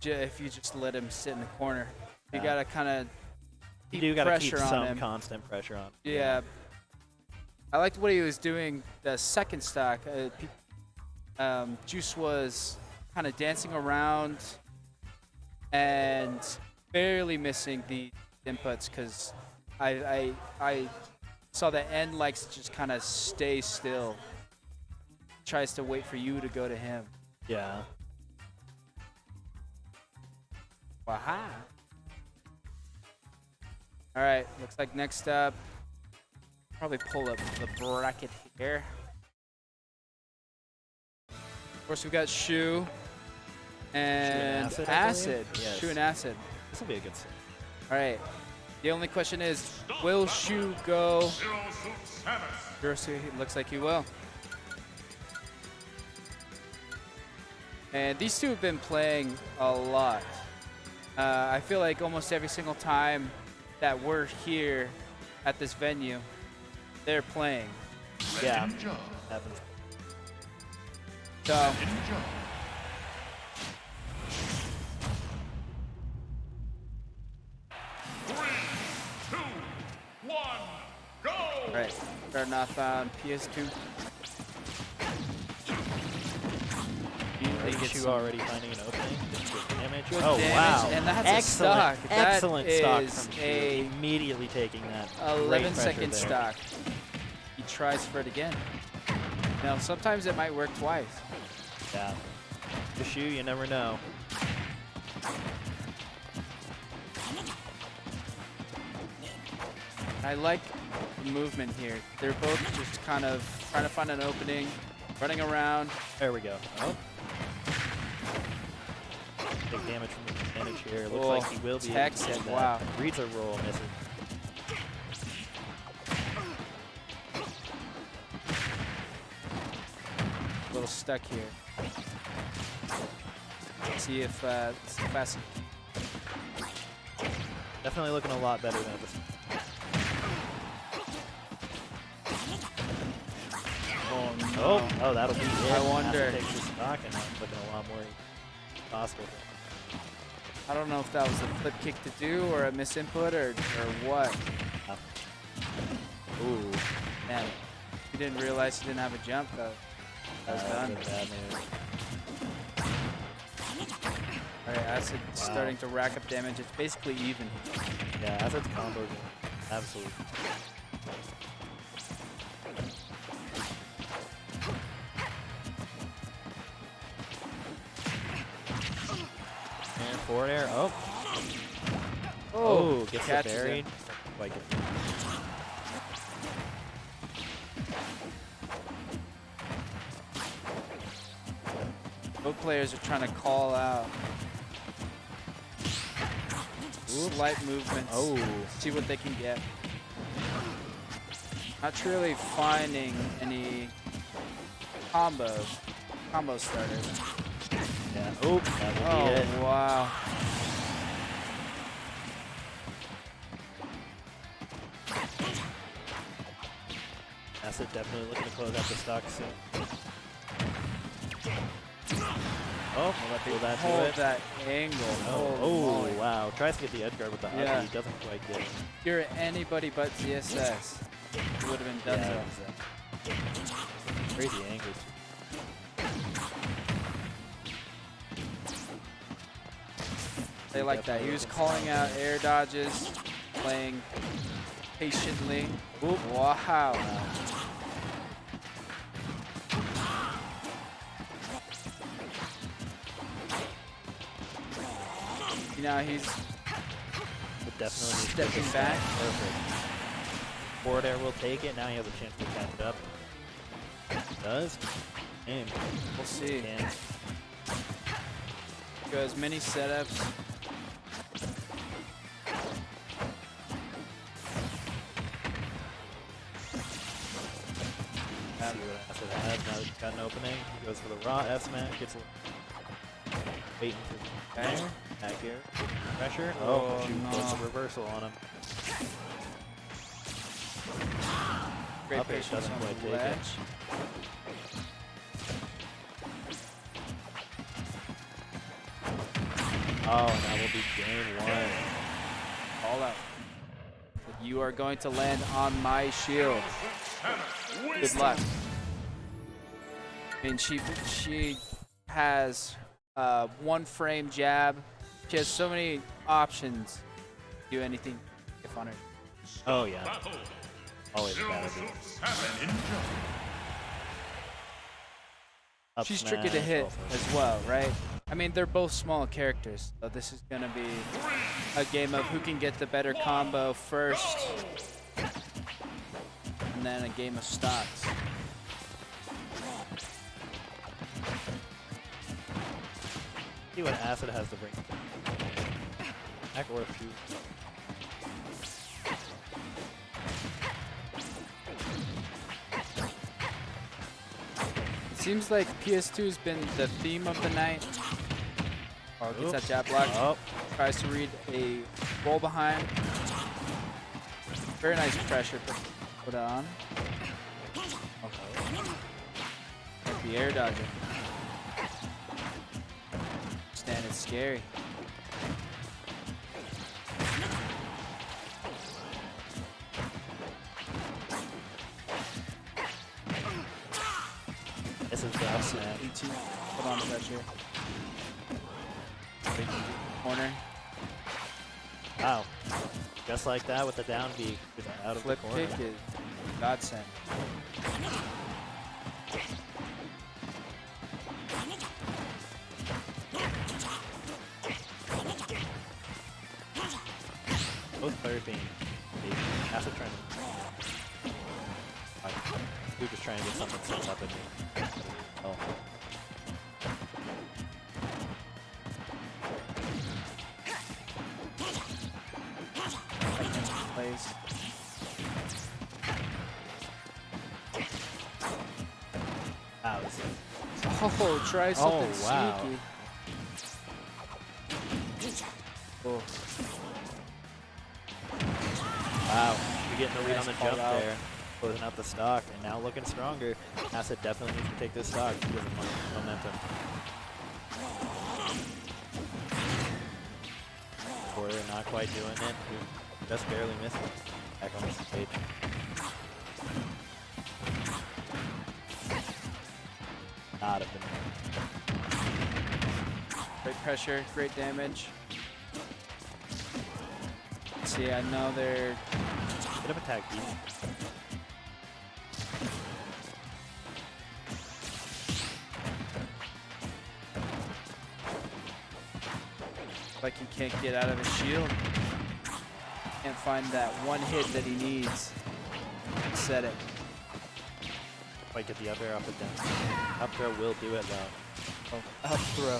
Speaker 8: if you just let him sit in the corner. You
Speaker 9: Yeah.
Speaker 8: gotta kind of
Speaker 9: You
Speaker 8: keep
Speaker 9: do gotta keep
Speaker 8: pressure on
Speaker 9: some
Speaker 8: him.
Speaker 9: constant pressure on.
Speaker 8: Yeah. I liked what he was doing the second stock. Juice was kind of dancing around and barely missing the inputs because I saw that N likes to just kind of stay still. Tries to wait for you to go to him.
Speaker 9: Yeah.
Speaker 8: Waha. All right, looks like next up, probably pull up the bracket here. Of course, we've got Shu and
Speaker 9: Acid, I believe?
Speaker 8: Acid.
Speaker 9: Yes.
Speaker 8: Shu and Acid.
Speaker 9: This will be a good set.
Speaker 8: All right. The only question is, will Shu go?
Speaker 7: Zero Suit Samus.
Speaker 8: It looks like he will. And these two have been playing a lot. I feel like almost every single time that we're here at this venue, they're playing.
Speaker 9: Yeah.
Speaker 7: Ninja.
Speaker 9: Happens.
Speaker 8: So,
Speaker 7: Ninja. Three, two, one, go!
Speaker 8: all right, starting off on PS2. They get
Speaker 9: Shu
Speaker 8: some
Speaker 9: already finding an opening. Good damage.
Speaker 8: good
Speaker 9: Oh
Speaker 8: damage,
Speaker 9: wow!
Speaker 8: and that's
Speaker 9: excellent,
Speaker 8: a stock.
Speaker 9: excellent
Speaker 8: that
Speaker 9: stock
Speaker 8: is
Speaker 9: from Shu.
Speaker 8: a
Speaker 9: Immediately taking that.
Speaker 8: 11-second
Speaker 9: there.
Speaker 8: stock. He tries for it again. Now, sometimes it might work twice.
Speaker 9: Yeah. The Shu, you never know.
Speaker 8: I like the movement here. They're both just kind of trying to find an opening, running around.
Speaker 9: There we go. Oh. Big damage from the advantage here. Looks
Speaker 8: Oh,
Speaker 9: like he will be able
Speaker 8: tech
Speaker 9: to do
Speaker 8: set,
Speaker 9: that.
Speaker 8: wow.
Speaker 9: Reads a roll, misses.
Speaker 8: A little stuck here. Let's see if fast.
Speaker 9: Definitely looking a lot better than this.
Speaker 8: Oh no.
Speaker 9: Oh, that'll be it.
Speaker 8: I wonder.
Speaker 9: Acid takes the stock and it's looking a lot more possible.
Speaker 8: I don't know if that was a flip kick to do or a misinput or what.
Speaker 9: Ooh.
Speaker 8: Man, he didn't realize he didn't have a jump though. That was done.
Speaker 9: Bad news.
Speaker 8: All right, Acid starting to rack up damage. It's basically even.
Speaker 9: Yeah, Acid's combo game. Absolutely. And forward air. Oh. Oh, gets it
Speaker 8: catches
Speaker 9: buried.
Speaker 8: it.
Speaker 9: Quite good.
Speaker 8: Both players are trying to call out. Slight movements.
Speaker 9: Oh.
Speaker 8: See what they can get. Not really finding any combo starters.
Speaker 9: Yeah. Oh, that will
Speaker 8: Oh,
Speaker 9: be it.
Speaker 8: wow.
Speaker 9: Acid definitely looking to close out the stock soon. Oh, will that do
Speaker 8: Hold
Speaker 9: it?
Speaker 8: that angle.
Speaker 9: Oh,
Speaker 8: Holy moly.
Speaker 9: wow. Tries to get the edge guard with the
Speaker 8: Yeah.
Speaker 9: up, he doesn't quite get it.
Speaker 8: If you're anybody but ZSS, it would have been done
Speaker 9: Yeah,
Speaker 8: so.
Speaker 9: Crazy angles.
Speaker 8: They like that. He was calling out air dodges, playing patiently. Ooh, wow. Now he's
Speaker 9: Definitely
Speaker 8: stepping back.
Speaker 9: Perfect. Forward air will take it. Now he has a chance to catch up. Does. And
Speaker 8: We'll see.
Speaker 9: can.
Speaker 8: Go as many setups.
Speaker 9: See what Acid has. Now he's got an opening. He goes for the raw F smash. Gets waiting for
Speaker 8: Okay.
Speaker 9: back air. Pressure.
Speaker 8: Oh,
Speaker 9: Shoot.
Speaker 8: no.
Speaker 9: Goes a reversal on him.
Speaker 8: Great
Speaker 9: Up air
Speaker 8: patience
Speaker 9: doesn't
Speaker 8: on
Speaker 9: quite
Speaker 8: the
Speaker 9: take it.
Speaker 8: ledge.
Speaker 9: Oh, and that will be game 1.
Speaker 8: All out. You are going to land on my shield. Good luck. I mean, she has one frame jab. She has so many options to do anything if on her.
Speaker 9: Oh, yeah. Always a bad idea. Up
Speaker 8: She's tricky to
Speaker 9: smash
Speaker 8: hit
Speaker 9: also.
Speaker 8: as well, right? I mean, they're both small characters, so this is going to be a game of who can get the better combo first, and then a game of stocks.
Speaker 9: See what Acid has to bring. Back or shoot.
Speaker 8: It seems like PS2 has been the theme of the night. Oh, gets that jab block.
Speaker 9: Oh,
Speaker 8: Tries to read a roll behind. Very nice pressure put on. Okay. Like the air dodger. Stand is scary.
Speaker 9: this is the up smash.
Speaker 8: 18. Put on pressure. Corner.
Speaker 9: Wow. Just like that with the down B. Just out of
Speaker 8: Flip
Speaker 9: the corner.
Speaker 8: kick is godsend.
Speaker 9: Both players being Acid trying to. We're just trying to get something set up in me. Oh.
Speaker 8: Plays.
Speaker 9: Wow, this is
Speaker 8: Oh, try something
Speaker 9: wow.
Speaker 8: sneaky. Oh,
Speaker 9: wow. We're getting the lead on the
Speaker 8: Nice call
Speaker 9: jump
Speaker 8: out.
Speaker 9: there. Closing out the stock and now looking stronger. Acid definitely needs to take this stock to give him momentum. Or they're not quite doing it. Just barely missed it. Back on the stage. Not have been.
Speaker 8: great pressure, great damage. See, I know they're
Speaker 9: Bit of attack beat.
Speaker 8: like he can't get out of his shield. Can't find that one hit that he needs. Set it.
Speaker 9: Might get the up air off the down. Up throw will do it though.
Speaker 8: Oh, up throw.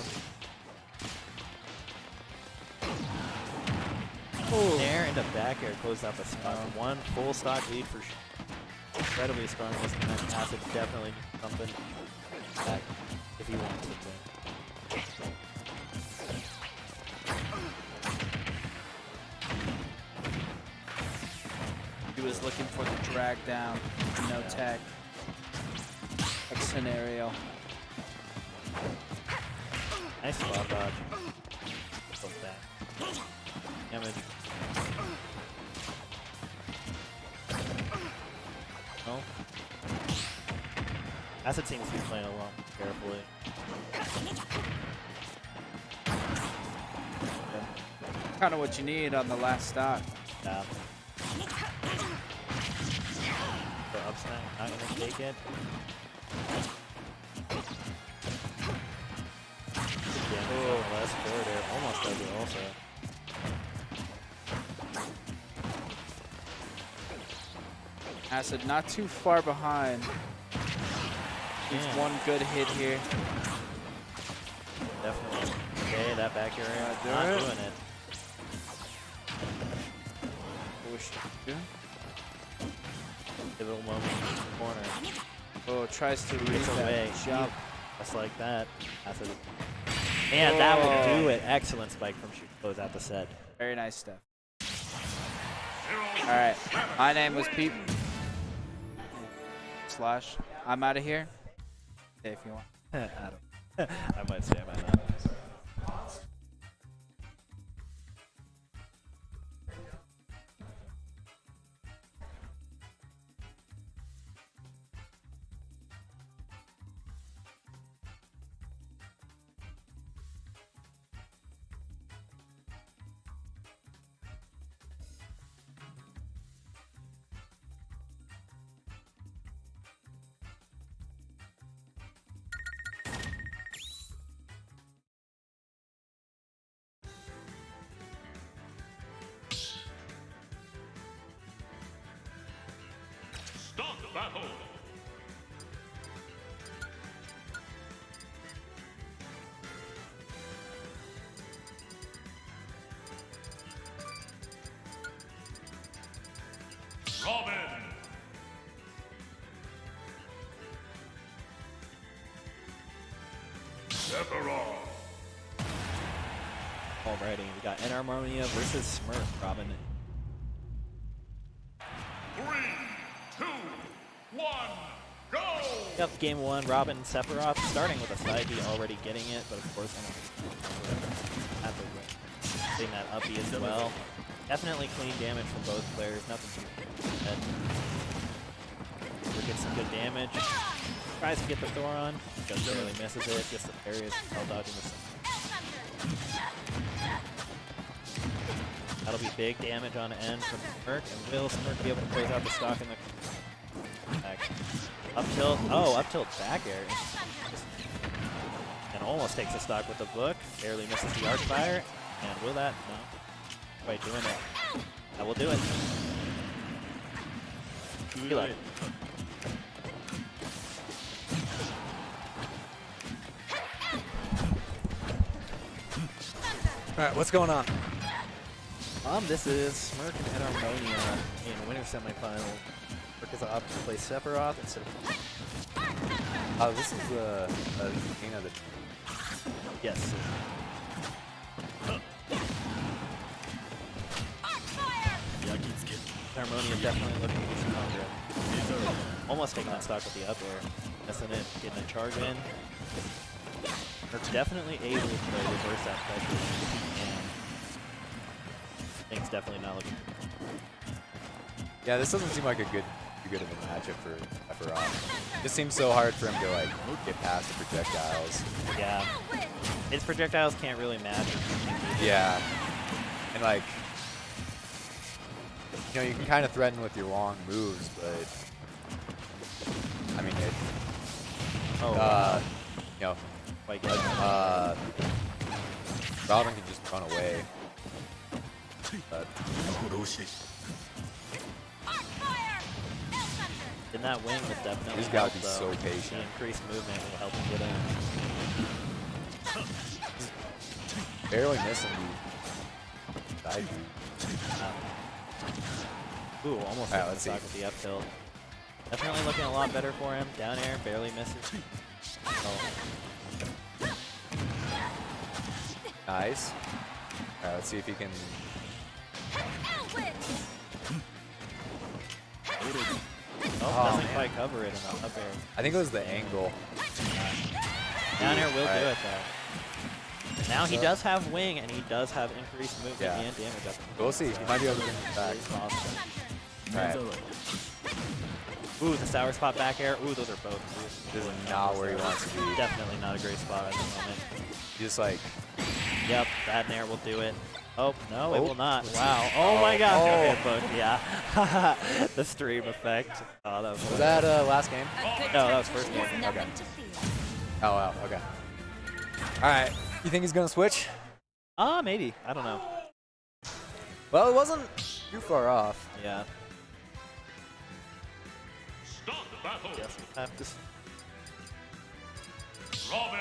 Speaker 9: Oh. Air into back air closed out the spot. One full stock lead for incredibly strong this match. Acid definitely needs something back if he wants it to.
Speaker 8: He was looking for the drag down, no tech. Scenario.
Speaker 9: Nice spot dodge. Goes back. Damage. No. Acid seems to be playing along carefully.
Speaker 8: Kind of what you need on the last stock.
Speaker 9: Yeah. So up smack, not gonna take it. Damage less forward air, almost does it also.
Speaker 8: Acid not too far behind. Needs
Speaker 9: Yeah.
Speaker 8: one good hit here.
Speaker 9: Definitely. Okay, that back air
Speaker 8: Do
Speaker 9: not
Speaker 8: it.
Speaker 9: doing it.
Speaker 8: Push. Yeah.
Speaker 9: Pivotal moment in the corner.
Speaker 8: Oh, tries to reach
Speaker 9: Gets away.
Speaker 8: jump.
Speaker 9: Just like that. That's it. And that will do it. Excellent spike from Shoot to close out the set.
Speaker 8: Very nice stuff. All right, my name was Pete. Slash, I'm out of here. If you want.
Speaker 9: I might stand by that.
Speaker 7: Start battle. Robin. Sephiroth.
Speaker 9: Alrighty, we got Enarmonia versus Smirk. Robin.
Speaker 7: 3, 2, 1, go!
Speaker 9: Yep, game one, Robin Sephiroth starting with a side B, already getting it, but of course, getting that up B as well. Definitely clean damage from both players, nothing too bad. Gets some good damage. Tries to get the Thoron, just barely misses it, gets the parry as well, dodging the. That'll be big damage on end from Smirk, and will Smirk be able to close out the stock in the back. Up tilt, up tilt back air. And almost takes the stock with the book, barely misses the arc fire, and will that? No. Quite doing it. That will do it. Good luck.
Speaker 11: Alright, what's going on?
Speaker 9: This is Smirk and Enarmonia in winner semifinal. Smirk is up to play Sephiroth instead of.
Speaker 11: This is the king of the.
Speaker 9: Yes. Enarmonia definitely looking to get some counter. Almost taking that stock with the up air. Missing it, getting a charge in. Smirk's definitely able to reverse that pressure. Things definitely not looking good.
Speaker 11: Yeah, this doesn't seem like too good of a matchup for Sephiroth. It just seems so hard for him to like get past the projectiles.
Speaker 9: Yeah. His projectiles can't really match.
Speaker 11: Yeah. And like, you know, you can kind of threaten with your long moves, but I mean it. You know,
Speaker 9: Quite good.
Speaker 11: Robin can just run away. But
Speaker 9: in that wing will definitely
Speaker 11: he's got to
Speaker 9: help,
Speaker 11: be so
Speaker 9: though.
Speaker 11: patient.
Speaker 9: The increased movement will help him get in.
Speaker 11: Barely missing the side
Speaker 9: Ooh, almost
Speaker 11: Alright,
Speaker 9: hit the
Speaker 11: let's see.
Speaker 9: stock with the up tilt. Definitely looking a lot better for him. Down air, barely misses. Oh.
Speaker 11: Nice. Alright, let's see if he can.
Speaker 9: Doesn't
Speaker 11: man.
Speaker 9: quite cover it in the up air.
Speaker 11: I think it was the angle.
Speaker 9: Down air will
Speaker 11: Alright.
Speaker 9: do it though. Now he does have wing and he does have increased movement
Speaker 11: Yeah.
Speaker 9: and damage up.
Speaker 11: We'll see. He might be able to bring it back.
Speaker 9: Awesome.
Speaker 11: Alright.
Speaker 9: Ooh, the sour spot back air. Ooh, those are both.
Speaker 11: This is not where he wants to be.
Speaker 9: Definitely not a great spot at the moment.
Speaker 11: Just like,
Speaker 9: Yep, that nair will do it. Oh, no, it
Speaker 11: Oh.
Speaker 9: will not. Wow. Oh my god.
Speaker 11: Oh.
Speaker 9: Hitbook, yeah. The stream effect. Oh, that was
Speaker 11: Was that last game?
Speaker 9: No, that was first game.
Speaker 11: Okay. Oh, wow. Okay. All right. You think he's going to switch?
Speaker 9: Maybe. I don't know.
Speaker 11: Well, it wasn't too far off.
Speaker 9: Yeah.
Speaker 7: Start battle.
Speaker 9: Yes, we have to.
Speaker 7: Robin.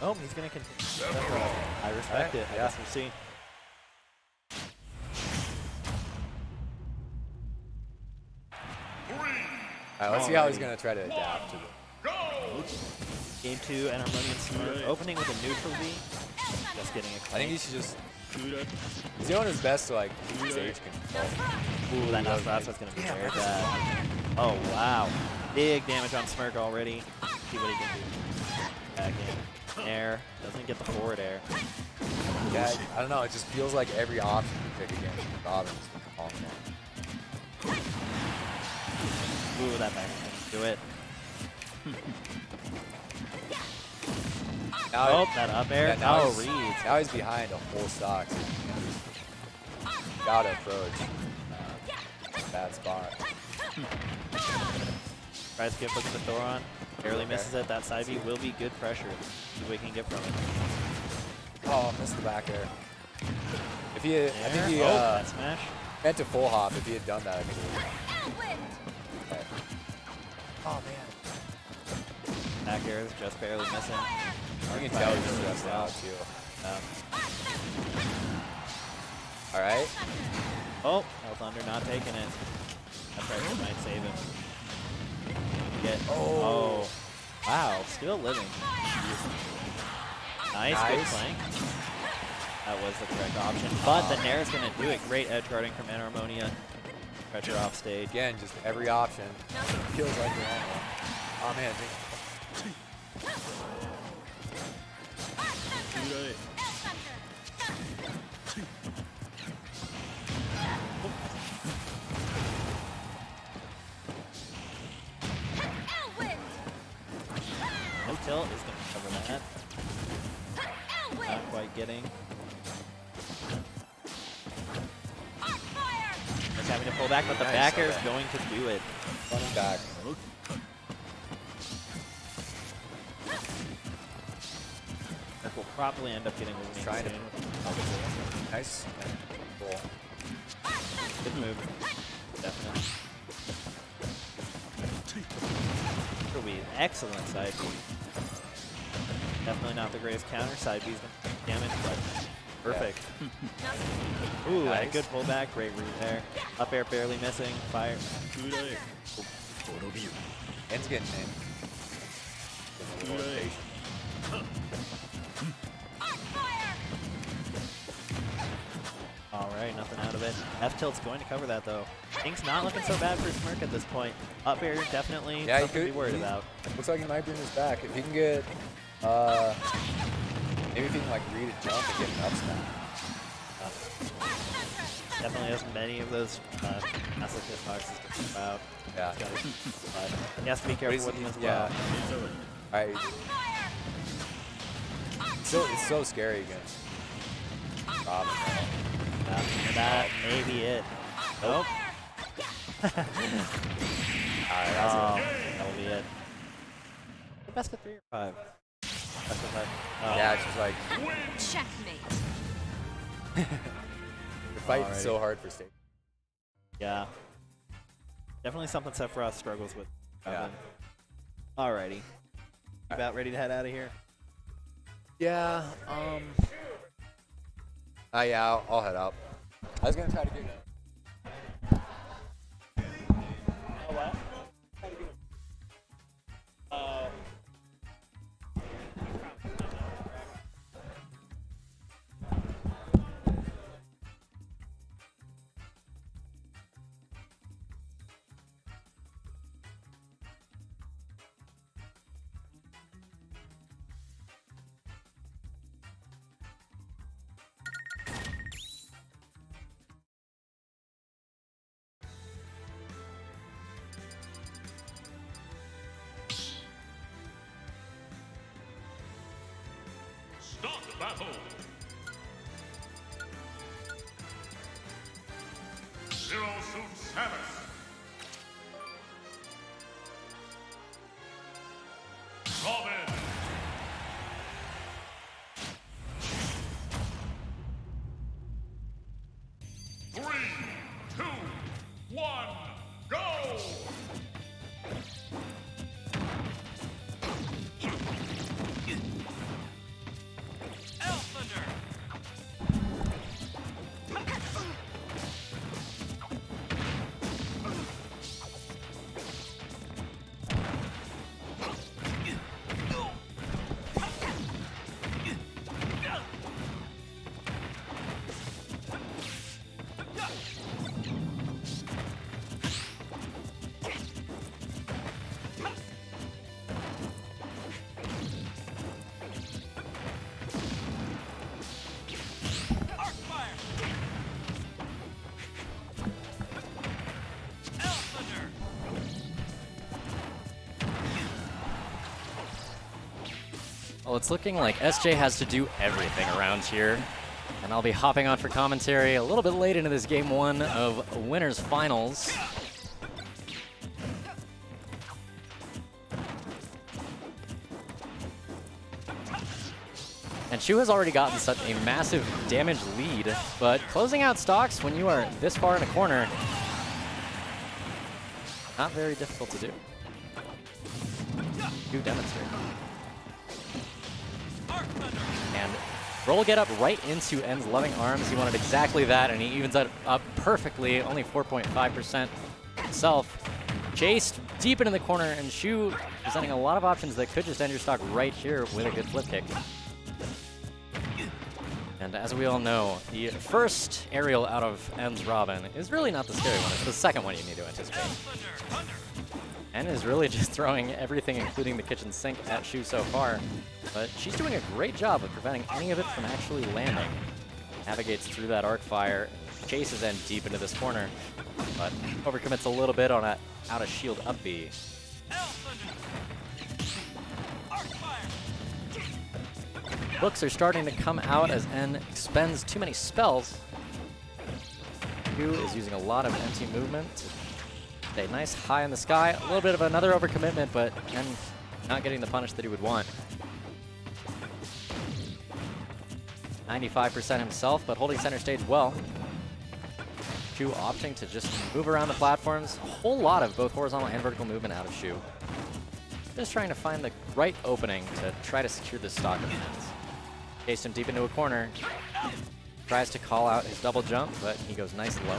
Speaker 9: Oh, he's going to continue. I respect it. I
Speaker 11: yeah.
Speaker 9: guess we'll see.
Speaker 11: All right, let's see how he's going to try to adapt to it.
Speaker 7: Go.
Speaker 9: Game 2, Enarmonia and Smirk. Opening with a neutral V. Just getting a
Speaker 11: I think he should just... He's doing his best to, like, keep stage control.
Speaker 9: Ooh, that that's what's going to be very bad. Oh, wow. Big damage on Smirk already. See what he can do. Back in. Air. Doesn't get the forward air.
Speaker 11: Yeah, I don't know. It just feels like every option you pick against Robin is calling him.
Speaker 9: Ooh, that back can do it.
Speaker 11: Now
Speaker 9: Oh, that up air.
Speaker 11: yeah, now
Speaker 9: Oh,
Speaker 11: he's-
Speaker 9: reads.
Speaker 11: Now he's behind a full stock. So he's gotta approach. Bad spot.
Speaker 9: Tries to get hook the Thoron. Barely misses it. That side B will be good pressure. See what we can get from it.
Speaker 11: Oh, missed the back air. If he, I think he
Speaker 9: that smash.
Speaker 11: meant to full hop. If he had done that, I think it would. Okay. Oh man.
Speaker 9: Back air is just barely missing.
Speaker 11: You can tell he's stressed out too. All right.
Speaker 9: Oh, Health Under not taking it. That pressure might save him. Get. Oh. Wow, still living. Nice, good
Speaker 11: Nice.
Speaker 9: flank. That was the correct option. But the Nair is going to do it. Great edge guarding from Enarmonia. Pressure off stage.
Speaker 11: Again, just every option feels like the wrong one. Oh man.
Speaker 9: No tilt is going to cover that. Not quite getting. Just having to pull back, but the
Speaker 11: Nice,
Speaker 9: back air is
Speaker 11: okay.
Speaker 9: going to do it.
Speaker 11: Running back.
Speaker 9: That will probably end up getting moving
Speaker 11: Trying to-
Speaker 9: soon.
Speaker 11: Nice. Cool.
Speaker 9: Good move. Definitely. It'll be an excellent side B. Definitely not the greatest counter. Side B's gonna take damage, but perfect. Ooh, and a
Speaker 11: Nice.
Speaker 9: good pullback. Great root there. Up air barely missing. Fire.
Speaker 11: End's getting in. Getting a little impatient.
Speaker 9: All right, nothing out of it. F tilt's going to cover that though. Things not looking so bad for Smirk at this point. Up air definitely
Speaker 11: Yeah, he
Speaker 9: something to
Speaker 11: could
Speaker 9: be worried
Speaker 11: he-
Speaker 9: about.
Speaker 11: Looks like he might bring this back. If he can get, maybe if he can like read a jump and get an up smash.
Speaker 9: Definitely has many of those massive hitboxes to keep out.
Speaker 11: Yeah.
Speaker 9: But he has to be careful with them as well.
Speaker 11: Yeah. Alright. It's so scary against Robin.
Speaker 9: That may be it. Nope.
Speaker 11: Alright, that's it.
Speaker 9: That'll be it. Best of 3 or 5? Best of 5.
Speaker 11: Yeah, it's just like
Speaker 12: Checkmate.
Speaker 11: you're fighting
Speaker 9: Alrighty.
Speaker 11: so hard for stage.
Speaker 9: Yeah. Definitely something Sephiroth struggles with.
Speaker 11: Yeah.
Speaker 9: Alrighty. You about ready to head out of here?
Speaker 11: Yeah. Yeah, I'll head out. I was gonna try to get.
Speaker 9: Oh, what?
Speaker 7: Start battle. Zero Suit Samus. Robin. 3, 2, 1, go!
Speaker 2: Well, it's looking like SJ has to do everything around here. And I'll be hopping on for commentary a little bit late into this game 1 of Winners Finals. And Shu has already gotten such a massive damage lead, but closing out stocks when you are this far in a corner, not very difficult to do. Do demonstrate. And roll get up right into N's loving arms. He wanted exactly that, and he evens that up perfectly, only 4.5% himself. Chased deep into the corner, and Shu presenting a lot of options that could just end your stock right here with a good flip kick. And as we all know, the first aerial out of N's Robin is really not the scary one. It's the second one you need to anticipate. N is really just throwing everything, including the kitchen sink, at Shu so far. But she's doing a great job of preventing any of it from actually landing. Navigates through that arc fire, chases N deep into this corner, but overcommits a little bit on a out of shield up B. Books are starting to come out as N expends too many spells. Shu is using a lot of empty movement to stay nice high in the sky. A little bit of another overcommitment, but N not getting the punish that he would want. 95% himself, but holding center stage well. Shu opting to just move around the platforms. A whole lot of both horizontal and vertical movement out of Shu. Just trying to find the right opening to try to secure this stock of hands. Chased him deep into a corner. Tries to call out his double jump, but he goes nice and low.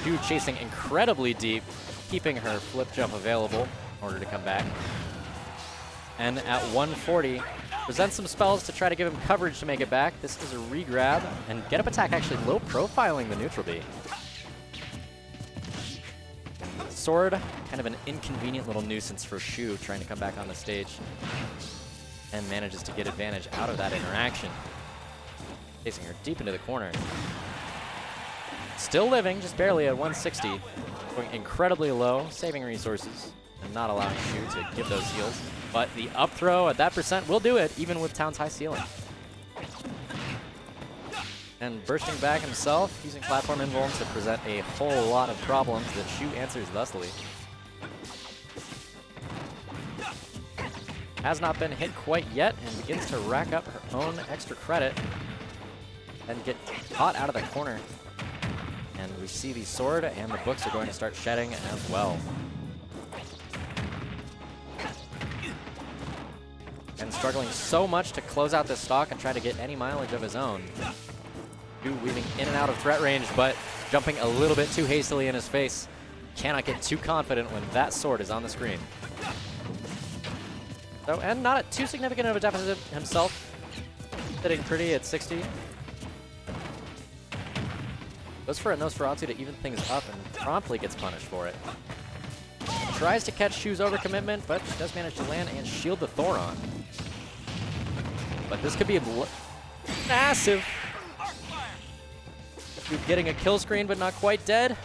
Speaker 2: Shu chasing incredibly deep, keeping her flip jump available in order to come back. And at 140, presents some spells to try to give him coverage to make it back. This is a re-grab, and get up attack actually low profiling the neutral B. Sword, kind of an inconvenient little nuisance for Shu trying to come back on the stage. And manages to get advantage out of that interaction. Chasing her deep into the corner. Still living, just barely at 160. Going incredibly low, saving resources, and not allowing Shu to give those heals. But the up throw at that percent will do it, even with Town's high ceiling. And bursting back himself, using platform invuln to present a whole lot of problems that Shu answers thusly. Has not been hit quite yet, and begins to rack up her own extra credit. And get caught out of the corner. And we see the sword and the books are going to start shedding as well. And struggling so much to close out this stock and try to get any mileage of his own. Shu weaving in and out of threat range, but jumping a little bit too hastily in his face. Cannot get too confident when that sword is on the screen. So, and not at too significant of a deficit himself. Sitting pretty at 60. Goes for a Nosferatu to even things up and promptly gets punished for it. Tries to catch Shu's overcommitment, but she does manage to land and shield the Thoron. But this could be massive. Shu getting a kill screen, but not quite dead.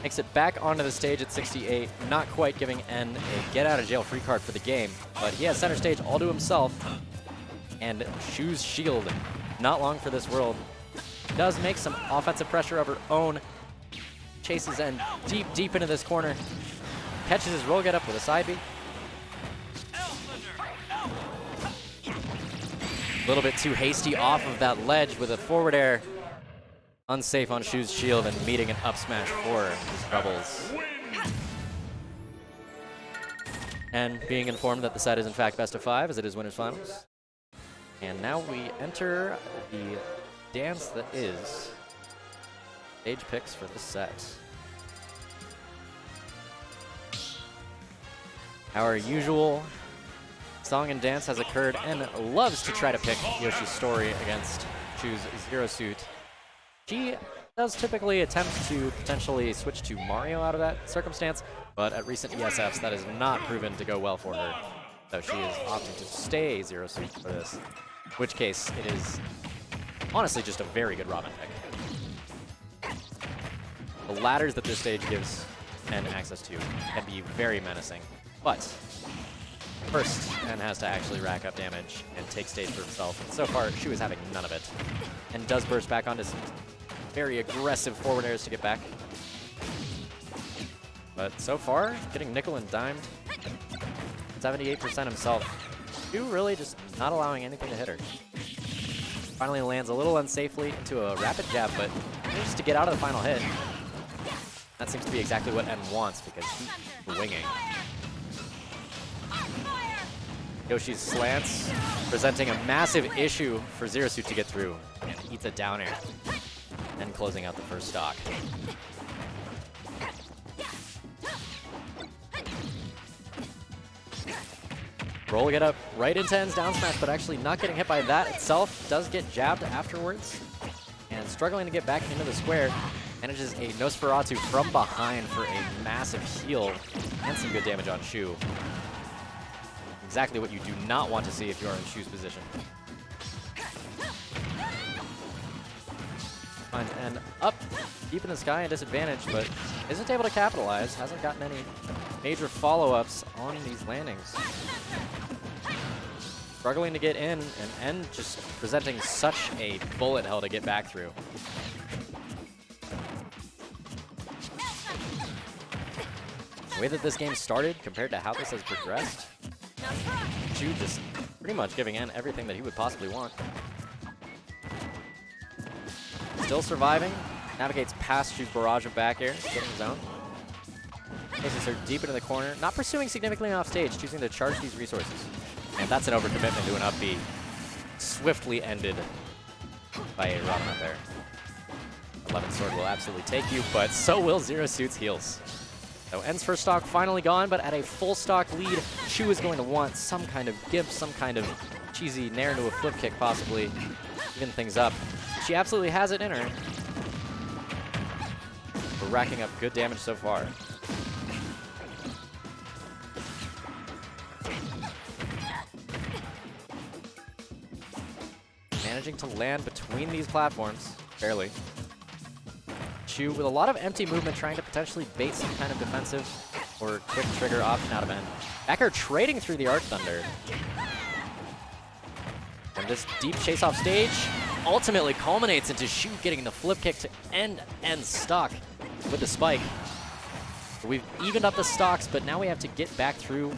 Speaker 2: Makes it back onto the stage at 68, not quite giving N a get-out-of-jail-free card for the game. But he has center stage all to himself, and Shu's shield not long for this world. Does make some offensive pressure of her own. Chases N deep into this corner. Catches his roll get up with a side B. A little bit too hasty off of that ledge with a forward air. Unsafe on Shu's shield and meeting an up smash for his doubles. And being informed that the set is in fact best of 5 as it is winners finals. And now we enter the dance that is stage picks for the set. Our usual song and dance has occurred and loves to try to pick Yoshi's story against Shu's Zero Suit. She does typically attempt to potentially switch to Mario out of that circumstance, but at recent ESFs that has not proven to go well for her. So she is opting to stay Zero Suit for this, in which case it is honestly just a very good Robin pick. The ladders that this stage gives N access to can be very menacing, but first, N has to actually rack up damage and take stage for himself. And so far, Shu is having none of it. And does burst back onto some very aggressive forward airs to get back. But so far, getting nickel and dimed. 78% himself. Shu really just not allowing anything to hit her. Finally lands a little unsafely into a rapid jab, but just to get out of the final hit. That seems to be exactly what N wants because he's winging. Yoshi's slants, presenting a massive issue for Zero Suit to get through, and eats a down air, and closing out the first stock. Roll get up right into N's down smash, but actually not getting hit by that itself. Does get jabbed afterwards, and struggling to get back into the square. Manages a Nosferatu from behind for a massive heal, and some good damage on Shu. Exactly what you do not want to see if you are in Shu's position. Finds N up deep in the sky and disadvantage, but isn't able to capitalize. Hasn't gotten any major follow-ups on these landings. Struggling to get in, and N just presenting such a bullet hell to get back through. The way that this game started compared to how this has progressed, Shu just pretty much giving N everything that he would possibly want. Still surviving, navigates past Shu's barrage of back airs, getting his own. Places her deep into the corner, not pursuing significantly off stage, choosing to charge these resources. And that's an overcommitment to an up B. Swiftly ended by a Robin up there. 11 sword will absolutely take you, but so will Zero Suit's heals. So N's first stock finally gone, but at a full stock lead, Shu is going to want some kind of gimp, some kind of cheesy nair into a flip kick possibly, even things up. She absolutely has it in her. We're racking up good damage so far. Managing to land between these platforms, barely. Shu with a lot of empty movement, trying to potentially bait some kind of defensive or quick trigger option out of N. Backer trading through the Arc Thunder. And this deep chase off stage ultimately culminates into Shu getting the flip kick to end N's stock with the spike. We've evened up the stocks, but now we have to get back through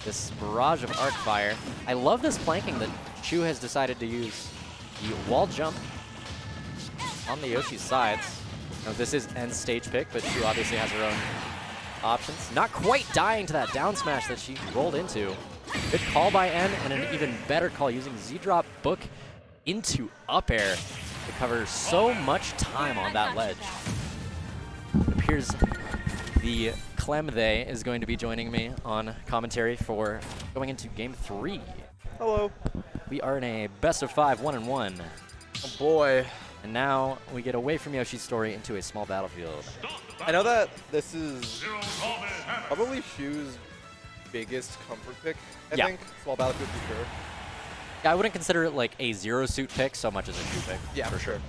Speaker 2: this barrage of arc fire. I love this planking that Shu has decided to use. The wall jump on the Yoshi's sides. Now, this is N's stage pick, but Shu obviously has her own options. Not quite dying to that down smash that she rolled into. Good call by N, and an even better call using Z-drop book into up air to cover so much time on that ledge. It appears the Clem they is going to be joining me on commentary for going into game 3.
Speaker 12: Hello.
Speaker 2: We are in a best of 5, 1-1.
Speaker 12: Oh boy.
Speaker 2: And now we get away from Yoshi's story into a small battlefield.
Speaker 12: I know that this is probably Shu's biggest comfort pick, I think. Small battlefield for sure.
Speaker 2: Yeah, I wouldn't consider it like a Zero Suit pick so much as a Shu pick.
Speaker 12: Yeah, for sure.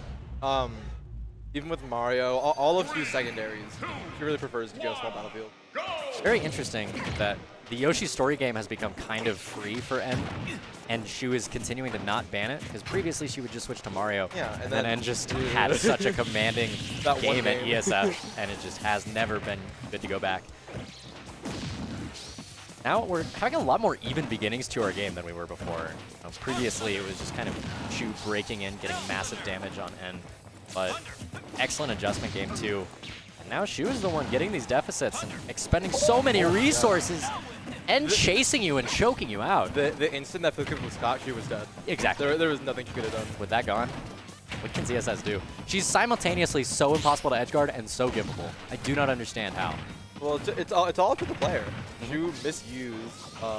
Speaker 12: Even with Mario, all of Shu's secondaries, she really prefers to go small battlefield.
Speaker 2: Very interesting that the Yoshi story game has become kind of free for N, and Shu is continuing to not ban it, because previously she would just switch to Mario,
Speaker 12: Yeah,
Speaker 2: and then N just had such a commanding
Speaker 12: That one
Speaker 2: game at
Speaker 12: game.
Speaker 2: ESF, and it just has never been good to go back. Now we're having a lot more even beginnings to our game than we were before. Previously, it was just kind of Shu breaking in, getting massive damage on N, but excellent adjustment game too. And now Shu is the one getting these deficits and expending so many resources and chasing you and choking you out.
Speaker 12: The instant that flip kick was caught, she was dead.
Speaker 2: Exactly.
Speaker 12: There was nothing she could have done.
Speaker 2: With that gone, what can ZSS do? She's simultaneously so impossible to edgeguard and so giveable. I do not understand how.
Speaker 12: Well, it's all up to the player. Shu misused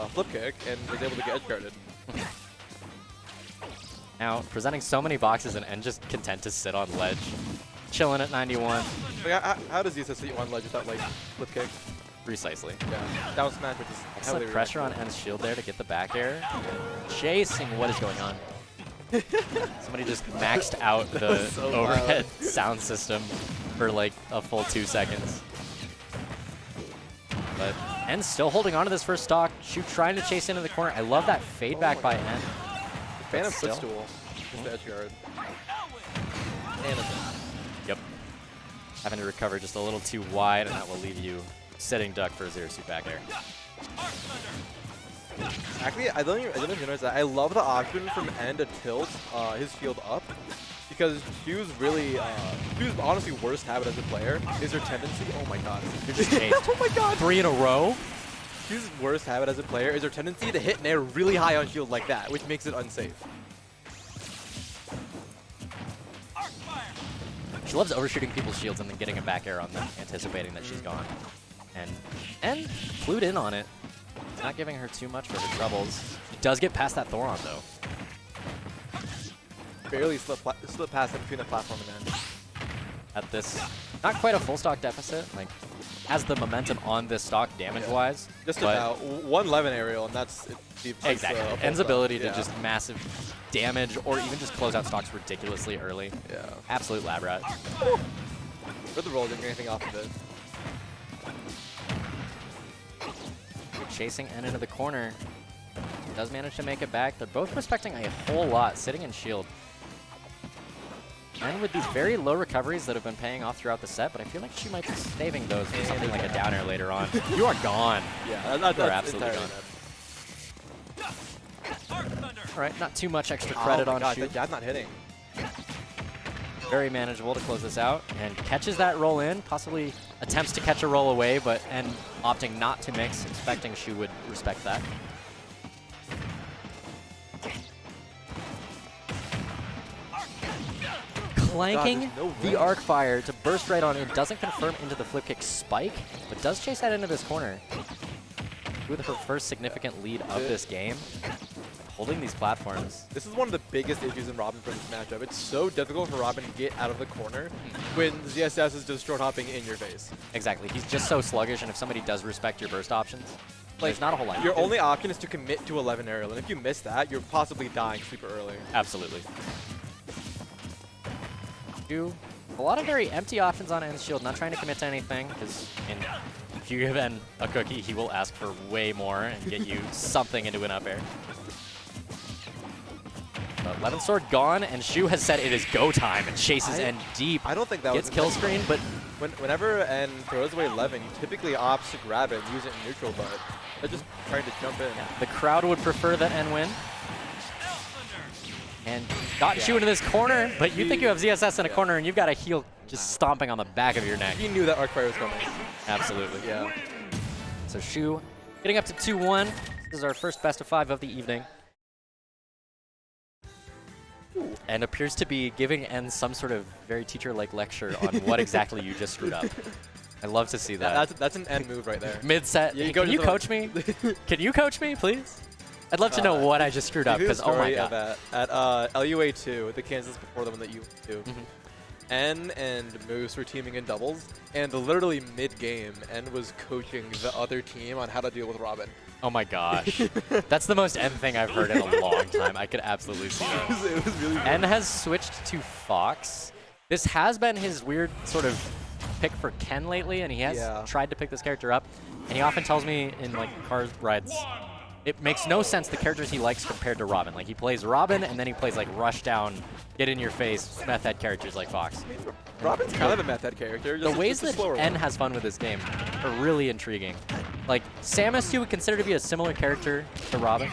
Speaker 12: flip kick and was able to get edge guarded.
Speaker 2: Now, presenting so many boxes and N just content to sit on ledge. Chilling at 91.
Speaker 12: Like, how does ZSS sit you on ledge without like flip kick?
Speaker 2: Precisely.
Speaker 12: Yeah, down smash, which is
Speaker 2: Excellent
Speaker 12: heavily
Speaker 2: pressure on N's shield there to get the back air. Chasing what is going on. Somebody just maxed out the
Speaker 12: so
Speaker 2: overhead sound system for like a full 2 seconds. But N's still holding on to this first stock. Shu trying to chase into the corner. I love that fade back by N.
Speaker 12: Phantom
Speaker 2: Still.
Speaker 12: footstool. Just the edge guard. And a
Speaker 2: Yep. Having to recover just a little too wide, and that will leave you sitting duck for a zero suit back air.
Speaker 12: Actually, I don't even notice that. I love the option from N to tilt his shield up, because Shu's really, Shu's honestly worst habit as a player is her tendency. Oh my god.
Speaker 2: You're just chased.
Speaker 12: Oh my god.
Speaker 2: 3 in a row?
Speaker 12: Shu's worst habit as a player is her tendency to hit nair really high on shield like that, which makes it unsafe.
Speaker 2: She loves overshooting people's shields and then getting a back air on them, anticipating that she's gone. And clued in on it. Not giving her too much for her troubles. She does get past that Thoron, though.
Speaker 12: Barely slip past in between the platform and N.
Speaker 2: At this, not quite a full stock deficit. Like, has the momentum on this stock damage-wise.
Speaker 12: Just
Speaker 2: but
Speaker 12: about 111 aerial, and that's
Speaker 2: exactly.
Speaker 12: full
Speaker 2: N's
Speaker 12: stock.
Speaker 2: ability to
Speaker 12: Yeah.
Speaker 2: just massive damage or even just close out stocks ridiculously early.
Speaker 12: Yeah.
Speaker 2: Absolute lab rat.
Speaker 12: For the roll, didn't get anything off of it.
Speaker 2: Chasing N into the corner. Does manage to make it back. They're both respecting a whole lot, sitting in shield. And with these very low recoveries that have been paying off throughout the set, but I feel like she might be saving those for something like a down air later on. You are gone.
Speaker 12: Yeah,
Speaker 2: You're
Speaker 12: that's
Speaker 2: absolutely
Speaker 12: entirely
Speaker 2: gone. All right, not too much extra credit on
Speaker 12: God,
Speaker 2: Shu.
Speaker 12: that jab's not hitting.
Speaker 2: Very manageable to close this out, and catches that roll in, possibly attempts to catch a roll away, but and opting not to mix, expecting Shu would respect that. Clanking
Speaker 12: God, there's no
Speaker 2: the
Speaker 12: range.
Speaker 2: arc fire to burst right on in, doesn't confirm into the flip kick spike, but does chase that into this corner. With her first significant lead of this game, holding these platforms.
Speaker 12: This is one of the biggest issues in Robin for this matchup. It's so difficult for Robin to get out of the corner when ZSS is just short hopping in your face.
Speaker 2: Exactly, he's just so sluggish, and if somebody does respect your burst options, there's not a whole lot.
Speaker 12: Your only option is to commit to 11 aerial, and if you miss that, you're possibly dying super early.
Speaker 2: Absolutely. A lot of very empty options on N's shield, not trying to commit to anything, because if you give N a cookie, he will ask for way more and get you something into an up air. But 11 sword gone, and Shu has said it is go time and chases N deep.
Speaker 12: I don't think that
Speaker 2: gets
Speaker 12: was
Speaker 2: kill screen, but
Speaker 12: whenever N throws away 11, you typically opts to grab it and use it in neutral, but they're just trying to jump in.
Speaker 2: the crowd would prefer that N win. And got Shu into this corner, but you think you have ZSS in a corner and you've got a heel just stomping on the back of your neck.
Speaker 12: He knew that arc fire was coming.
Speaker 2: Absolutely.
Speaker 12: Yeah.
Speaker 2: So Shu getting up to 2-1. This is our first best of 5 of the evening. And appears to be giving N some sort of very teacher-like lecture on what exactly you just screwed up. I love to see that.
Speaker 12: That's an N move right there.
Speaker 2: Mid-set.
Speaker 12: Yeah,
Speaker 2: Can you coach me? Can you coach me, please? I'd love to know what I just screwed up, because oh my god.
Speaker 12: At LUA2, the Kansas before the one that you went to, N and Moose were teaming in doubles, and literally mid-game, N was coaching the other team on how to deal with Robin.
Speaker 2: Oh my gosh. That's the most N thing I've heard in a long time. I could absolutely see that.
Speaker 12: It was really
Speaker 2: N has switched to Fox. This has been his weird sort of pick for Ken lately, and he has tried to pick this character up. And he often tells me in like car rides, it makes no sense the characters he likes compared to Robin. Like he plays Robin and then he plays like rush down, get in your face, meth head characters like Fox.
Speaker 12: Robin's kind of a meth head character.
Speaker 2: The ways
Speaker 12: just a
Speaker 2: that
Speaker 12: slower
Speaker 2: N
Speaker 12: one.
Speaker 2: has fun with this game are really intriguing. Like Samus, you would consider to be a similar character to Robin.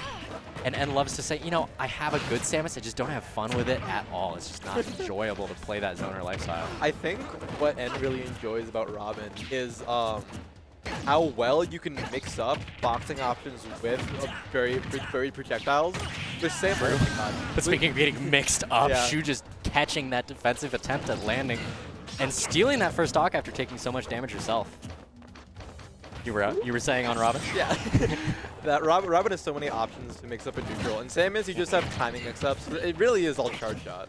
Speaker 2: And N loves to say, you know, I have a good Samus, I just don't have fun with it at all. It's just not enjoyable to play that zoner lifestyle.
Speaker 12: I think what N really enjoys about Robin is how well you can mix up boxing options with very projectiles. With Samus,
Speaker 2: But speaking of getting mixed up,
Speaker 12: Yeah.
Speaker 2: Shu just catching that defensive attempt at landing and stealing that first stock after taking so much damage yourself. You were saying on Robin?
Speaker 12: yeah, that Robin has so many options to mix up a neutral, and Samus you just have timing mix-ups. It really is all charge shot.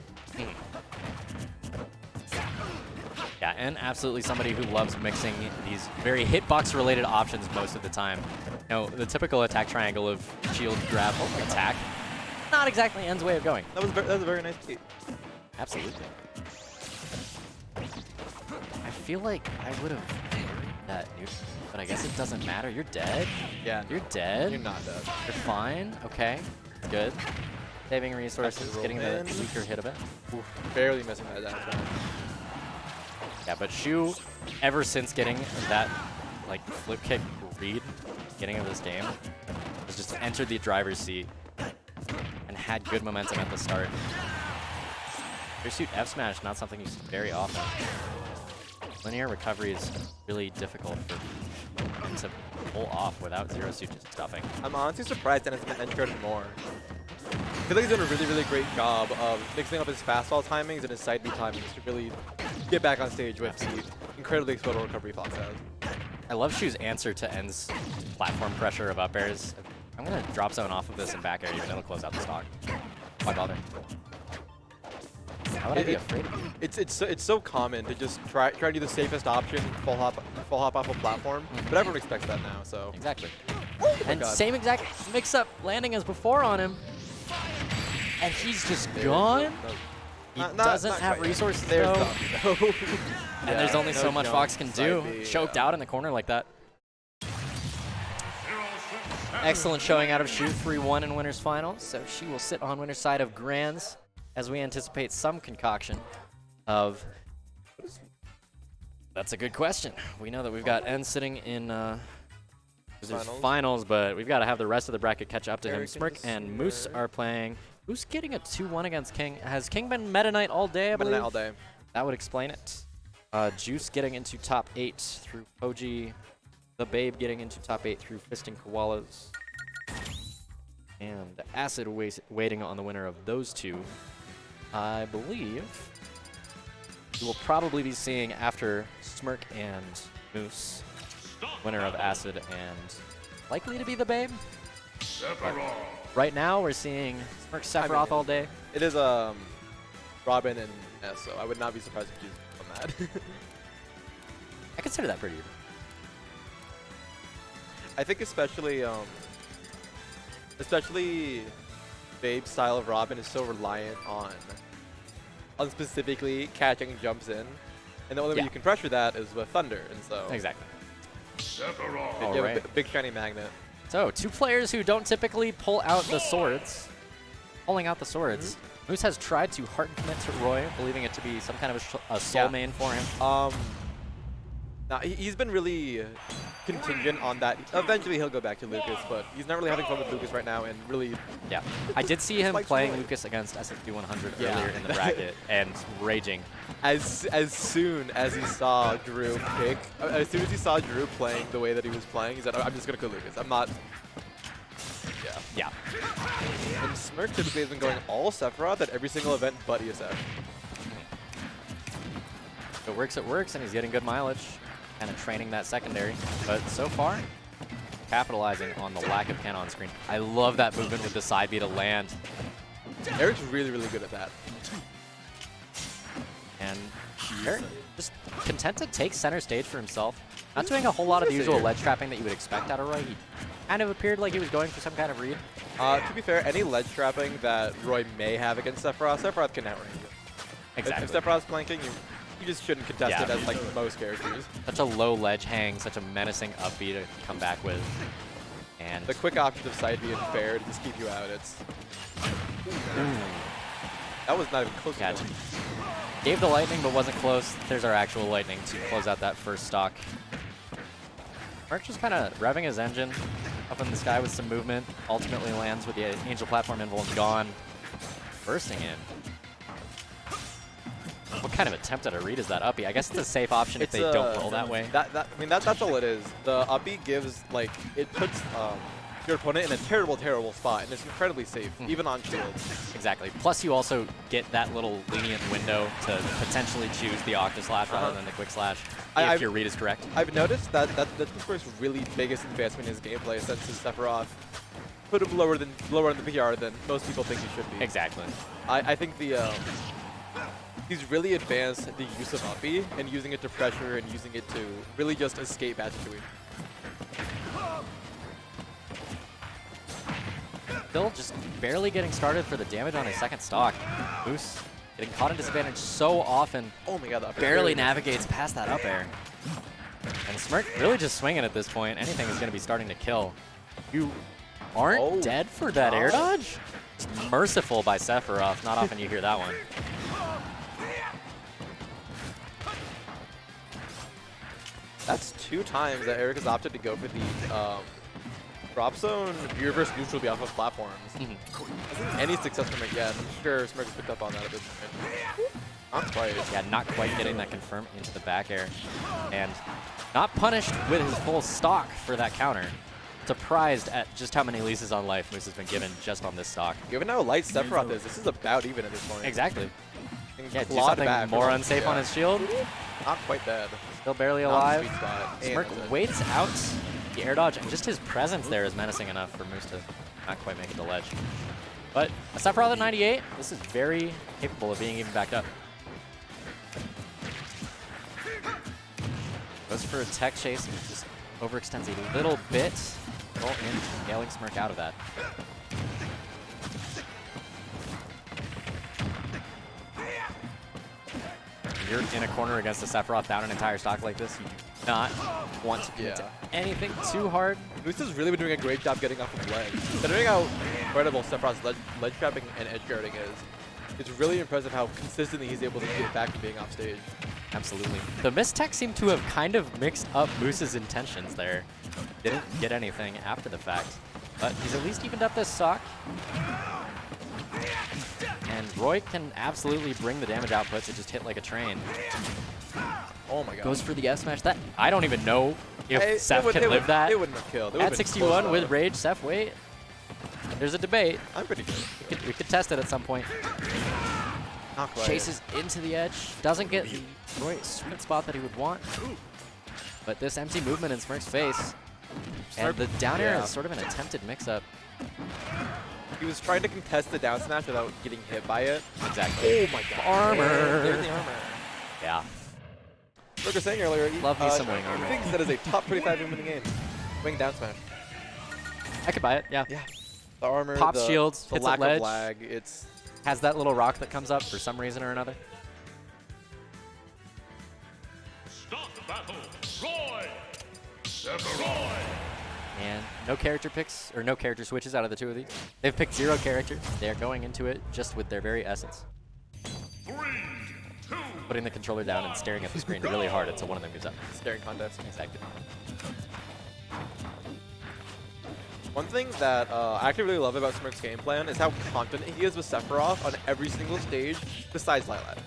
Speaker 2: Yeah, and absolutely somebody who loves mixing these very hitbox-related options most of the time. You know, the typical attack triangle of shield, grab, attack. Not exactly N's way of going.
Speaker 12: That was a very nice beat.
Speaker 2: Absolutely. I feel like I would have that neutral, but I guess it doesn't matter. You're dead.
Speaker 12: Yeah,
Speaker 2: You're dead.
Speaker 12: you're not dead.
Speaker 2: You're fine. Okay. Good. Saving resources,
Speaker 12: roll
Speaker 2: getting the
Speaker 12: in.
Speaker 2: weaker hit of it.
Speaker 12: Barely missing that down.
Speaker 2: Yeah, but Shu, ever since getting that like flip kick read, beginning of this game, has just entered the driver's seat and had good momentum at the start. Pursuit F smash, not something you see very often. Linear recovery is really difficult for him to pull off without zero suit just stuffing.
Speaker 12: I'm honestly surprised Dennis hasn't entered more. I feel like he's done a really great job of mixing up his fastball timings and his side B timings to really get back on stage with the incredibly explosive recovery Fox has.
Speaker 2: I love Shu's answer to N's platform pressure of up airs. I'm going to drop zone off of this and back air even. It'll close out the stock. Why bother? How would I be afraid of you?
Speaker 12: It's so common to just try to do the safest option, full hop off a platform, but everyone expects that now. So
Speaker 2: Exactly.
Speaker 12: oh my
Speaker 2: And
Speaker 12: God.
Speaker 2: same exact mix-up landing as before on him. And he's just gone. He doesn't have
Speaker 12: quite yet.
Speaker 2: resources
Speaker 12: There's
Speaker 2: though.
Speaker 12: Zombie, though.
Speaker 2: And there's only
Speaker 12: no
Speaker 2: so much
Speaker 12: jump,
Speaker 2: Fox can do.
Speaker 12: side B,
Speaker 2: Choked
Speaker 12: yeah.
Speaker 2: out in the corner like that. Excellent showing out of Shu, 3-1 in winners finals. So she will sit on winner's side of Grands as we anticipate some concoction of... That's a good question. We know that we've got N sitting in finals, but we've got to have the rest of the bracket catch up to him. Smirk and Moose are playing. Who's getting a 2-1 against King? Has King been Meta Knight all day, I believe?
Speaker 12: Meta Knight all day.
Speaker 2: That would explain it. Juice getting into top 8 through Poji. The Babe getting into top 8 through FistingKoalas. And Acid waiting on the winner of those two. I believe we will probably be seeing after Smirk and Moose, winner of Acid and likely to be the Babe. Right now we're seeing Smirk Sephiroth all day.
Speaker 12: It is Robin and S, so I would not be surprised if she's on that.
Speaker 2: I consider that pretty.
Speaker 12: I think especially Babe's style of Robin is so reliant on specifically catching jumps in, and the only way you can pressure that is with Thunder, and so
Speaker 2: Exactly.
Speaker 12: you
Speaker 2: All
Speaker 12: have
Speaker 2: right.
Speaker 12: a big shiny magnet.
Speaker 2: So, two players who don't typically pull out the swords. Pulling out the swords. Moose has tried to heart and commit to Roy, believing it to be some kind of a soul main for him.
Speaker 12: Now he's been really contingent on that. Eventually he'll go back to Lucas, but he's not really having fun with Lucas right now, and really.
Speaker 2: Yeah, I did see him
Speaker 12: Like
Speaker 2: playing
Speaker 12: Roy.
Speaker 2: Lucas against SFD 100
Speaker 12: Yeah.
Speaker 2: earlier in the bracket and raging.
Speaker 12: As soon as he saw Drew pick, as soon as he saw Drew playing the way that he was playing, he said, "I'm just gonna go Lucas. I'm not."
Speaker 2: Yeah.
Speaker 12: And Smirk typically has been going all Sephiroth at every single event but ESF.
Speaker 2: If it works, and he's getting good mileage. Kind of training that secondary. But so far, capitalizing on the lack of Ken on screen. I love that movement with the side B to land.
Speaker 12: Eric's really good at that.
Speaker 2: And Eric just content to take center stage for himself. Not doing a whole lot of the usual ledge trapping that you would expect out of Roy. He kind of appeared like he was going for some kind of read.
Speaker 12: To be fair, any ledge trapping that Roy may have against Sephiroth, Sephiroth can outrange it.
Speaker 2: Exactly.
Speaker 12: If Sephiroth's flanking, You just shouldn't contest it as like most characters.
Speaker 2: Such a low ledge hang, such a menacing up B to come back with. And
Speaker 12: The quick options of side B and fair to just keep you out. It's that was not even close.
Speaker 2: Gotcha.
Speaker 12: enough.
Speaker 2: Gave the lightning, but wasn't close. There's our actual lightning to close out that first stock. Smirk just kind of revving his engine up in the sky with some movement. Ultimately lands with the Angel Platform invuln gone. Bursting in. What kind of attempt at a read is that uppy? I guess it's a safe option if they don't roll that way.
Speaker 12: I mean, that's all it is. The uppy gives, like, it puts your opponent in a terrible, terrible spot, and it's incredibly safe, even on shields.
Speaker 2: Exactly. Plus, you also get that little lenient window to potentially choose the Octa Slash rather than the Quick Slash, if your read is correct.
Speaker 12: I've noticed that that's Smirk's really biggest advancement in his gameplay since his Sephiroth put him lower in the PR than most people think he should be.
Speaker 2: Exactly.
Speaker 12: I think he's really advanced the use of uppy and using it to pressure and using it to really just escape bad situations.
Speaker 2: Still just barely getting started for the damage on his second stock. Moose getting caught in disadvantage so often.
Speaker 12: Oh my god, that
Speaker 2: barely navigates past that up air. And Smirk really just swinging at this point. Anything is going to be starting to kill. You aren't dead for that air dodge? It's merciful by Sephiroth. Not often you hear that one.
Speaker 12: That's 2 times that Eric has opted to go for the drop zone, your reverse neutral be off of platforms. Hasn't any success from it yet. I'm sure Smirk has picked up on that at this point. Not quite.
Speaker 2: Yeah, not quite getting that confirm into the back air. And not punished with his full stock for that counter. Surprised at just how many leases on life Moose has been given just on this stock.
Speaker 12: Given how light Sephiroth is, this is about even at this point.
Speaker 2: Exactly. Yeah, do
Speaker 12: clawed
Speaker 2: something
Speaker 12: back
Speaker 2: more unsafe on his shield.
Speaker 12: Not quite dead.
Speaker 2: Still barely
Speaker 12: Not
Speaker 2: alive.
Speaker 12: in the sweet spot.
Speaker 2: Smirk
Speaker 12: And
Speaker 2: waits out the air dodge, and just his presence there is menacing enough for Moose to not quite make it to ledge. But a Sephiroth at 98, this is very capable of being even backed up. Goes for a tech chase, and just overextends a little bit. Roll in, scaling Smirk out of that. You're in a corner against a Sephiroth down an entire stock like this, you do not want to commit to anything too hard.
Speaker 12: Moose has really been doing a great job getting off of ledge. Considering how incredible Sephiroth's ledge trapping and edge guarding is, it's really impressive how consistently he's able to get back to being off stage.
Speaker 2: Absolutely. The mistech seemed to have kind of mixed up Moose's intentions there. Didn't get anything after the fact, but he's at least evened up this stock. And Roy can absolutely bring the damage output to just hit like a train.
Speaker 12: Oh my god.
Speaker 2: Goes for the F smash. That I don't even know if Seth can live that.
Speaker 12: It wouldn't have killed.
Speaker 2: At 61 with Rage, Seth, wait. There's a debate.
Speaker 12: I'm pretty good.
Speaker 2: We could test it at some point.
Speaker 12: Not quite.
Speaker 2: Chases into the edge. Doesn't get the Roy sweet spot that he would want. But this empty movement in Smirk's face. And the down air is sort of an attempted mix-up.
Speaker 12: He was trying to contest the down smash without getting hit by it.
Speaker 2: Exactly.
Speaker 12: Oh my god.
Speaker 2: Armor.
Speaker 12: There's the armor.
Speaker 2: Yeah.
Speaker 12: Like I was saying earlier,
Speaker 2: Love me some wing armor.
Speaker 12: He thinks that is a top 25 move in the game. Wing down smash.
Speaker 2: I could buy it, yeah.
Speaker 12: Yeah. The armor,
Speaker 2: Pops
Speaker 12: the,
Speaker 2: shields,
Speaker 12: the
Speaker 2: hits
Speaker 12: lack
Speaker 2: a ledge.
Speaker 12: of lag, it's...
Speaker 2: Has that little rock that comes up for some reason or another.
Speaker 7: Stop battle. Roy. Sephiroth.
Speaker 2: And no character picks, or no character switches out of the two of these. They've picked 0 characters. They're going into it just with their very essence.
Speaker 7: 3, 2,
Speaker 2: Putting the controller down and staring at the screen really hard until one of them gives up.
Speaker 12: Staring contest.
Speaker 2: Exactly.
Speaker 12: One thing that I actually really love about Smirk's game plan is how confident he is with Sephiroth on every single stage besides Lilat.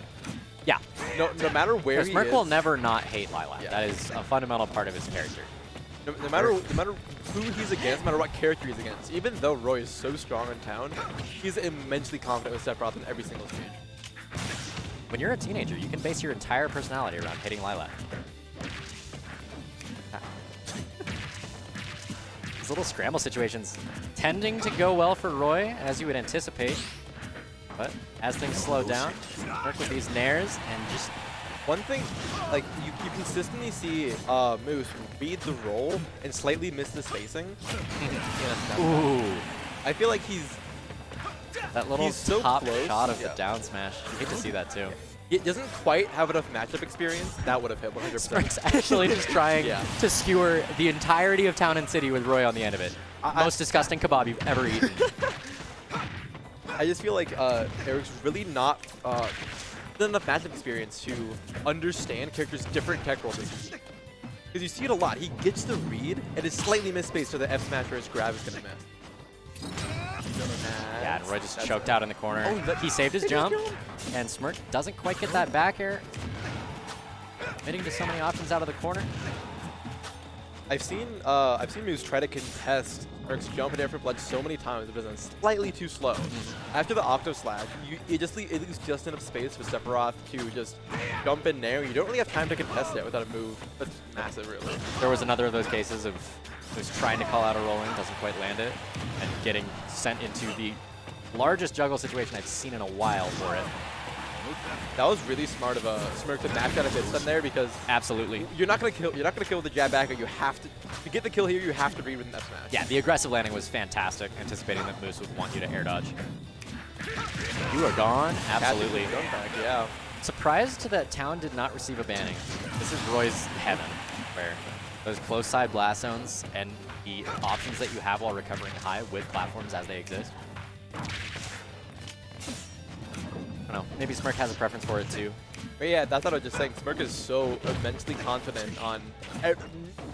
Speaker 2: Yeah.
Speaker 12: No matter where he
Speaker 2: Smirk
Speaker 12: is.
Speaker 2: will never not hate Lilat.
Speaker 12: Yeah.
Speaker 2: That is a fundamental part of his character.
Speaker 12: No matter who he's against, no matter what character he's against, even though Roy is so strong in town, he's immensely confident with Sephiroth on every single stage.
Speaker 2: When you're a teenager, you can base your entire personality around hitting Lilat. These little scramble situations tending to go well for Roy, as you would anticipate. But as things slow down, work with these nairs and just...
Speaker 12: One thing, like, you consistently see Moose read the roll and slightly miss the spacing.
Speaker 2: Ooh.
Speaker 12: I feel like he's
Speaker 2: That little
Speaker 12: so
Speaker 2: top
Speaker 12: close.
Speaker 2: shot of the down smash. You hate to see that too.
Speaker 12: It doesn't quite have enough matchup experience. That would have hit 100%.
Speaker 2: Smirk's actually just trying to skewer the entirety of Town and City with Roy on the end of it. Most disgusting kebab you've ever eaten.
Speaker 12: I just feel like Eric's really not enough matchup experience to understand characters' different tech rolls. Because you see it a lot. He gets the read and is slightly misspaced, so the F smash or his grab is going to miss.
Speaker 2: Yeah, and Roy just choked out in the corner. He saved his jump, and Smirk doesn't quite get that back air. Committing to so many options out of the corner.
Speaker 12: I've seen Moose try to contest Smirk's jump and air from ledge so many times, but it's slightly too slow. After the Octo Slash, it leaves just enough space for Sephiroth to just jump in there. You don't really have time to contest it without a move that's massive, really.
Speaker 2: There was another of those cases of Moose trying to call out a rolling, doesn't quite land it, and getting sent into the largest juggle situation I've seen in a while for it.
Speaker 12: That was really smart of Smirk to mash out a mid-stun there, because
Speaker 2: absolutely
Speaker 12: you're not gonna kill with the jab back, but you have to get the kill here. You have to read with an F smash.
Speaker 2: Yeah, the aggressive landing was fantastic, anticipating that Moose would want you to air dodge. You are gone. Absolutely.
Speaker 12: Back, yeah.
Speaker 2: Surprised that Town did not receive a banning. This is Roy's heaven, where those close side blast zones and the options that you have while recovering high with platforms as they exist. I don't know, maybe Smirk has a preference for it too.
Speaker 12: But yeah, that's what I was just saying. Smirk is so immensely confident on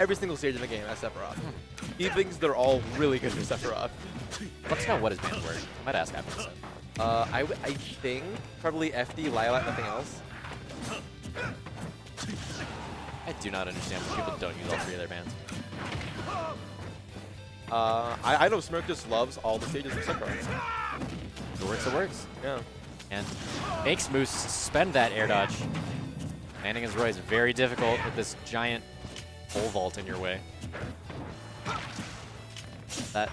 Speaker 12: every single stage in the game as Sephiroth. He thinks they're all really good for Sephiroth.
Speaker 2: Let's know what his bans were. I might ask after this.
Speaker 12: I think probably FD, Lilac, nothing else.
Speaker 2: I do not understand why people don't use all three of their bans.
Speaker 12: I know Smirk just loves all the stages of Sephiroth.
Speaker 2: If it works, it works.
Speaker 12: Yeah.
Speaker 2: And makes Moose suspend that air dodge. Landing as Roy is very difficult with this giant pole vault in your way. That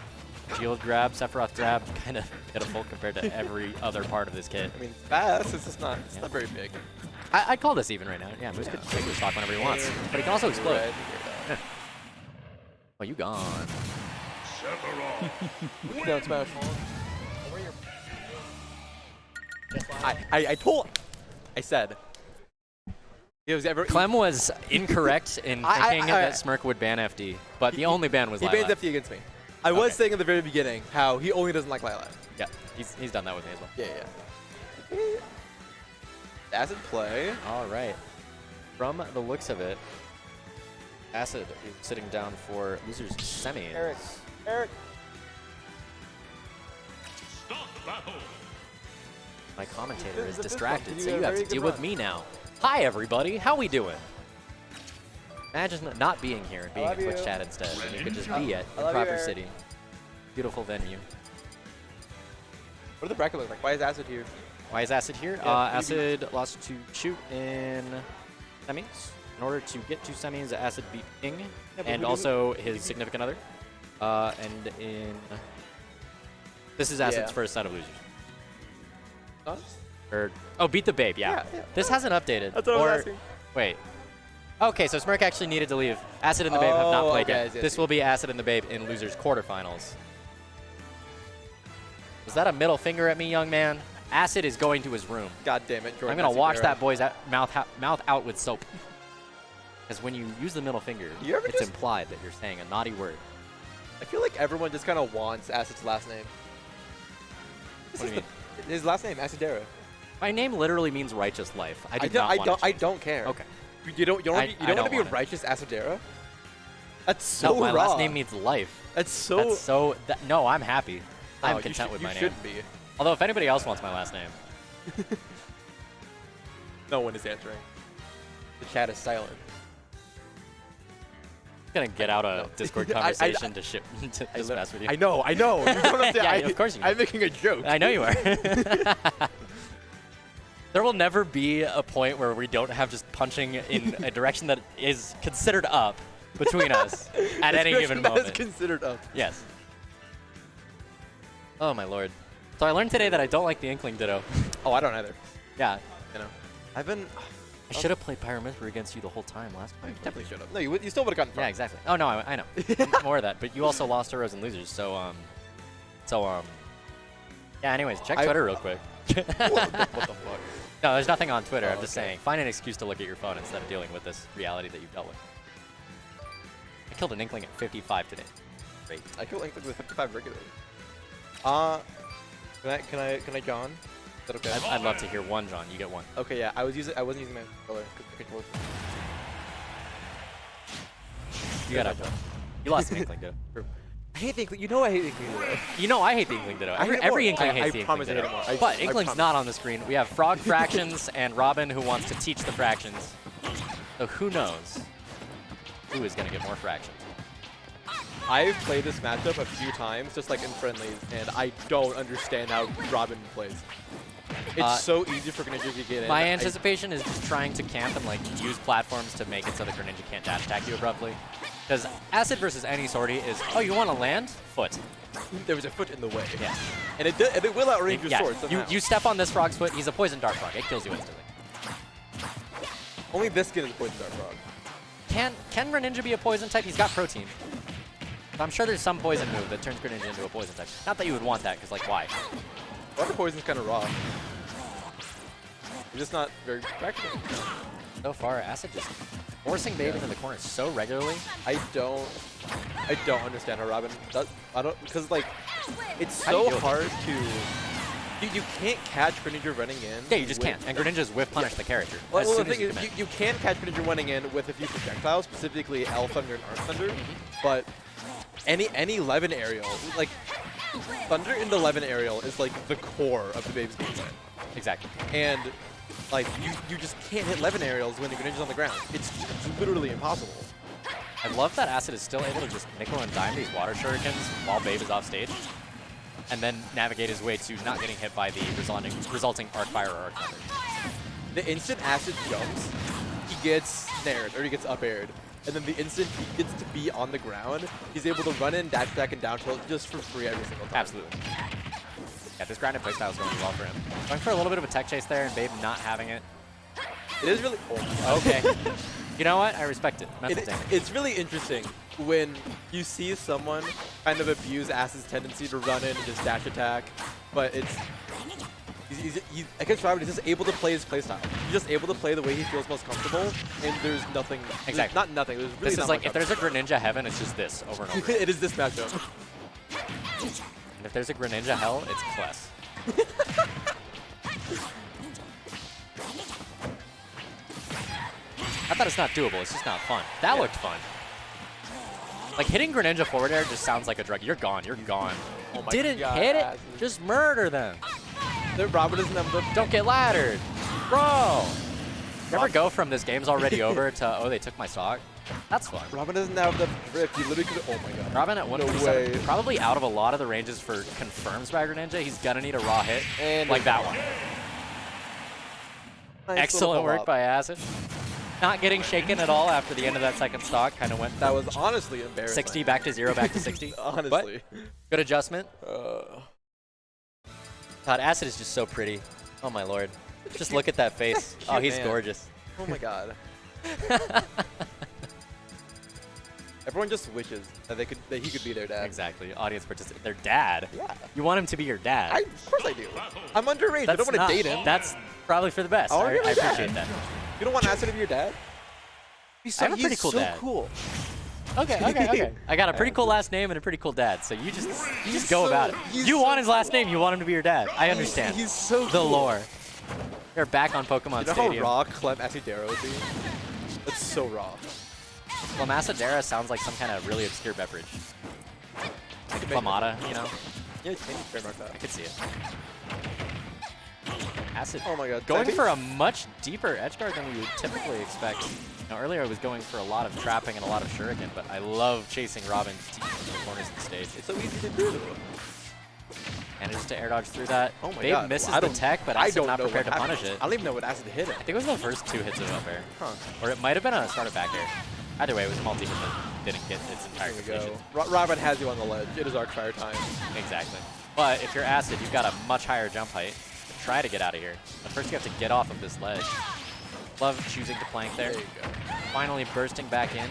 Speaker 2: shield grab, Sephiroth grab, kind of pitiful compared to every other part of this kit.
Speaker 12: I mean, it's fast. It's just not. It's not very big.
Speaker 2: I'd call this even right now. Yeah, Moose could take this stock whenever he wants, but he can also explode.
Speaker 12: Right.
Speaker 2: Oh, you gone.
Speaker 12: Down smash. I said. It was
Speaker 2: Clem was incorrect in thinking that Smirk would ban FD, but the only ban was Lilac.
Speaker 12: He bans FD against me. I was saying at the very beginning how he only doesn't like Lilac.
Speaker 2: Yeah, he's done that with me as well.
Speaker 12: Yeah. Acid play.
Speaker 2: All right. From the looks of it, Acid is sitting down for losers semi.
Speaker 12: Eric.
Speaker 7: Stop battle.
Speaker 2: My commentator is distracted, so you have to deal with me now. Hi, everybody. How we doing? Imagine not being here and being in Twitch chat instead, and you could just be at Improper City. Beautiful venue.
Speaker 12: What does the bracket look like? Why is Acid here?
Speaker 2: Why is Acid here?
Speaker 12: Yeah,
Speaker 2: Acid lost to Shoot in semis. In order to get to semis, Acid beat King, and also his significant other. And in... This is Acid's first set of losers. Oh, beat the Babe, yeah. This hasn't updated.
Speaker 12: That's what I was asking.
Speaker 2: Wait. Okay, so Smirk actually needed to leave. Acid and the Babe have not played yet. This will be Acid and the Babe in losers quarterfinals. Was that a middle finger at me, young man? Acid is going to his room.
Speaker 12: God damn it, Jordan.
Speaker 2: I'm going to wash that boy's mouth out with soap. Because when you use the middle finger, it's implied that you're saying a naughty word.
Speaker 12: I feel like everyone just kind of wants Acid's last name.
Speaker 2: What do you mean?
Speaker 12: His last name, Acidera.
Speaker 2: My name literally means righteous life. I
Speaker 12: don't care.
Speaker 2: Okay.
Speaker 12: You don't want to be a righteous Acidera? That's so
Speaker 2: my
Speaker 12: wrong.
Speaker 2: last name means life. No, I'm happy. I'm content with my name.
Speaker 12: You shouldn't be.
Speaker 2: Although if anybody else wants my last name.
Speaker 12: No one is answering. The chat is silent.
Speaker 2: I'm gonna get out a Discord conversation to mess with you.
Speaker 12: I know. You don't understand.
Speaker 2: Of course you know.
Speaker 12: I'm making a joke.
Speaker 2: I know you are. There will never be a point where we don't have just punching in a direction that is considered up between us at any given moment.
Speaker 12: That is considered up.
Speaker 2: Yes. Oh my lord. So I learned today that I don't like the Inkling Ditto.
Speaker 12: Oh, I don't either.
Speaker 2: Yeah.
Speaker 12: You know, I've been...
Speaker 2: I should have played Pyromancer against you the whole time last time.
Speaker 12: You definitely should have. No, you still would have gotten front.
Speaker 2: Yeah, exactly. Oh, no, I know. More of that. But you also lost Heroes and Losers, so, yeah, anyways, check Twitter real quick.
Speaker 12: What the fuck?
Speaker 2: No, there's nothing on Twitter.
Speaker 12: Oh,
Speaker 2: I'm just
Speaker 12: okay.
Speaker 2: saying, find an excuse to look at your phone instead of dealing with this reality that you've dealt with. I killed an Inkling at 55 today. Great.
Speaker 12: I killed Inkling with 55 regularly. Can I John? Is that okay?
Speaker 2: I'd love to hear one, John. You get one.
Speaker 12: Okay, yeah. I wasn't using my controller because the controller's.
Speaker 2: You got John. You lost an Inkling, dude.
Speaker 12: I hate the Inkling. You know I hate the Inkling. Ditto.
Speaker 2: You know I hate the Inkling Ditto.
Speaker 12: I hate it
Speaker 2: Every
Speaker 12: more.
Speaker 2: Inkling hates
Speaker 12: I
Speaker 2: the Inkling
Speaker 12: promise I hate
Speaker 2: Ditto.
Speaker 12: it more.
Speaker 2: But
Speaker 12: I
Speaker 2: Inkling's
Speaker 12: promise.
Speaker 2: not on the screen. We have Frog Fractions and Robin who wants to teach the fractions. So who knows who is going to get more fractions?
Speaker 12: I've played this matchup a few times, just like in friendlies, and I don't understand how Robin plays. It's so easy for Greninja to get in.
Speaker 2: My anticipation is just trying to camp and like use platforms to make it so that Greninja can't dash attack you abruptly. Because Acid versus any sortie is, oh, you want to land? Foot.
Speaker 12: There was a foot in the way.
Speaker 2: Yeah.
Speaker 12: And it will outrange your sword somehow.
Speaker 2: You step on this frog's foot, he's a poison dart frog. It kills you instantly.
Speaker 12: Only this skin is a poison dart frog.
Speaker 2: Can Greninja be a poison type? He's got protein. So I'm sure there's some poison move that turns Greninja into a poison type. Not that you would want that, because like, why?
Speaker 12: Water poison's kind of raw. It's just not very practical.
Speaker 2: So far, Acid just forcing Babe into the corner so regularly.
Speaker 12: I don't understand how Robin does. Because like, it's
Speaker 2: How do you
Speaker 12: so
Speaker 2: deal with
Speaker 12: hard to. You can't catch Greninja running in.
Speaker 2: Yeah, you just can't. And Greninja's whiff punish the character.
Speaker 12: Well,
Speaker 2: as
Speaker 12: the
Speaker 2: soon as
Speaker 12: thing is,
Speaker 2: commit.
Speaker 12: you can catch Greninja running in with a few projectiles, specifically L Thunder and Arc Thunder, but any 11 aerial, like Thunder into 11 aerial is like the core of the Babe's gameplay.
Speaker 2: Exactly.
Speaker 12: And like you just can't hit 11 aerials when the Greninja's on the ground. It's literally impossible.
Speaker 2: I love that Acid is still able to just nickel and dime these water shurikens while Babe is off stage, and then navigate his way to not getting hit by the resulting Arc Fire or Arc Thunder.
Speaker 12: The instant Acid jumps, he gets snared or he gets up aired. And then the instant he gets to be on the ground, he's able to run in, dash back, and down tilt just for free every single time.
Speaker 2: Absolutely. Yeah, this grounded playstyle is going well for him. Going for a little bit of a tech chase there, and Babe not having it.
Speaker 12: It is really... Oh,
Speaker 2: okay. You know what? I respect it.
Speaker 12: It's really interesting when you see someone kind of abuse Acid's tendency to run in and just dash attack, but it's... He's against Robin, he's just able to play his playstyle. He's just able to play the way he feels most comfortable, and there's nothing.
Speaker 2: Exactly.
Speaker 12: Not nothing. There's really
Speaker 2: This is like,
Speaker 12: much
Speaker 2: if there's a Greninja heaven, it's just this over and over.
Speaker 12: It is this matchup.
Speaker 2: And if there's a Greninja hell, it's Kless. I thought it's not doable, it's just not fun. That looked fun. Like, hitting Greninja forward air just sounds like a drug. You're gone, you're gone.
Speaker 12: Oh my
Speaker 2: Didn't
Speaker 12: God,
Speaker 2: hit it,
Speaker 12: Acid.
Speaker 2: just murder them.
Speaker 12: Robin doesn't have the...
Speaker 2: Don't get laddered. Bro! You ever go from this game's already over to, oh, they took my stock? That's fun.
Speaker 12: Robin doesn't have the drift. He literally could... Oh my God.
Speaker 2: Robin at
Speaker 12: No
Speaker 2: 147,
Speaker 12: way.
Speaker 2: probably out of a lot of the ranges for confirms by Greninja. He's gonna need a raw hit,
Speaker 12: And
Speaker 2: like that one.
Speaker 12: Nice
Speaker 2: Excellent
Speaker 12: little
Speaker 2: work
Speaker 12: pull-up.
Speaker 2: by Acid. Not getting shaken at all after the end of that second stock. Kind of went
Speaker 12: That
Speaker 2: from
Speaker 12: was honestly embarrassing.
Speaker 2: 60 back to 0, back to 60.
Speaker 12: Honestly.
Speaker 2: But good adjustment. God, Acid is just so pretty. Oh my lord. Just look at that face. Oh, he's
Speaker 12: man.
Speaker 2: gorgeous.
Speaker 12: Oh my God. Everyone just wishes that he could be their dad.
Speaker 2: Exactly. Audience participant. Their dad.
Speaker 12: Yeah.
Speaker 2: You want him to be your dad.
Speaker 12: Of course I do. I'm underage. I don't want to date him.
Speaker 2: That's probably for the best.
Speaker 12: I wanna
Speaker 2: I
Speaker 12: be my dad.
Speaker 2: appreciate that.
Speaker 12: You don't want Acid to be your dad?
Speaker 2: I have a pretty cool dad.
Speaker 12: Cool.
Speaker 2: Okay. I got a pretty cool last name and a pretty cool dad, so you just go about it.
Speaker 12: he's
Speaker 2: You
Speaker 12: so
Speaker 2: want his last name, you want him to be your dad. I understand.
Speaker 12: He's so
Speaker 2: the
Speaker 12: cool.
Speaker 2: lore. They're back on Pokemon
Speaker 12: You know
Speaker 2: Stadium.
Speaker 12: how raw Clem Acidero would be? That's so raw.
Speaker 2: Well, Masadera sounds like some kind of really obscure beverage. Like Clamata, you know?
Speaker 12: Yeah, can you trademark that?
Speaker 2: I could see it. Acid.
Speaker 12: Oh my God.
Speaker 2: Going
Speaker 12: Typing?
Speaker 2: for a much deeper edge guard than we would typically expect. Now, earlier I was going for a lot of trapping and a lot of shuriken, but I love chasing Robin's teeth in the corners of the stage.
Speaker 12: It's so easy to do.
Speaker 2: Manages to air dodge through that.
Speaker 12: Oh my
Speaker 2: Babe
Speaker 12: God.
Speaker 2: misses
Speaker 12: Well,
Speaker 2: the tech, but Acid not
Speaker 12: know
Speaker 2: prepared to
Speaker 12: what
Speaker 2: punish
Speaker 12: happened.
Speaker 2: it.
Speaker 12: I don't even know what Acid hit him.
Speaker 2: I think it was the first 2 hits of up air.
Speaker 12: Huh.
Speaker 2: Or it might have been a startup back air. Either way, it was a multi-hit that didn't get its entire
Speaker 12: There we
Speaker 2: completion.
Speaker 12: go. Robin has you on the ledge. It is Arc Fire time.
Speaker 2: Exactly. But if you're Acid, you've got a much higher jump height to try to get out of here. But first you have to get off of this ledge. Love choosing to plank there.
Speaker 12: There you go.
Speaker 2: Finally bursting back in.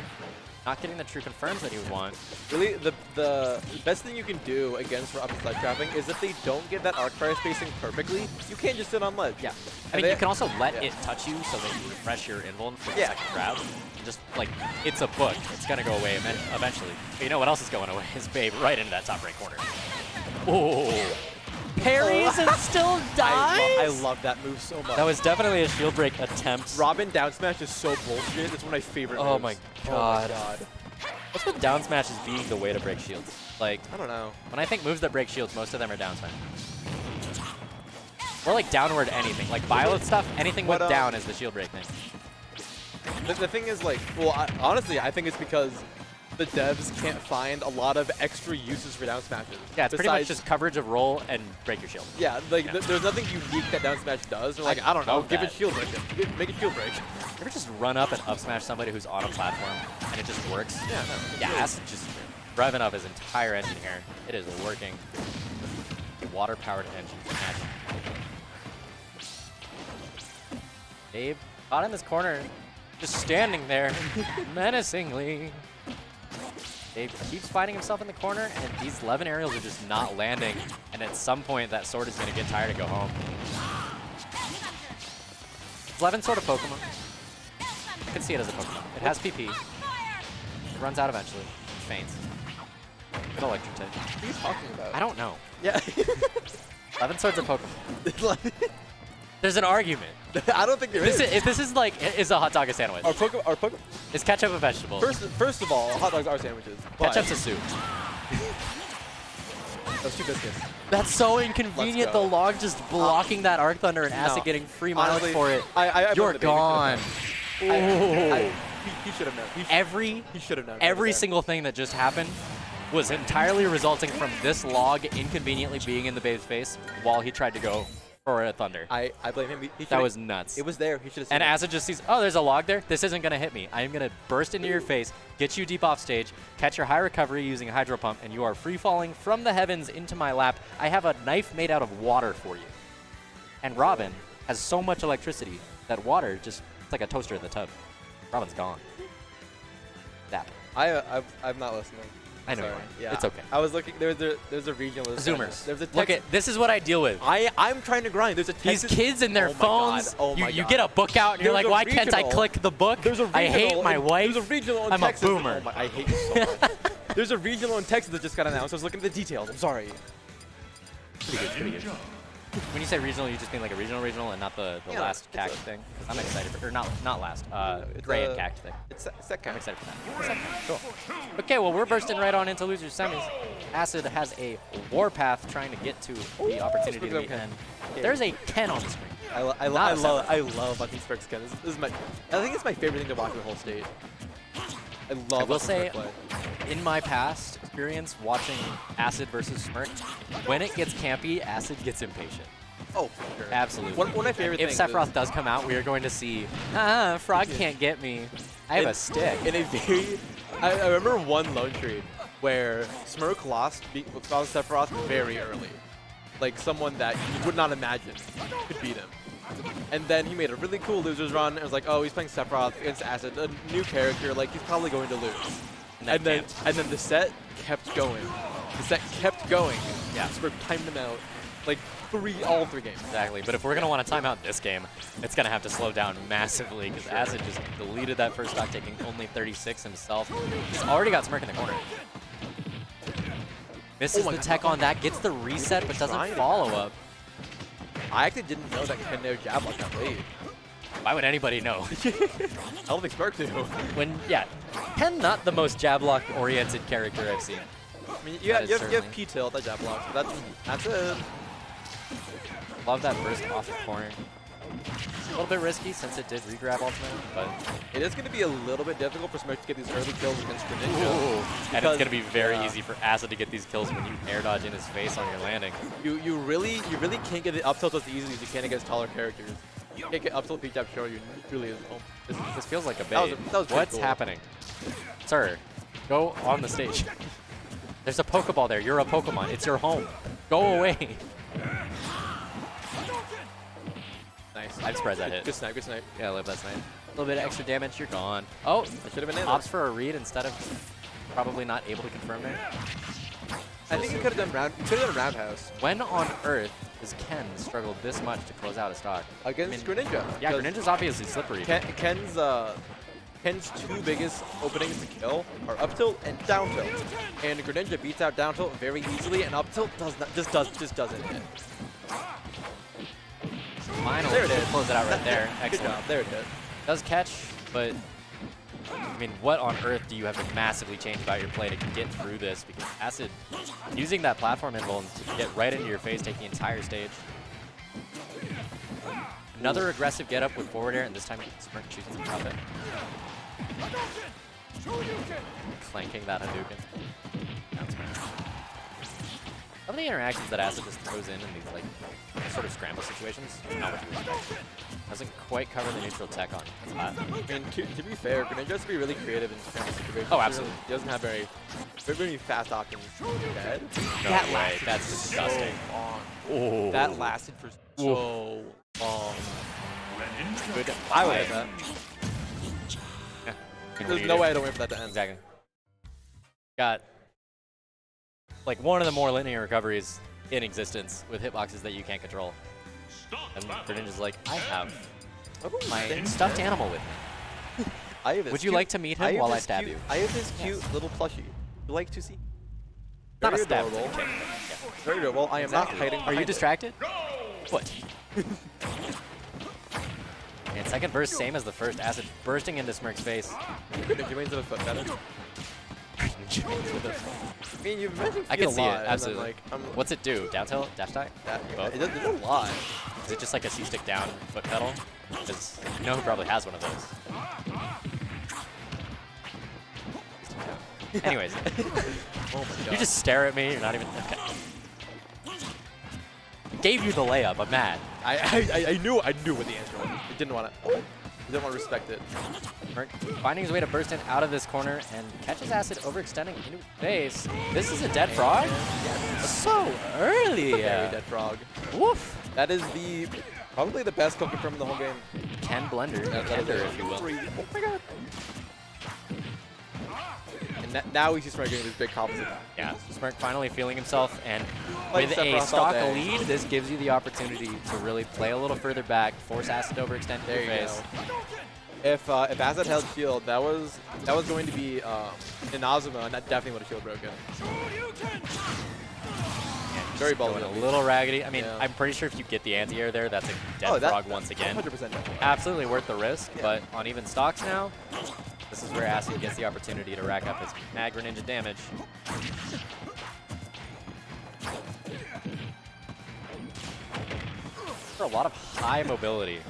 Speaker 2: not getting the true confirms that he would want.
Speaker 12: Really, the best thing you can do against up and ledge trapping is if they don't get that arc fire spacing perfectly, you can't just sit on ledge.
Speaker 2: Yeah. I mean, you can also let it touch you so that you refresh your invuln for the second grab. Just like, it's a book. It's going to go away eventually. But you know what else is going away? Is Babe right into that top right corner. Oh. Parries and still dies?
Speaker 12: I love that move so much.
Speaker 2: That was definitely a shield break attempt.
Speaker 12: Robin down smash is so bullshit. It's one of my favorite moves.
Speaker 2: Oh my god.
Speaker 12: Oh my god.
Speaker 2: What's with down smash as being the way to break shields? Like,
Speaker 12: I don't know.
Speaker 2: When I think moves that break shields, most of them are down smash. Or like downward anything. Like Violet stuff, anything with down is the shield break thing.
Speaker 12: The thing is, like, well, honestly, I think it's because the devs can't find a lot of extra uses for down smashes.
Speaker 2: Yeah, it's pretty much just coverage of roll and break your shield.
Speaker 12: Yeah, like there's nothing unique that down smash does. They're like, I don't know, give it shield break. Make it shield break.
Speaker 2: You ever just run up and up smash somebody who's on a platform and it just works?
Speaker 12: Yeah, no.
Speaker 2: Yeah, Acid just revving up his entire engine here. It is working. Water-powered engine. Imagine. Babe, caught in this corner, just standing there, menacingly. Dave keeps finding himself in the corner, and these 11 aerials are just not landing. And at some point, that sword is going to get tired and go home. 11 sort of Pokemon. You can see it as a Pokemon. It has PP. It runs out eventually. Faints. Good electric type.
Speaker 12: What are you talking about?
Speaker 2: I don't know.
Speaker 12: Yeah.
Speaker 2: 11 swords are Pokemon. There's an argument.
Speaker 12: I don't think there is.
Speaker 2: This is like, is a hot dog a sandwich?
Speaker 12: Our Pokemon.
Speaker 2: Is ketchup a vegetable?
Speaker 12: First of all, hot dogs are sandwiches.
Speaker 2: Ketchup's a soup.
Speaker 12: Those 2 biscuits.
Speaker 2: That's so inconvenient. The log just blocking that Arc Thunder and Acid getting free mileage for it. You're gone.
Speaker 12: He should have known. He should have known.
Speaker 2: Every single thing that just happened was entirely resulting from this log inconveniently being in the Babe's face while he tried to go for a Thunder.
Speaker 12: I blame him.
Speaker 2: That was nuts.
Speaker 12: It was there. He should have seen
Speaker 2: And
Speaker 12: it.
Speaker 2: Acid just sees, oh, there's a log there. This isn't going to hit me. I am going to burst into your face, get you deep off stage, catch your high recovery using a Hydro Pump, and you are free falling from the heavens into my lap. I have a knife made out of water for you. And Robin has so much electricity that water just, it's like a toaster in the tub. Robin's gone. Zap.
Speaker 12: I'm not listening.
Speaker 2: I know.
Speaker 12: Sorry. Yeah.
Speaker 2: It's okay.
Speaker 12: I was looking. There's a regional.
Speaker 2: Zoomers.
Speaker 12: There's a
Speaker 2: Look at this is what I deal with.
Speaker 12: I'm trying to grind. There's a
Speaker 2: These kids and their phones.
Speaker 12: Oh my God.
Speaker 2: You get a book out and you're like, why can't I click the book?
Speaker 12: There's a regional.
Speaker 2: I hate my wife.
Speaker 12: There's a regional in
Speaker 2: I'm
Speaker 12: Texas.
Speaker 2: a boomer.
Speaker 12: Oh my, I hate you so much. There's a regional in Texas that just got announced. I was looking at the details. I'm sorry.
Speaker 2: Pretty good. When you say regional, you just mean like a regional and not the last CACT thing? I'm excited for, or not last, Gray and CACT thing.
Speaker 12: It's that kind.
Speaker 2: I'm excited for that. Cool. Okay, well, we're bursting right on into losers semis. Acid has a Warpath trying to get to the opportunity to meet Ken. There's a Ken on the screen.
Speaker 12: I love watching Smirk's Ken. This is my. I think it's my favorite thing to watch in the whole state. I will
Speaker 2: say, in my past experience watching Acid versus Smirk, when it gets campy, Acid gets impatient.
Speaker 12: Oh, for sure.
Speaker 2: Absolutely.
Speaker 12: One of my favorite
Speaker 2: things. If Sephiroth does come out, we are going to see, Frog can't get me. I have a stick.
Speaker 12: In a very, I remember one lone trade where Smirk lost Sephiroth very early. Like someone that you would not imagine could beat him. And then he made a really cool losers run. It was like, oh, he's playing Sephiroth against Acid, a new character. Like he's probably going to lose. And then the set kept going. The set kept going.
Speaker 2: Yeah.
Speaker 12: Smirk timed him out, like all three games.
Speaker 2: Exactly. But if we're gonna want to time out this game, it's gonna have to slow down massively because Acid just deleted that first stock, taking only 36 himself. He's already got Smirk in the corner. Misses the tech on that, gets the reset, but doesn't follow up.
Speaker 12: I actually didn't know that Ken never jab like that late.
Speaker 2: Why would anybody know?
Speaker 12: I don't think Smirk do.
Speaker 2: Ken not the most jab lock oriented character I've seen.
Speaker 12: I mean, you have P-tilt that jab block, so that's it.
Speaker 2: Love that burst off the corner. A little bit risky since it did regrab ultimate, but
Speaker 12: it is going to be a little bit difficult for Smirk to get these early kills against Greninja.
Speaker 2: And it's going to be very easy for Acid to get these kills when you air dodge in his face on your landing.
Speaker 12: You really can't get the up tilt as easily as you can against taller characters. You can't get up tilt P-jab show you really is.
Speaker 2: This feels like a bait.
Speaker 12: That was
Speaker 2: What's
Speaker 12: cool.
Speaker 2: happening? Sir, go on the stage. There's a Pokeball there. You're a Pokemon. It's your home. Go away.
Speaker 12: Nice.
Speaker 2: I'm surprised that hit.
Speaker 12: Good snipe, good snipe.
Speaker 2: Yeah, live that snipe. A little bit of extra damage, you're gone. Oh,
Speaker 12: That should have been in.
Speaker 2: opts for a read instead of probably not able to confirm there.
Speaker 12: I think you could have done roundhouse.
Speaker 2: When on earth has Ken struggled this much to close out a stock?
Speaker 12: Against Greninja.
Speaker 2: Yeah, Greninja's obviously slippery.
Speaker 12: Ken's two biggest openings to kill are up tilt and down tilt, and Greninja beats out down tilt very easily, and up tilt just doesn't hit.
Speaker 2: Finally,
Speaker 12: There it is.
Speaker 2: close it out right there.
Speaker 12: Good
Speaker 2: Excellent.
Speaker 12: job. There it is.
Speaker 2: Does catch, but I mean, what on earth do you have to massively change about your play to get through this? Because Acid, using that platform invuln to get right into your face, take the entire stage. Another aggressive get up with forward air, and this time Smirk choosing to drop it. Clanking that Hadouken. Down smash. Some of the interactions that Acid just throws in these like sort of scramble situations, not what you expect. Doesn't quite cover the neutral tech on that.
Speaker 12: I mean, to be fair, Greninja has to be really creative in scramble situations.
Speaker 2: Oh, absolutely.
Speaker 12: He doesn't have very fast options. Dead.
Speaker 2: No way, that's disgusting. Oh.
Speaker 12: That lasted for so long. Good. I would have that. There's no way I don't wait for that to end.
Speaker 2: Exactly. Got like one of the more linear recoveries in existence with hitboxes that you can't control. And Greninja's like, I have my stuffed animal with me. Would you like to meet him while I stab you?
Speaker 12: I have this cute little plushie. You like to see?
Speaker 2: Not a
Speaker 12: Very
Speaker 2: stab.
Speaker 12: adorable.
Speaker 2: Okay.
Speaker 12: Very adorable. I am not hiding
Speaker 2: Are
Speaker 12: behind
Speaker 2: you
Speaker 12: it.
Speaker 2: distracted? What? And second burst, same as the first. Acid bursting into Smirk's face.
Speaker 12: Greninja mains with a foot better. I mean, you've mentioned
Speaker 2: I can
Speaker 12: a
Speaker 2: see
Speaker 12: lot,
Speaker 2: it, absolutely.
Speaker 12: And then, like,
Speaker 2: What's it do? Down tilt? Dash die? Both?
Speaker 12: it does a lot.
Speaker 2: Is it just like a C-stick down foot pedal? Because you know who probably has one of those. Anyways.
Speaker 12: Oh my god.
Speaker 2: You just stare at me, you're not even... Okay. Gave you the layup, I'm mad.
Speaker 12: I knew what the answer was. I didn't want to. I didn't want to respect it.
Speaker 2: Smirk finding his way to burst in out of this corner and catches Acid overextending into his face. This is a dead frog? So early.
Speaker 12: Very dead frog.
Speaker 2: Woof.
Speaker 12: That is probably the best Cookie from the whole game.
Speaker 2: Ken Blender,
Speaker 12: Tender,
Speaker 2: if you will.
Speaker 12: Oh my god. And now we see Smirk getting this big composite.
Speaker 2: Yeah, Smirk finally feeling himself, and
Speaker 12: Like
Speaker 2: with a
Speaker 12: Sephiroth all
Speaker 2: stock
Speaker 12: day.
Speaker 2: lead, this gives you the opportunity to really play a little further back, force Acid to overextend
Speaker 12: There
Speaker 2: your
Speaker 12: you
Speaker 2: face.
Speaker 12: go. If Acid held shield, that was going to be Inazuma, and that definitely would have shield broken. Very
Speaker 2: Going
Speaker 12: ballsy.
Speaker 2: a little raggedy. I mean,
Speaker 12: Yeah.
Speaker 2: I'm pretty sure if you get the anti-air there, that's a dead
Speaker 12: Oh,
Speaker 2: frog once again.
Speaker 12: 100% definitely.
Speaker 2: Absolutely worth the risk,
Speaker 12: Yeah.
Speaker 2: but on even stocks now, this is where Acid gets the opportunity to rack up his mad Greninja damage. For a lot of high mobility.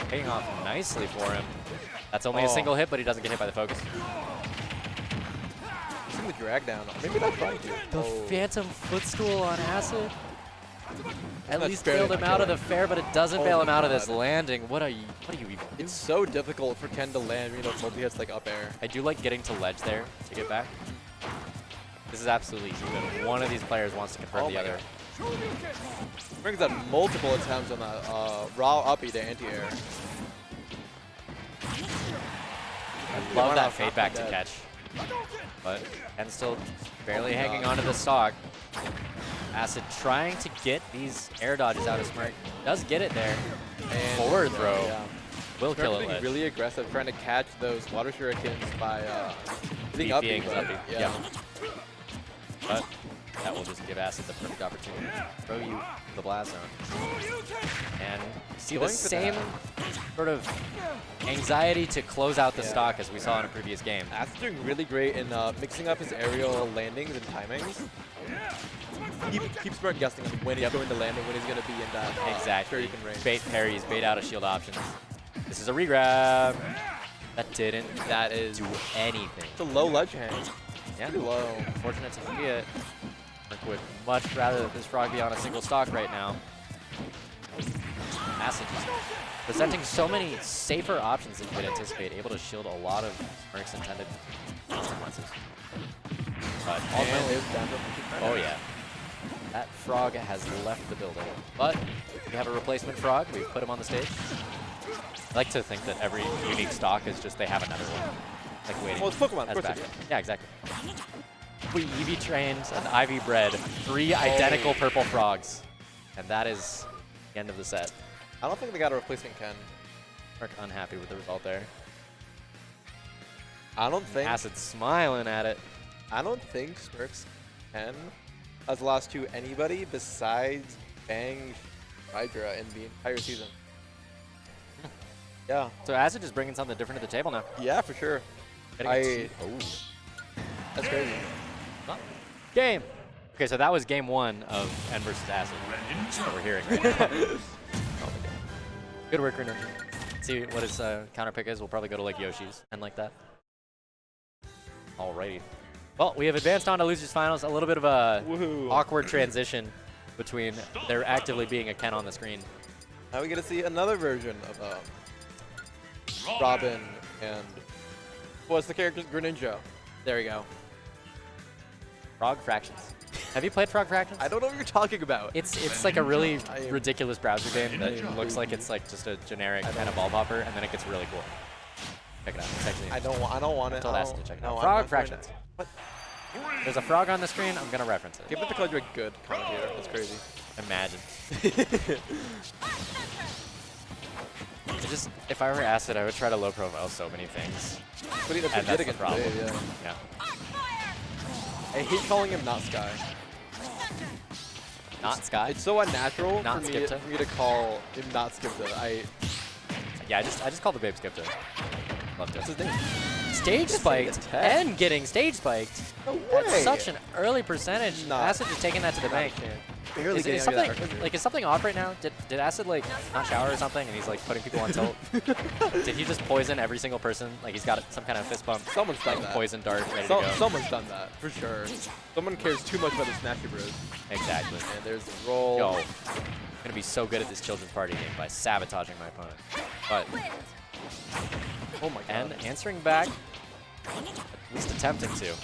Speaker 2: Paying off nicely for him. That's only a single hit, but he doesn't get hit by the focus.
Speaker 12: Using the drag down. Maybe that's trying to.
Speaker 2: The Phantom Footstool on Acid. At
Speaker 12: That's
Speaker 2: least
Speaker 12: barely
Speaker 2: bailed him
Speaker 12: gonna
Speaker 2: out
Speaker 12: kill
Speaker 2: of the
Speaker 12: him.
Speaker 2: fair, but it doesn't
Speaker 12: Oh
Speaker 2: bail him
Speaker 12: my
Speaker 2: out of this
Speaker 12: God.
Speaker 2: landing. What are you even doing?
Speaker 12: It's so difficult for Ken to land, multi-hits like up air.
Speaker 2: I do like getting to ledge there to get back. This is absolutely even. One of these players wants to confirm
Speaker 12: Oh
Speaker 2: the
Speaker 12: my
Speaker 2: other.
Speaker 12: Brings that multiple attempts on that raw uppy to anti-air.
Speaker 2: I love that fade back to catch. But Ken's still barely hanging onto the stock. Acid trying to get these air dodges out of Smirk. Does get it there.
Speaker 12: And
Speaker 2: Forward throw.
Speaker 12: Yeah.
Speaker 2: Will kill
Speaker 12: Smirk
Speaker 2: it.
Speaker 12: being
Speaker 2: Ledge.
Speaker 12: really aggressive, trying to catch those water shurikens by hitting uppy.
Speaker 2: DPing his
Speaker 12: but-
Speaker 2: uppy.
Speaker 12: Yeah.
Speaker 2: But that will just give Acid the perfect opportunity to throw you to the blast zone. And see the
Speaker 12: Going for
Speaker 2: same sort of anxiety to close out the stock as we saw in a previous game.
Speaker 12: Acid's doing really great in mixing up his aerial landings and timings. Keep Smirk guessing on when he's going to land and when he's going to be in that
Speaker 2: Exactly.
Speaker 12: shuriken range.
Speaker 2: Bait parries, bait out of shield options. This is a regrab. That didn't do anything.
Speaker 12: It's a low ledge hang.
Speaker 2: Yeah.
Speaker 12: Pretty low.
Speaker 2: Fortunate to see it. Smirk would much rather that this frog be on a single stock right now. Acid just presenting so many safer options than you could anticipate, able to shield a lot of Smirk's intended consequences. But
Speaker 12: All lives down to
Speaker 2: oh yeah. That frog has left the building. But we have a replacement frog. We've put him on the stage. I like to think that every unique stock is just they have another one. Like waiting.
Speaker 12: Well, it's Pokemon.
Speaker 2: as
Speaker 12: Of course
Speaker 2: backup.
Speaker 12: it is.
Speaker 2: Yeah, exactly. We EV trained and IV bred 3 identical purple frogs. And that is the end of the set.
Speaker 12: I don't think they got a replacement Ken.
Speaker 2: Smirk unhappy with the result there.
Speaker 12: I don't think.
Speaker 2: Acid smiling at it.
Speaker 12: I don't think Smirk's Ken has lost to anybody besides Bang Hydra in the entire season. Yeah.
Speaker 2: So Acid just bringing something different to the table now.
Speaker 12: Yeah, for sure.
Speaker 2: Oh.
Speaker 12: That's crazy.
Speaker 2: Game. Okay, so that was game 1 of N versus Acid. That's what we're hearing right now. Oh my god. Good work, Grumiyo. See what his counter pick is. We'll probably go to like Yoshi's and like that. Alrighty. Well, we have advanced on to Losers Finals. A little bit of a awkward transition between there actively being a Ken on the screen.
Speaker 12: Now we get to see another version of Robin and what's the character's Greninja? There we go.
Speaker 2: Frog Fractions. Have you played Frog Fractions?
Speaker 12: I don't know what you're talking about.
Speaker 2: It's like a really ridiculous browser game that looks like it's like just a generic kind of ball popper, and then it gets really cool. Check it out. It's actually
Speaker 12: I don't want it.
Speaker 2: I told Acid to check it out.
Speaker 12: No,
Speaker 2: Frog
Speaker 12: I'm
Speaker 2: Fractions.
Speaker 12: What?
Speaker 2: There's a frog on the screen. I'm gonna reference it.
Speaker 12: Give it the color a good commentator. That's crazy.
Speaker 2: Imagine. If I were Acid, I would try to low profile so many things.
Speaker 12: But that's
Speaker 2: And
Speaker 12: what
Speaker 2: that's the problem.
Speaker 12: yeah. I hate calling him not Sky.
Speaker 2: Not Sky?
Speaker 12: It's so unnatural
Speaker 2: Not
Speaker 12: for
Speaker 2: Skipta?
Speaker 12: me to call him not Skipta.
Speaker 2: Yeah, I just called the babe Skipta. Loved it.
Speaker 12: What's his name?
Speaker 2: Stage spiked and getting stage spiked.
Speaker 12: No
Speaker 2: At
Speaker 12: way.
Speaker 2: such an early percentage.
Speaker 12: Nah.
Speaker 2: Acid just taking that to the bank.
Speaker 12: Barely
Speaker 2: Is
Speaker 12: getting
Speaker 2: something
Speaker 12: under that
Speaker 2: like is something off right now? Did Acid like not shower or something and he's like putting people on tilt? Did he just poison every single person? Like he's got some kind of fist bump.
Speaker 12: Someone's done
Speaker 2: like
Speaker 12: that.
Speaker 2: poison dart ready to go.
Speaker 12: Someone's done that, for sure. Someone cares too much about the Smashy Bros.
Speaker 2: Exactly.
Speaker 12: And there's the roll.
Speaker 2: Yo, I'm gonna be so good at this children's party game by sabotaging my opponent. But
Speaker 12: oh my god.
Speaker 2: and answering back, at least attempting to.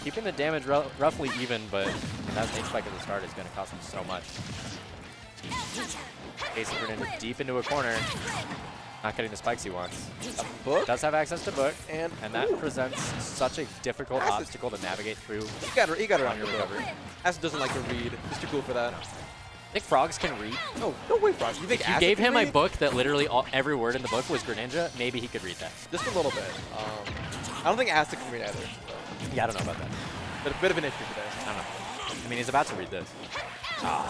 Speaker 2: Keeping the damage roughly even, but that stage spike at the start is going to cost him so much. Casey Greninja deep into a corner. Not getting the spikes he wants.
Speaker 12: Book?
Speaker 2: Does have access to book,
Speaker 12: and
Speaker 2: that presents such a difficult obstacle to navigate through.
Speaker 12: You got it on your recovery. Acid doesn't like to read. He's too cool for that.
Speaker 2: I think frogs can read.
Speaker 12: No way, frogs. You think
Speaker 2: If you
Speaker 12: Acid
Speaker 2: gave
Speaker 12: can
Speaker 2: him a
Speaker 12: read?
Speaker 2: book that literally every word in the book was Greninja, maybe he could read that.
Speaker 12: Just a little bit. I don't think Acid can read either. So.
Speaker 2: Yeah, I don't know about that.
Speaker 12: But a bit of an issue today.
Speaker 2: I don't know. I mean, he's about to read this. That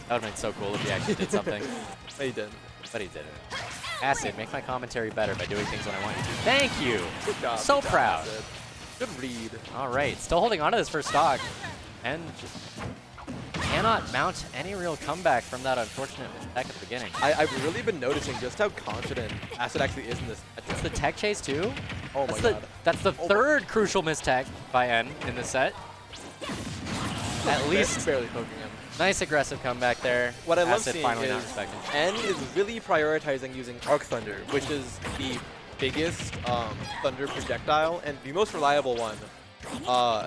Speaker 2: would have been so cool if he actually did something.
Speaker 12: But he didn't.
Speaker 2: But he didn't. Acid, make my commentary better by doing things when I want you to. Thank you!
Speaker 12: Good job.
Speaker 2: So
Speaker 12: good job,
Speaker 2: proud.
Speaker 12: Acid. Good read.
Speaker 2: All right, still holding on to this first stock. And just cannot mount any real comeback from that unfortunate mistake at the beginning.
Speaker 12: I've really been noticing just how confident Acid actually is in this.
Speaker 2: It's the tech chase too?
Speaker 12: Oh my god.
Speaker 2: That's the third crucial mistech by N in the set. At least
Speaker 12: barely poking him.
Speaker 2: nice aggressive comeback there.
Speaker 12: What I love
Speaker 2: Acid
Speaker 12: seeing
Speaker 2: finally not
Speaker 12: is
Speaker 2: respecting.
Speaker 12: N is really prioritizing using Arc Thunder, which is the biggest thunder projectile and the most reliable one,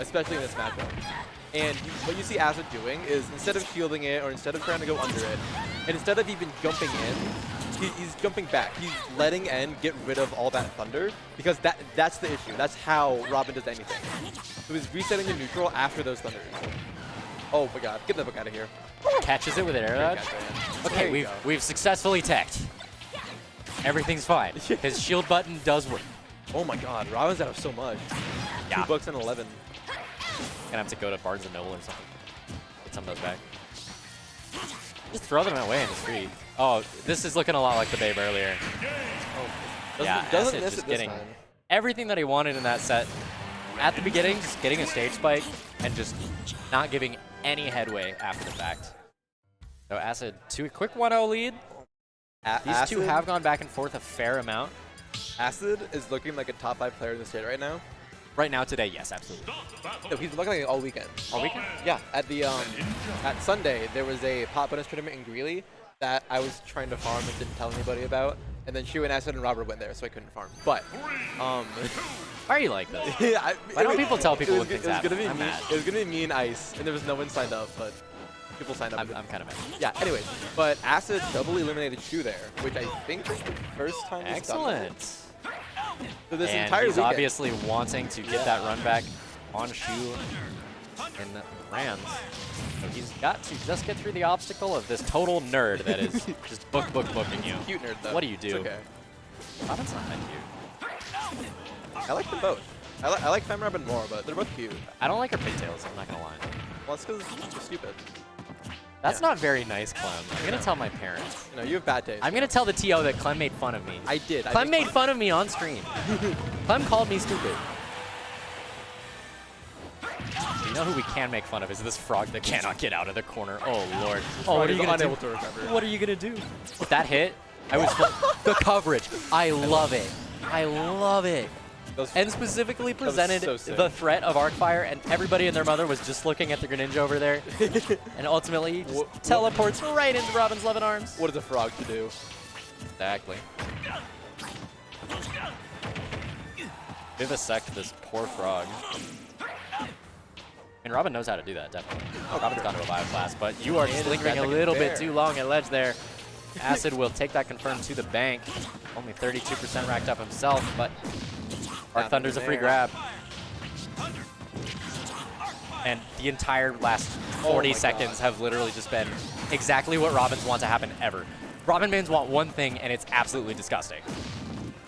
Speaker 12: especially in this matchup. And what you see Acid doing is instead of shielding it or instead of trying to go under it, and instead of even jumping in, he's jumping back. He's letting N get rid of all that thunder because that's the issue. That's how Robin does anything. So he's resetting the neutral after those thunders. Oh my god, get the book out of here.
Speaker 2: Catches it with an air dodge. Okay, we've successfully teched. Everything's fine. His shield button does work.
Speaker 12: Oh my god, Robin's out of so much.
Speaker 2: Yeah.
Speaker 12: $2 and 11.
Speaker 2: Gonna have to go to Barnes & Noble or something. Get some of those back. Just throw them away in the street. Oh, this is looking a lot like the babe earlier.
Speaker 12: Oh,
Speaker 2: yeah,
Speaker 12: doesn't
Speaker 2: Acid
Speaker 12: miss
Speaker 2: just
Speaker 12: it this
Speaker 2: getting
Speaker 12: time.
Speaker 2: everything that he wanted in that set. At the beginning, just getting a stage spike and just not giving any headway after the fact. So Acid, quick 1-0 lead. These two have gone back and forth a fair amount.
Speaker 12: Acid is looking like a top 5 player in the state right now.
Speaker 2: Right now, today, yes, absolutely.
Speaker 12: No, he's looking like it all weekend.
Speaker 2: All weekend?
Speaker 12: Yeah, at the at Sunday there was a pot bonus tournament in Greeley that I was trying to farm and didn't tell anybody about. and then Shu and Acid and Robert went there, so I couldn't farm. But,
Speaker 2: Why are you like this?
Speaker 12: yeah,
Speaker 2: Why don't people tell people
Speaker 12: it
Speaker 2: when
Speaker 12: was,
Speaker 2: things
Speaker 12: it was
Speaker 2: happen?
Speaker 12: gonna be
Speaker 2: I'm
Speaker 12: me.
Speaker 2: mad.
Speaker 12: It was gonna be me and Ice, and there was no one signed up, but people signed up.
Speaker 2: I'm kind of mad.
Speaker 12: Yeah. Anyways, but Acid double eliminated Shu there, which I think is the first time he's done that.
Speaker 2: Excellent.
Speaker 12: So this
Speaker 2: And
Speaker 12: entire
Speaker 2: he's
Speaker 12: weekend,
Speaker 2: obviously wanting to get that run back on Shu and Rans. So he's got to just get through the obstacle of this total nerd that is just booking you.
Speaker 12: cute nerd though.
Speaker 2: What do you do?
Speaker 12: It's okay.
Speaker 2: Robin's not that cute.
Speaker 12: I like them both. I like Fem Robin more, but they're both cute.
Speaker 2: I don't like her pigtails, I'm not gonna lie.
Speaker 12: Well, it's because you're stupid.
Speaker 2: That's
Speaker 12: Yeah.
Speaker 2: not very nice, Clem. I'm gonna tell my parents.
Speaker 12: You know, you have bad taste.
Speaker 2: I'm gonna tell the TO that Clem made fun of me.
Speaker 12: I did.
Speaker 2: Clem made fun of me on stream. Clem called me stupid. You know who we can make fun of is this frog that cannot get out of the corner. Oh lord. Oh, what are you gonna do?
Speaker 12: unable to recover.
Speaker 2: What are you gonna do? That hit, I was the coverage. I love it. I love it. And specifically presented
Speaker 12: so sick.
Speaker 2: the threat of Arcfire, and everybody and their mother was just looking at the Greninja over there. And ultimately, he just teleports right into Robin's loving arms.
Speaker 12: What is a frog to do?
Speaker 2: Exactly. Vivisect this poor frog. And Robin knows how to do that, definitely. Robin's gone to a bio class, but you are just lingering a little bit too long at ledge there. Acid will take that confirm to the bank. Only 32% racked up himself, but Arc Thunder's a free grab. And the entire last 40 seconds have literally just been exactly what Robins want to happen ever. Robin mains want one thing, and it's absolutely disgusting.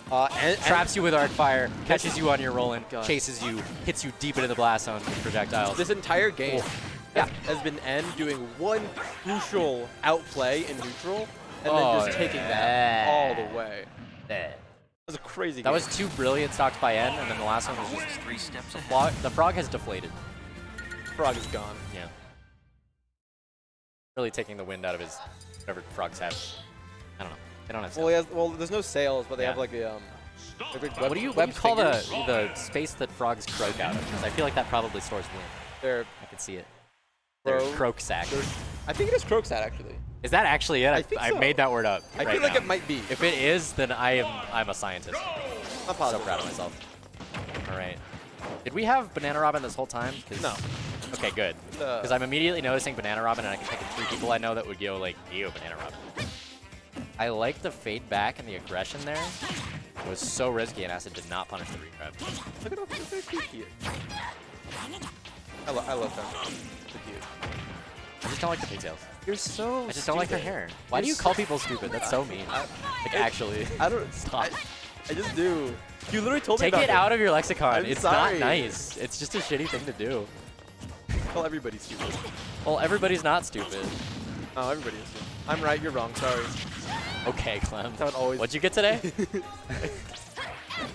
Speaker 2: Traps you with Arcfire, catches you on your rolling, chases you, hits you deep into the blast zone with projectiles.
Speaker 12: This entire game has been N doing one crucial outplay in neutral, and then just taking that all the way. That was a crazy game.
Speaker 2: That was 2 brilliant stocks by N, and then the last one was just
Speaker 10: 3 steps ahead.
Speaker 2: the frog has deflated.
Speaker 12: Frog is gone.
Speaker 2: Yeah. Really taking the wind out of his whatever frogs have. I don't know. They don't have
Speaker 12: Well,
Speaker 2: sails.
Speaker 12: well, there's no sails, but they have like a
Speaker 2: What do you call the space that frogs croak out of? Because I feel like that probably stores wind. I can see it. They're croak sack.
Speaker 12: I think it is croak sack actually.
Speaker 2: Is that actually it?
Speaker 12: I think
Speaker 2: I
Speaker 12: so.
Speaker 2: made that word up.
Speaker 12: I feel like it might be.
Speaker 2: If it is, then I'm a scientist.
Speaker 12: I'm
Speaker 2: so proud of myself. All right. Did we have Banana Robin this whole time?
Speaker 12: No.
Speaker 2: Okay, good. Because I'm immediately noticing Banana Robin, and I can think of 3 people I know that would go like, yo, Banana Robin. I like the fade back and the aggression there. It was so risky, and Acid did not punish the regrab.
Speaker 12: Look at how cute he is. I love them. So cute.
Speaker 2: I just don't like the pigtails.
Speaker 12: You're so
Speaker 2: I just don't like their hair. Why do you call people stupid? That's so mean. Like, actually.
Speaker 12: I don't.
Speaker 2: Stop.
Speaker 12: I just do. You literally told me
Speaker 2: Take
Speaker 12: about
Speaker 2: it out of your lexicon.
Speaker 12: I'm
Speaker 2: It's
Speaker 12: sorry.
Speaker 2: not nice. It's just a shitty thing to do.
Speaker 12: Well, everybody's stupid.
Speaker 2: Well, everybody's not stupid.
Speaker 12: Oh, everybody is stupid. I'm right, you're wrong. Sorry.
Speaker 2: Okay, Clem.
Speaker 12: That's how it always.
Speaker 2: What'd you get today?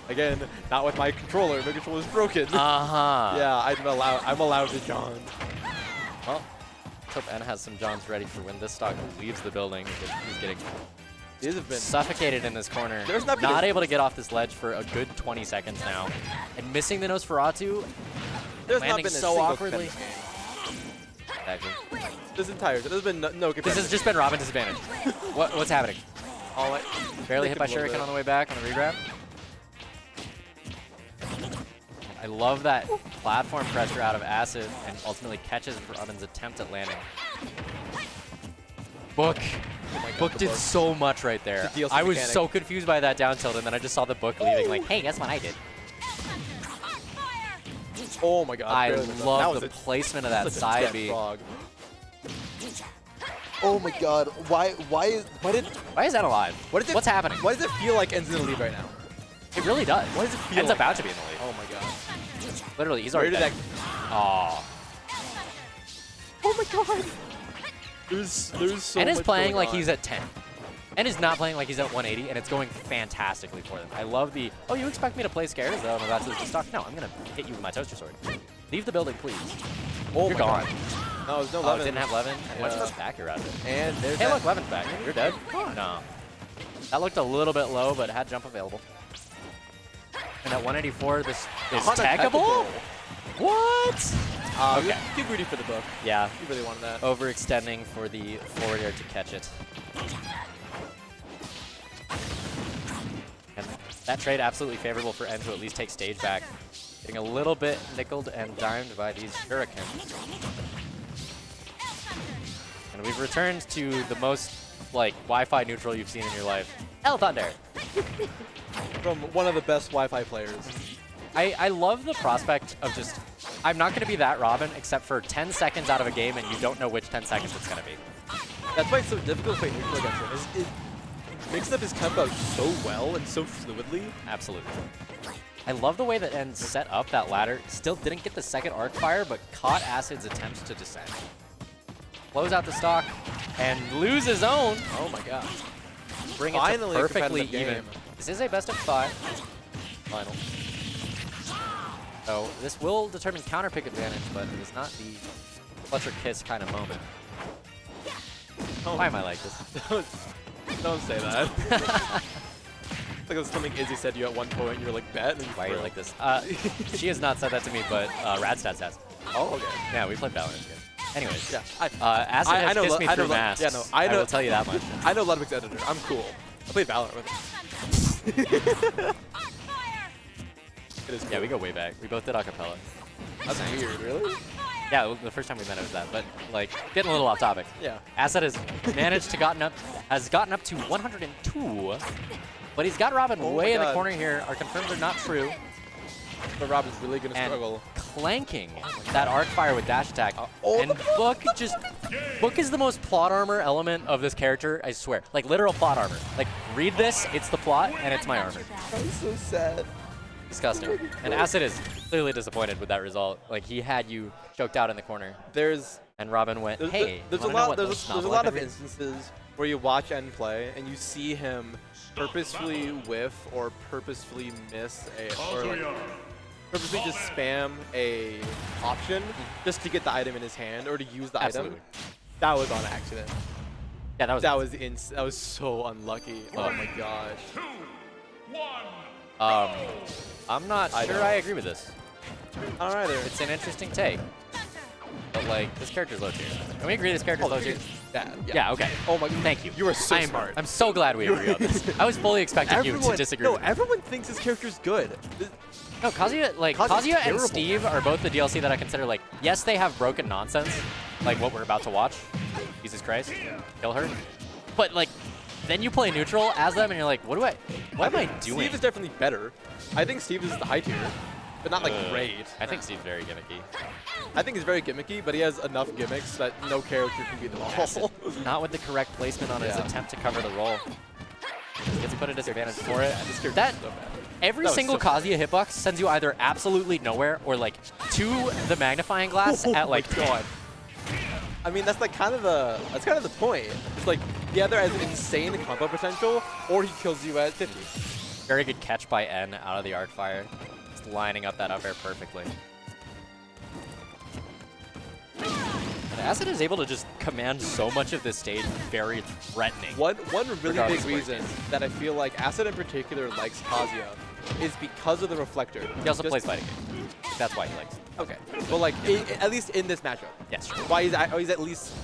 Speaker 12: Again, not with my controller. My controller's broken.
Speaker 2: Uh-huh.
Speaker 12: Yeah, I'm allowed to John.
Speaker 2: Well, hope N has some Johns ready for when this stock leaves the building. He's getting suffocated in this corner.
Speaker 12: There's not
Speaker 2: able to get off this ledge for a good 20 seconds now. And missing the Nosferatu.
Speaker 12: There's
Speaker 2: landing
Speaker 12: not been a
Speaker 2: so
Speaker 12: single
Speaker 2: awkwardly.
Speaker 12: Exactly. There's been no
Speaker 2: This has just been Robin disadvantage. What's happening? Barely hit by Shuriken on the way back on the regrab. I love that platform pressure out of Acid and ultimately catches Robin's attempt at landing. Book. Book did so much right there. I was so confused by that down tilt, and then I just saw the Book leaving like, hey, guess what I did?
Speaker 12: Oh my god.
Speaker 2: I love the placement of that side B.
Speaker 12: Oh my god. Why is
Speaker 2: that alive? What's happening?
Speaker 12: Why does it feel like En's in the lead right now?
Speaker 2: It really does.
Speaker 12: Why does it feel
Speaker 2: En's
Speaker 12: like
Speaker 2: about
Speaker 12: that?
Speaker 2: to be in the lead.
Speaker 12: Oh my god.
Speaker 2: Literally, he's already dead. Oh.
Speaker 12: Oh my god. There's so
Speaker 2: En is
Speaker 12: much
Speaker 2: playing
Speaker 12: going
Speaker 2: like
Speaker 12: on.
Speaker 2: he's at 10. En is not playing like he's at 180, and it's going fantastically for them. I love the, oh, you expect me to play scares, though? I'm about to stock. No, I'm going to hit you with my toaster sword. Leave the building, please.
Speaker 12: Oh
Speaker 2: You're
Speaker 12: my
Speaker 2: gone.
Speaker 12: God. No, there's no
Speaker 2: Oh,
Speaker 12: Levin.
Speaker 2: didn't have Levin?
Speaker 12: Yeah.
Speaker 2: What's the back here out of it?
Speaker 12: And there's
Speaker 2: hey,
Speaker 12: that.
Speaker 2: look, Levin's back. You're dead. No. That looked a little bit low, but had jump available. And at 184, this is taggable? What?
Speaker 12: Okay. Too greedy for the Book.
Speaker 2: Yeah.
Speaker 12: You really wanted that.
Speaker 2: Overextending for the forward air to catch it. That trade absolutely favorable for N to at least take stage back. Getting a little bit nickeled and dimed by these shurikens. And we've returned to the most, like, Wi-Fi neutral you've seen in your life. Hell Thunder!
Speaker 12: From one of the best Wi-Fi players.
Speaker 2: I love the prospect of just, I'm not going to be that Robin except for 10 seconds out of a game and you don't know which 10 seconds it's going to be.
Speaker 12: That's why it's so difficult to play neutral against him. It mixes up his combo so well and so fluidly.
Speaker 2: Absolutely. I love the way that N set up that ladder. Still didn't get the second arc fire, but caught Acid's attempts to descend. Blows out the stock and lose his own. Oh my god. Bring it to perfectly even. This is a best of 5 final. So this will determine counter pick advantage, but it is not the clutch or kiss kind of moment. Why am I like this?
Speaker 12: Don't say that. It's like it was something Izzy said to you at one point. You were like, bet. And
Speaker 2: why are you like this? She has not said that to me, but Radstats has.
Speaker 12: Oh, okay.
Speaker 2: Yeah, we played Valorant together. Anyways,
Speaker 12: yeah.
Speaker 2: Acid has kissed me through masks.
Speaker 12: Yeah, no, I
Speaker 2: will tell you that much.
Speaker 12: I know Ludwig's editor. I'm cool. I played Valorant with him.
Speaker 2: Yeah, we go way back. We both did acapella.
Speaker 12: That's weird, really?
Speaker 2: Yeah, the first time we met it was that, but like getting a little off topic.
Speaker 12: Yeah.
Speaker 2: Acid has managed to gotten up to 102, but he's got Robin way in the corner here. Our confirms are not true.
Speaker 12: But Robin's really gonna struggle.
Speaker 2: Clanking that arc fire with dash attack. And Book is the most plot armor element of this character, I swear. Like literal plot armor. Like read this, it's the plot, and it's my armor.
Speaker 12: I'm so sad.
Speaker 2: Disgusting. And Acid is clearly disappointed with that result. Like he had you choked out in the corner. And Robin went, hey,
Speaker 12: there's a lot of instances where you watch N play and you see him purposefully whiff or purposefully miss or like purposely just spam a option just to get the item in his hand or to use the item. That was on accident.
Speaker 2: Yeah, that
Speaker 12: was so unlucky. Oh my gosh.
Speaker 2: I'm not sure I agree with this.
Speaker 12: All right,
Speaker 2: it's an interesting take. But like, this character's low tier. Can we agree this character's low tier? Yeah, okay.
Speaker 12: Oh my,
Speaker 2: thank you.
Speaker 12: You are so smart.
Speaker 2: I'm so glad we agree on this. I was fully expecting you to disagree with me.
Speaker 12: No, everyone thinks this character's good.
Speaker 2: No, Kazuya and Steve are both the DLC that I consider like, yes, they have broken nonsense, like what we're about to watch. Jesus Christ, kill her. But like, then you play neutral as them and you're like, what am I doing?
Speaker 12: Steve is definitely better. I think Steve is the high tier, but not like great.
Speaker 2: I think Steve's very gimmicky.
Speaker 12: I think he's very gimmicky, but he has enough gimmicks that no character can beat them all.
Speaker 2: Not with the correct placement on his attempt to cover the roll. Gets put at disadvantage for it. Every single Kazuya hitbox sends you either absolutely nowhere or like to the magnifying glass at like 10.
Speaker 12: I mean, that's like kind of the point. It's like he either has insane combo potential or he kills you at 50.
Speaker 2: Very good catch by N out of the arc fire. Just lining up that up air perfectly. And Acid is able to just command so much of this stage very threatening.
Speaker 12: One really big reason that I feel like Acid in particular likes Kazuya is because of the reflector.
Speaker 2: He also plays fighting game. That's why he likes it.
Speaker 12: Okay. Well, like, at least in this matchup.
Speaker 2: Yes, true.
Speaker 12: Why he's at least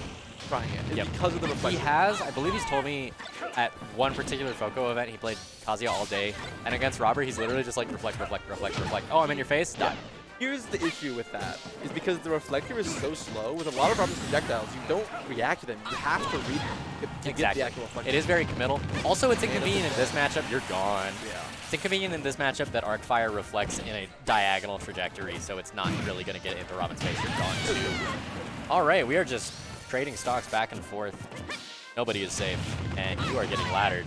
Speaker 12: trying it. It's because of the reflector.
Speaker 2: He has, I believe he's told me at one particular Foco event, he played Kazuya all day. And against Robert, he's literally just like reflect, reflect, reflect, reflect. Oh, I'm in your face? Die.
Speaker 12: Here's the issue with that, is because the reflector is so slow, with a lot of Robert's projectiles, you don't react to them. You have to read them to get the actual reflector.
Speaker 2: It is very committal. Also, it's inconvenient in this matchup. You're gone. Yeah. It's inconvenient in this matchup that arc fire reflects in a diagonal trajectory, so it's not really going to get into Robin's face. You're gone too. All right, we are just trading stocks back and forth. Nobody is safe, and you are getting laddered.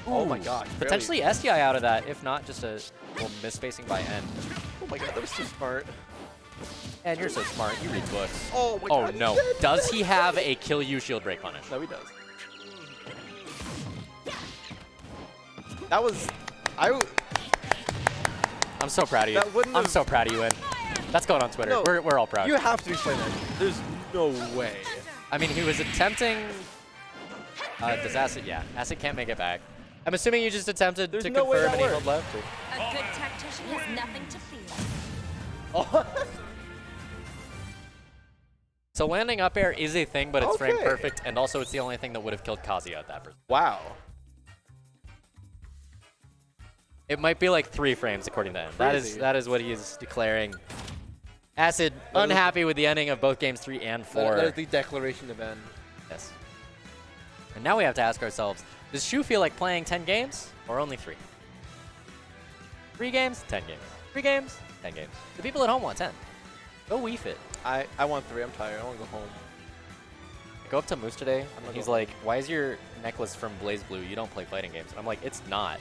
Speaker 12: Oh my god.
Speaker 2: Potentially SDI out of that, if not just a little misspacing by N.
Speaker 12: Oh my god, that was so smart.
Speaker 2: And you're so smart, you read books.
Speaker 12: Oh my god.
Speaker 2: Oh no. Does he have a kill you shield break punish?
Speaker 12: No, he does. That was...
Speaker 2: I'm so proud of you. I'm so proud of you, N. That's going on Twitter.
Speaker 12: No,
Speaker 2: we're all proud.
Speaker 12: You have to explain that. There's no way.
Speaker 2: I mean, he was attempting... does Acid... Yeah, Acid can't make it back. I'm assuming you just attempted to confirm and he held left.
Speaker 13: A good tactician has nothing to fear.
Speaker 2: So landing up air is a thing, but it's frame perfect, and also it's the only thing that would have killed Kazuya at that percent.
Speaker 12: Wow.
Speaker 2: It might be like 3 frames according to him. That is what he is declaring. Acid unhappy with the ending of both games 3 and 4.
Speaker 12: That is the declaration of end.
Speaker 2: Yes. And now we have to ask ourselves, does Shu feel like playing 10 games or only 3? 3 games, 10 games. 3 games, 10 games. The people at home want 10. Go Wii Fit.
Speaker 12: I want 3. I'm tired. I want to go home.
Speaker 2: I go up to Moose today, and he's like, why is your necklace from Blaze Blue? You don't play fighting games. And I'm like, it's not.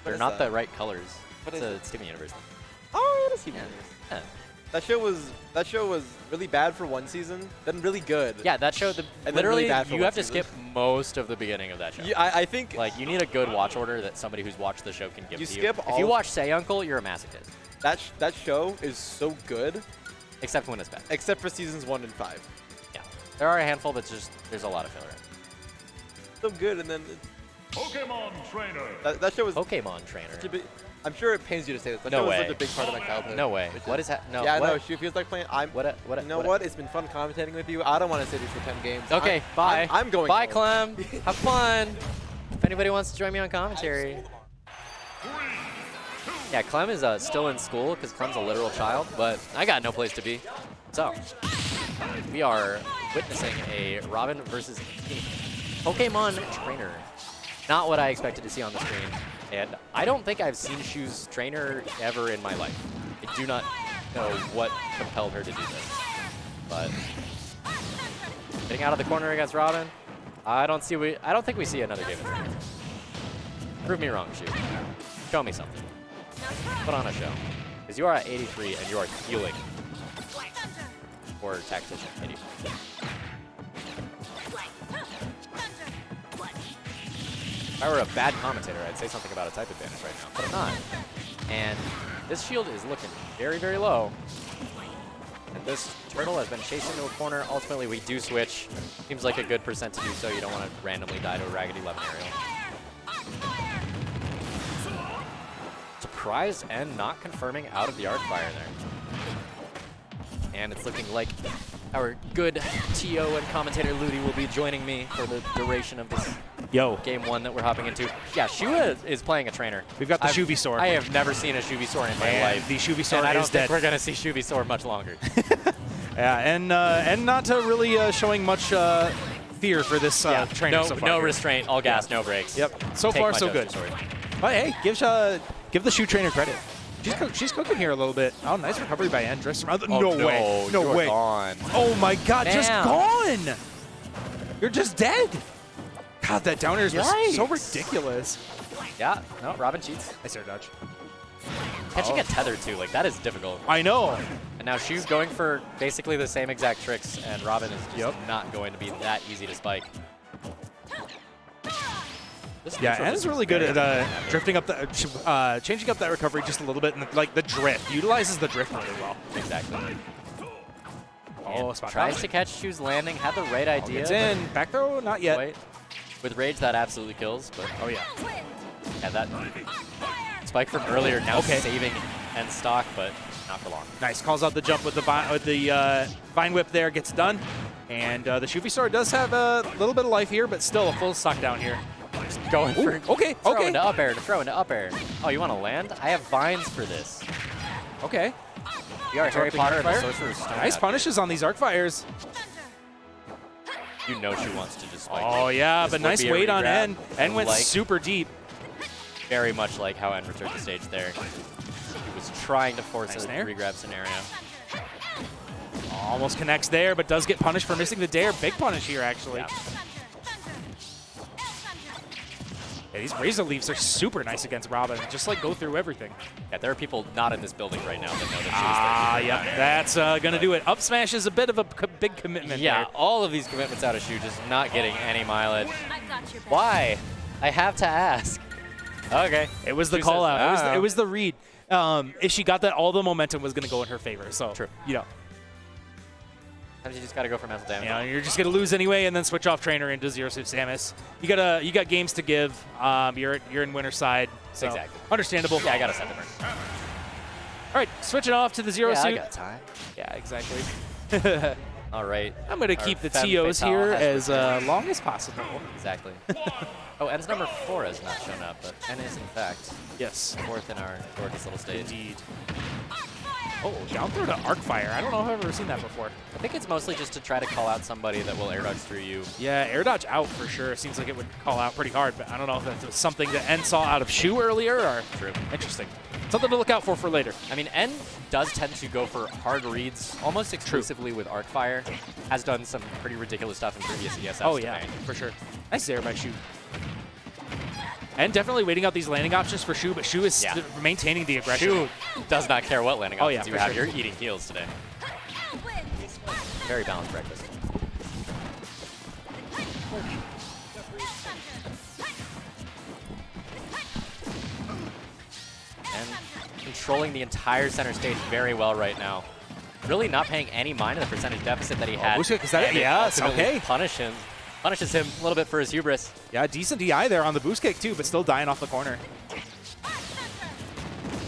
Speaker 2: They're not the right colors. It's a Steven Universe.
Speaker 12: Oh, that's Steven
Speaker 2: Universe. Yeah.
Speaker 12: That show was really bad for one season, then really good.
Speaker 2: Yeah, that show, literally,
Speaker 12: really bad for
Speaker 2: you
Speaker 12: one
Speaker 2: have to
Speaker 12: season.
Speaker 2: skip most of the beginning of that show.
Speaker 12: Yeah, I think
Speaker 2: like you need a good watch order that somebody who's watched the show can give
Speaker 12: you
Speaker 2: to
Speaker 12: skip
Speaker 2: you.
Speaker 12: all
Speaker 2: If you
Speaker 12: of-
Speaker 2: watch Say Uncle, you're a masochist.
Speaker 12: that show is so good,
Speaker 2: Except when it's bad.
Speaker 12: except for seasons 1 and 5.
Speaker 2: Yeah. There are a handful that's just, there's a lot of filler.
Speaker 12: So good, and then
Speaker 7: Pokemon Trainer.
Speaker 12: that show was.
Speaker 2: Pokemon Trainer.
Speaker 12: such a big- I'm sure it pains you to say this. That
Speaker 2: No
Speaker 12: show
Speaker 2: way.
Speaker 12: was such a big part of my childhood.
Speaker 2: No way.
Speaker 12: Which
Speaker 2: What
Speaker 12: is-
Speaker 2: is that? No.
Speaker 12: Yeah,
Speaker 2: what?
Speaker 12: no. She feels like playing. You know what? It's been fun commentating with you. I don't want to sit here for 10 games.
Speaker 2: Okay, bye.
Speaker 12: I'm going.
Speaker 2: Bye,
Speaker 12: home.
Speaker 2: Clem. Have fun. If anybody wants to join me on commentary. Yeah, Clem is still in school because Clem's a literal child, but I got no place to be. So, we are witnessing a Robin versus Pokemon Trainer. Not what I expected to see on the screen. And I don't think I've seen Shu's trainer ever in my life. I do not know what compelled her to do this. But getting out of the corner against Robin, I don't think we see another game of trainer. Prove me wrong, Shu. Show me something. Put on a show. Because you are at 83 and you are healing. Or tactician, 85. If I were a bad commentator, I'd say something about a type advantage right now, but I'm not. And this shield is looking very, very low. And this turtle has been chased into a corner. Ultimately, we do switch. Seems like a good percent to do so. You don't want to randomly die to a Raggedy 11 aerial. Surprised and not confirming out of the arc fire there. And it's looking like our good TO and commentator Ludi will be joining me for the duration of this game 1 that we're hopping into. Yeah, Shu is playing a trainer.
Speaker 5: We've got the Shuvisaur.
Speaker 2: I have never seen a Shuvisaur in my life.
Speaker 5: The Shuvisaur
Speaker 2: and I don't
Speaker 5: is
Speaker 2: think
Speaker 5: dead.
Speaker 2: we're going to see Shuvisaur much longer.
Speaker 5: Yeah, and not really showing much fear for this trainer so far.
Speaker 2: No
Speaker 5: here.
Speaker 2: restraint, all gas, no brakes.
Speaker 5: Yep. So
Speaker 2: Take
Speaker 5: far,
Speaker 2: my
Speaker 5: so
Speaker 2: Toaster
Speaker 5: good.
Speaker 2: Sword.
Speaker 5: But hey, give the Shu trainer credit. She's cooking here a little bit. Oh, nice recovery by N. Drifts around.
Speaker 2: Oh,
Speaker 5: no way. No
Speaker 2: you're
Speaker 5: way.
Speaker 2: Gone.
Speaker 5: Oh my God, just
Speaker 2: Damn.
Speaker 5: gone. You're just dead. God, that down air is so ridiculous.
Speaker 2: Yeah, no, Robin cheats.
Speaker 5: I started dodge.
Speaker 2: Catching a tether too, like that is difficult.
Speaker 5: I know.
Speaker 2: And now Shu's going for basically the same exact tricks, and Robin is just not going to be that easy to spike.
Speaker 5: Yeah, and is really good at drifting up the, changing up that recovery just a little bit, and like the drift utilizes the drift really well.
Speaker 2: Exactly.
Speaker 5: Oh, spot
Speaker 2: tries
Speaker 5: down.
Speaker 2: to catch Shu's landing, had the right idea.
Speaker 5: It's in. Back throw, not yet.
Speaker 2: Wait. With rage, that absolutely kills. But
Speaker 5: oh yeah.
Speaker 2: Yeah, that spike from earlier now saving end stock, but not for long.
Speaker 5: Nice, calls out the jump with the vine whip there, gets done, and the Shuvisaur does have a little bit of life here, but still a full stock down here.
Speaker 2: Just going for
Speaker 5: throw
Speaker 2: into up air to throw into up air. Oh, you want to land? I have vines for this.
Speaker 5: Okay.
Speaker 2: You are Harry Potter and the
Speaker 5: Fire.
Speaker 2: Sorcerer's Stone.
Speaker 5: Nice punishes on these arc fires.
Speaker 2: You know she wants to just spike.
Speaker 5: Oh yeah,
Speaker 2: This
Speaker 5: but
Speaker 2: would
Speaker 5: nice
Speaker 2: be a
Speaker 5: weight on
Speaker 2: regrab.
Speaker 5: N. N went
Speaker 2: Like-
Speaker 5: super deep.
Speaker 2: Very much like how N returned the stage there. He was trying to force
Speaker 5: Nice
Speaker 2: a
Speaker 5: nair.
Speaker 2: regrab scenario.
Speaker 5: Almost connects there, but does get punished for missing the dare. Big punish here, actually.
Speaker 2: Yeah.
Speaker 5: Yeah, these Razor Leaves are super nice against Robin. Just like go through everything.
Speaker 2: Yeah, there are people not in this building right now that know that she was
Speaker 5: Ah,
Speaker 2: there.
Speaker 5: yep. That's going to do it. Up smash is a bit of a big commitment
Speaker 2: Yeah,
Speaker 5: there.
Speaker 2: all of these commitments out of Shu just not getting any mileage.
Speaker 13: I got your back.
Speaker 2: Why? I have to ask. Okay.
Speaker 5: It was the
Speaker 2: Shu
Speaker 5: call
Speaker 2: says,
Speaker 5: out.
Speaker 2: "Ah."
Speaker 5: It was the read. If she got that, all the momentum was going to go in her favor. So,
Speaker 2: True.
Speaker 5: you know.
Speaker 2: Sometimes you just got to go for mental damage.
Speaker 5: You know, you're just gonna lose anyway, and then switch off trainer into Zero Suit Samus. You got games to give. You're in winner's side. So
Speaker 2: Exactly.
Speaker 5: Understandable.
Speaker 2: Yeah, I got a sentiment.
Speaker 5: All right, switching off to the Zero
Speaker 2: Yeah, I
Speaker 5: Suit.
Speaker 2: got time.
Speaker 5: Yeah, exactly.
Speaker 2: All right.
Speaker 5: I'm going to
Speaker 2: Our
Speaker 5: keep the
Speaker 2: femme
Speaker 5: TOs
Speaker 2: fatale
Speaker 5: here
Speaker 2: has
Speaker 5: as
Speaker 2: returned.
Speaker 5: long as possible.
Speaker 2: Exactly. Oh, N's number 4 has not shown up, but N is in fact
Speaker 5: Yes.
Speaker 2: 4th in our gorgeous little stage.
Speaker 5: Indeed. Oh, down throw to Arcfire. I don't know if I've ever seen that before.
Speaker 2: I think it's mostly just to try to call out somebody that will air dodge through you.
Speaker 5: Yeah, air dodge out for sure. Seems like it would call out pretty hard, but I don't know if that was something that N saw out of Shu earlier or...
Speaker 2: True.
Speaker 5: Interesting. Something to look out for later.
Speaker 2: I mean, N does tend to go for hard reads almost exclusively with Arcfire. Has done some pretty ridiculous stuff in previous ESFs.
Speaker 5: Oh, yeah, for sure. Nice air by Shu. And definitely waiting out these landing options for Shu, but Shu is maintaining the aggression.
Speaker 2: Shu does not care what landing options you
Speaker 5: for
Speaker 2: have.
Speaker 5: sure.
Speaker 2: You're eating heals today. Very balanced breakfast. And controlling the entire center stage very well right now. Really not paying any mind to the percentage deficit that he had.
Speaker 5: Bushka, is that it?
Speaker 2: And
Speaker 5: Yes,
Speaker 2: ultimately
Speaker 5: okay.
Speaker 2: Punishes him a little bit for his hubris.
Speaker 5: Yeah, decent DI there on the boost kick too, but still dying off the corner.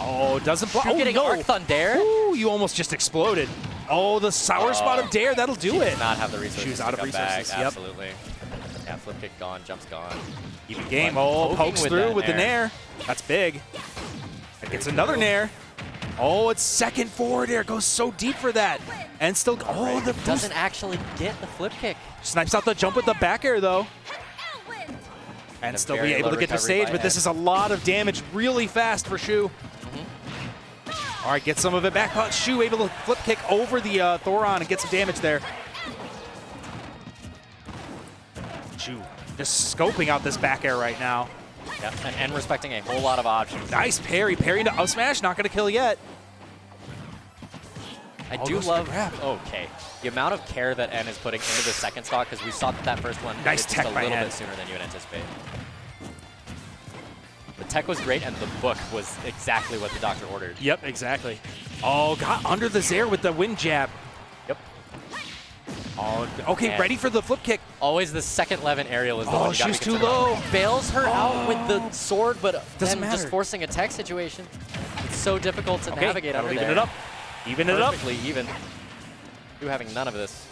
Speaker 5: Oh, doesn't block.
Speaker 2: Shu getting
Speaker 5: no.
Speaker 2: Arc Thunder.
Speaker 5: Ooh, you almost just exploded. Oh, the sour spot of Dare, that'll do
Speaker 2: She
Speaker 5: it.
Speaker 2: does not have the resources.
Speaker 5: Shu's
Speaker 2: to
Speaker 5: out of
Speaker 2: come
Speaker 5: resources,
Speaker 2: back.
Speaker 5: yep.
Speaker 2: Absolutely. Yeah, flip kick gone, jump's gone.
Speaker 5: Even game.
Speaker 2: But
Speaker 5: Oh,
Speaker 2: poking
Speaker 5: pokes through
Speaker 2: that
Speaker 5: with the nair. That's big. That gets another nair. Oh, it's second forward air. Goes so deep for that. And still, oh, the boost.
Speaker 2: Doesn't actually get the flip kick.
Speaker 5: Snipes out the jump with the back air, though. And still be
Speaker 2: very
Speaker 5: able
Speaker 2: low
Speaker 5: to get to
Speaker 2: recovery
Speaker 5: stage,
Speaker 2: by
Speaker 5: but this
Speaker 2: Ed.
Speaker 5: is a lot of damage really fast for Shu. All right, get some of it back. But Shu able to flip kick over the Thoron and get some damage there. Shu just scoping out this back air right now.
Speaker 2: Yep, and respecting a whole lot of options.
Speaker 5: Nice parry. Parry to up smash. Not going to kill yet.
Speaker 2: I
Speaker 5: Oh,
Speaker 2: do
Speaker 5: goes for the
Speaker 2: love,
Speaker 5: grab.
Speaker 2: okay, the amount of care that N is putting into the second stock, because we saw that first one
Speaker 5: Nice
Speaker 2: just
Speaker 5: tech
Speaker 2: a
Speaker 5: by
Speaker 2: little
Speaker 5: N.
Speaker 2: bit sooner than you would anticipate. The tech was great, and the book was exactly what the doctor ordered.
Speaker 5: Yep, exactly. Oh, got under the Zaire with the wind jab.
Speaker 2: Yep.
Speaker 5: Oh, okay,
Speaker 2: And
Speaker 5: ready for the flip kick.
Speaker 2: Always the second Levin aerial is the
Speaker 5: Oh,
Speaker 2: one you gotta be
Speaker 5: Shu's too
Speaker 2: concerned about.
Speaker 5: low.
Speaker 2: Bails her out with the sword, but
Speaker 5: Doesn't
Speaker 2: then just
Speaker 5: matter.
Speaker 2: forcing a tech situation. It's so difficult to navigate
Speaker 5: that'll
Speaker 2: under
Speaker 5: even
Speaker 2: there.
Speaker 5: it up. Even it up.
Speaker 2: Perfectly even. You having none of this.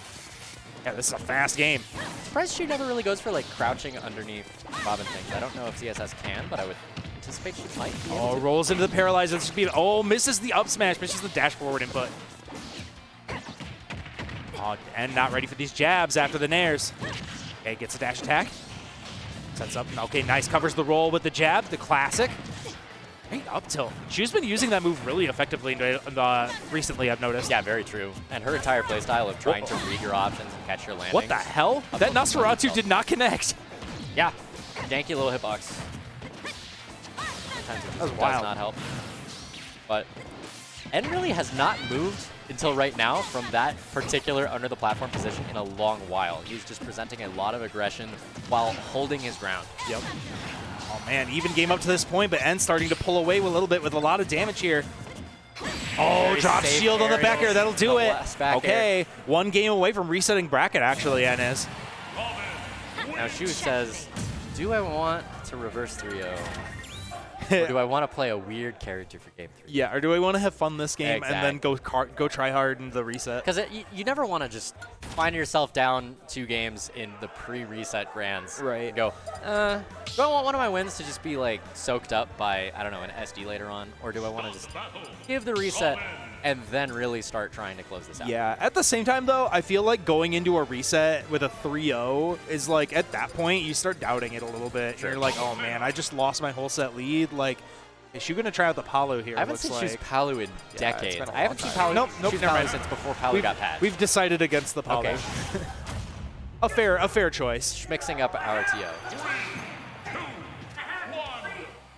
Speaker 5: Yeah, this is a fast game.
Speaker 2: Surprised she never really goes for like crouching underneath Robin things. I don't know if CSS can, but I would anticipate she might be able
Speaker 5: Oh,
Speaker 2: to.
Speaker 5: rolls into the paralyzer speed. Oh, misses the up smash, misses the dash forward input. Oh, and not ready for these jabs after the nairs. Okay, gets a dash attack. Sets up. Okay, nice. Covers the roll with the jab, the classic. Great up tilt. She's been using that move really effectively recently, I've noticed.
Speaker 2: Yeah, very true. And her entire playstyle of trying to read your options and catch your landings.
Speaker 5: What the hell? That Nosferatu did not connect.
Speaker 2: Yeah, janky little hitbox. Sometimes it just does not help. But N really has not moved until right now from that particular under the platform position in a long while. He's just presenting a lot of aggression while holding his ground.
Speaker 5: Yep. Oh man, even game up to this point, but N starting to pull away a little bit with a lot of damage here. Oh,
Speaker 2: Very
Speaker 5: drop
Speaker 2: safe
Speaker 5: shield on the back air, that'll do
Speaker 2: The
Speaker 5: it.
Speaker 2: last back
Speaker 5: Okay,
Speaker 2: air.
Speaker 5: one game away from resetting bracket actually, N is.
Speaker 2: Now Shu says, do I want to reverse 3-0? Or do I want to play a weird character for game 3?
Speaker 5: Yeah, or do I want to have fun this game and then
Speaker 2: Exactly.
Speaker 5: go try hard in the reset?
Speaker 2: Because you never want to just find yourself down 2 games in the pre-reset grands.
Speaker 5: Right.
Speaker 2: And go, do I want one of my wins to just be like soaked up by, I don't know, an SD later on? Or do I want to just give the reset and then really start trying to close this out?
Speaker 5: Yeah, at the same time though, I feel like going into a reset with a 3-0 is like, at that point, you start doubting it a little bit.
Speaker 2: Sure.
Speaker 5: You're like, oh man, I just lost my whole set lead. Like, is she going to try out the Palu here?
Speaker 2: I haven't
Speaker 5: looks
Speaker 2: seen
Speaker 5: like.
Speaker 2: Shu's Palu in
Speaker 5: Yeah, it's
Speaker 2: decades.
Speaker 5: been a
Speaker 2: I haven't
Speaker 5: long
Speaker 2: seen
Speaker 5: time.
Speaker 2: Palu,
Speaker 5: Nope,
Speaker 2: Shu's
Speaker 5: never
Speaker 2: Palu
Speaker 5: mind.
Speaker 2: since before Palu got patched.
Speaker 5: We've decided against the Palu.
Speaker 2: Okay.
Speaker 5: a fair choice.
Speaker 2: Mixing up our TO.
Speaker 7: 2,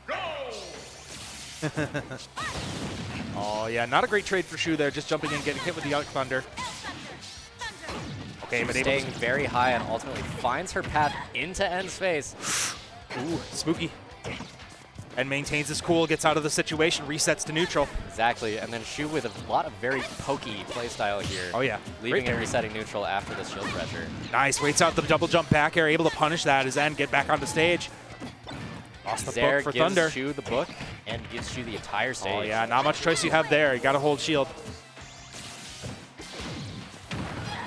Speaker 7: 1, go!
Speaker 5: Oh yeah, not a great trade for Shu there, just jumping in, getting hit with the Arc Thunder. Okay, but able
Speaker 2: Staying
Speaker 5: to...
Speaker 2: very high and ultimately finds her path into N's face.
Speaker 5: Ooh, spooky. And maintains his cool, gets out of the situation, resets to neutral.
Speaker 2: Exactly, and then Shu with a lot of very pokey playstyle here.
Speaker 5: Oh yeah,
Speaker 2: Leaving
Speaker 5: great
Speaker 2: and
Speaker 5: parry.
Speaker 2: resetting neutral after the shield pressure.
Speaker 5: Nice, waits out the double jump back air, able to punish that as N get back on the stage. Lost the
Speaker 2: Zare
Speaker 5: book for
Speaker 2: gives
Speaker 5: Thunder.
Speaker 2: Shu the book and gives Shu the entire stage.
Speaker 5: Oh yeah, not much choice you have there. You gotta hold shield.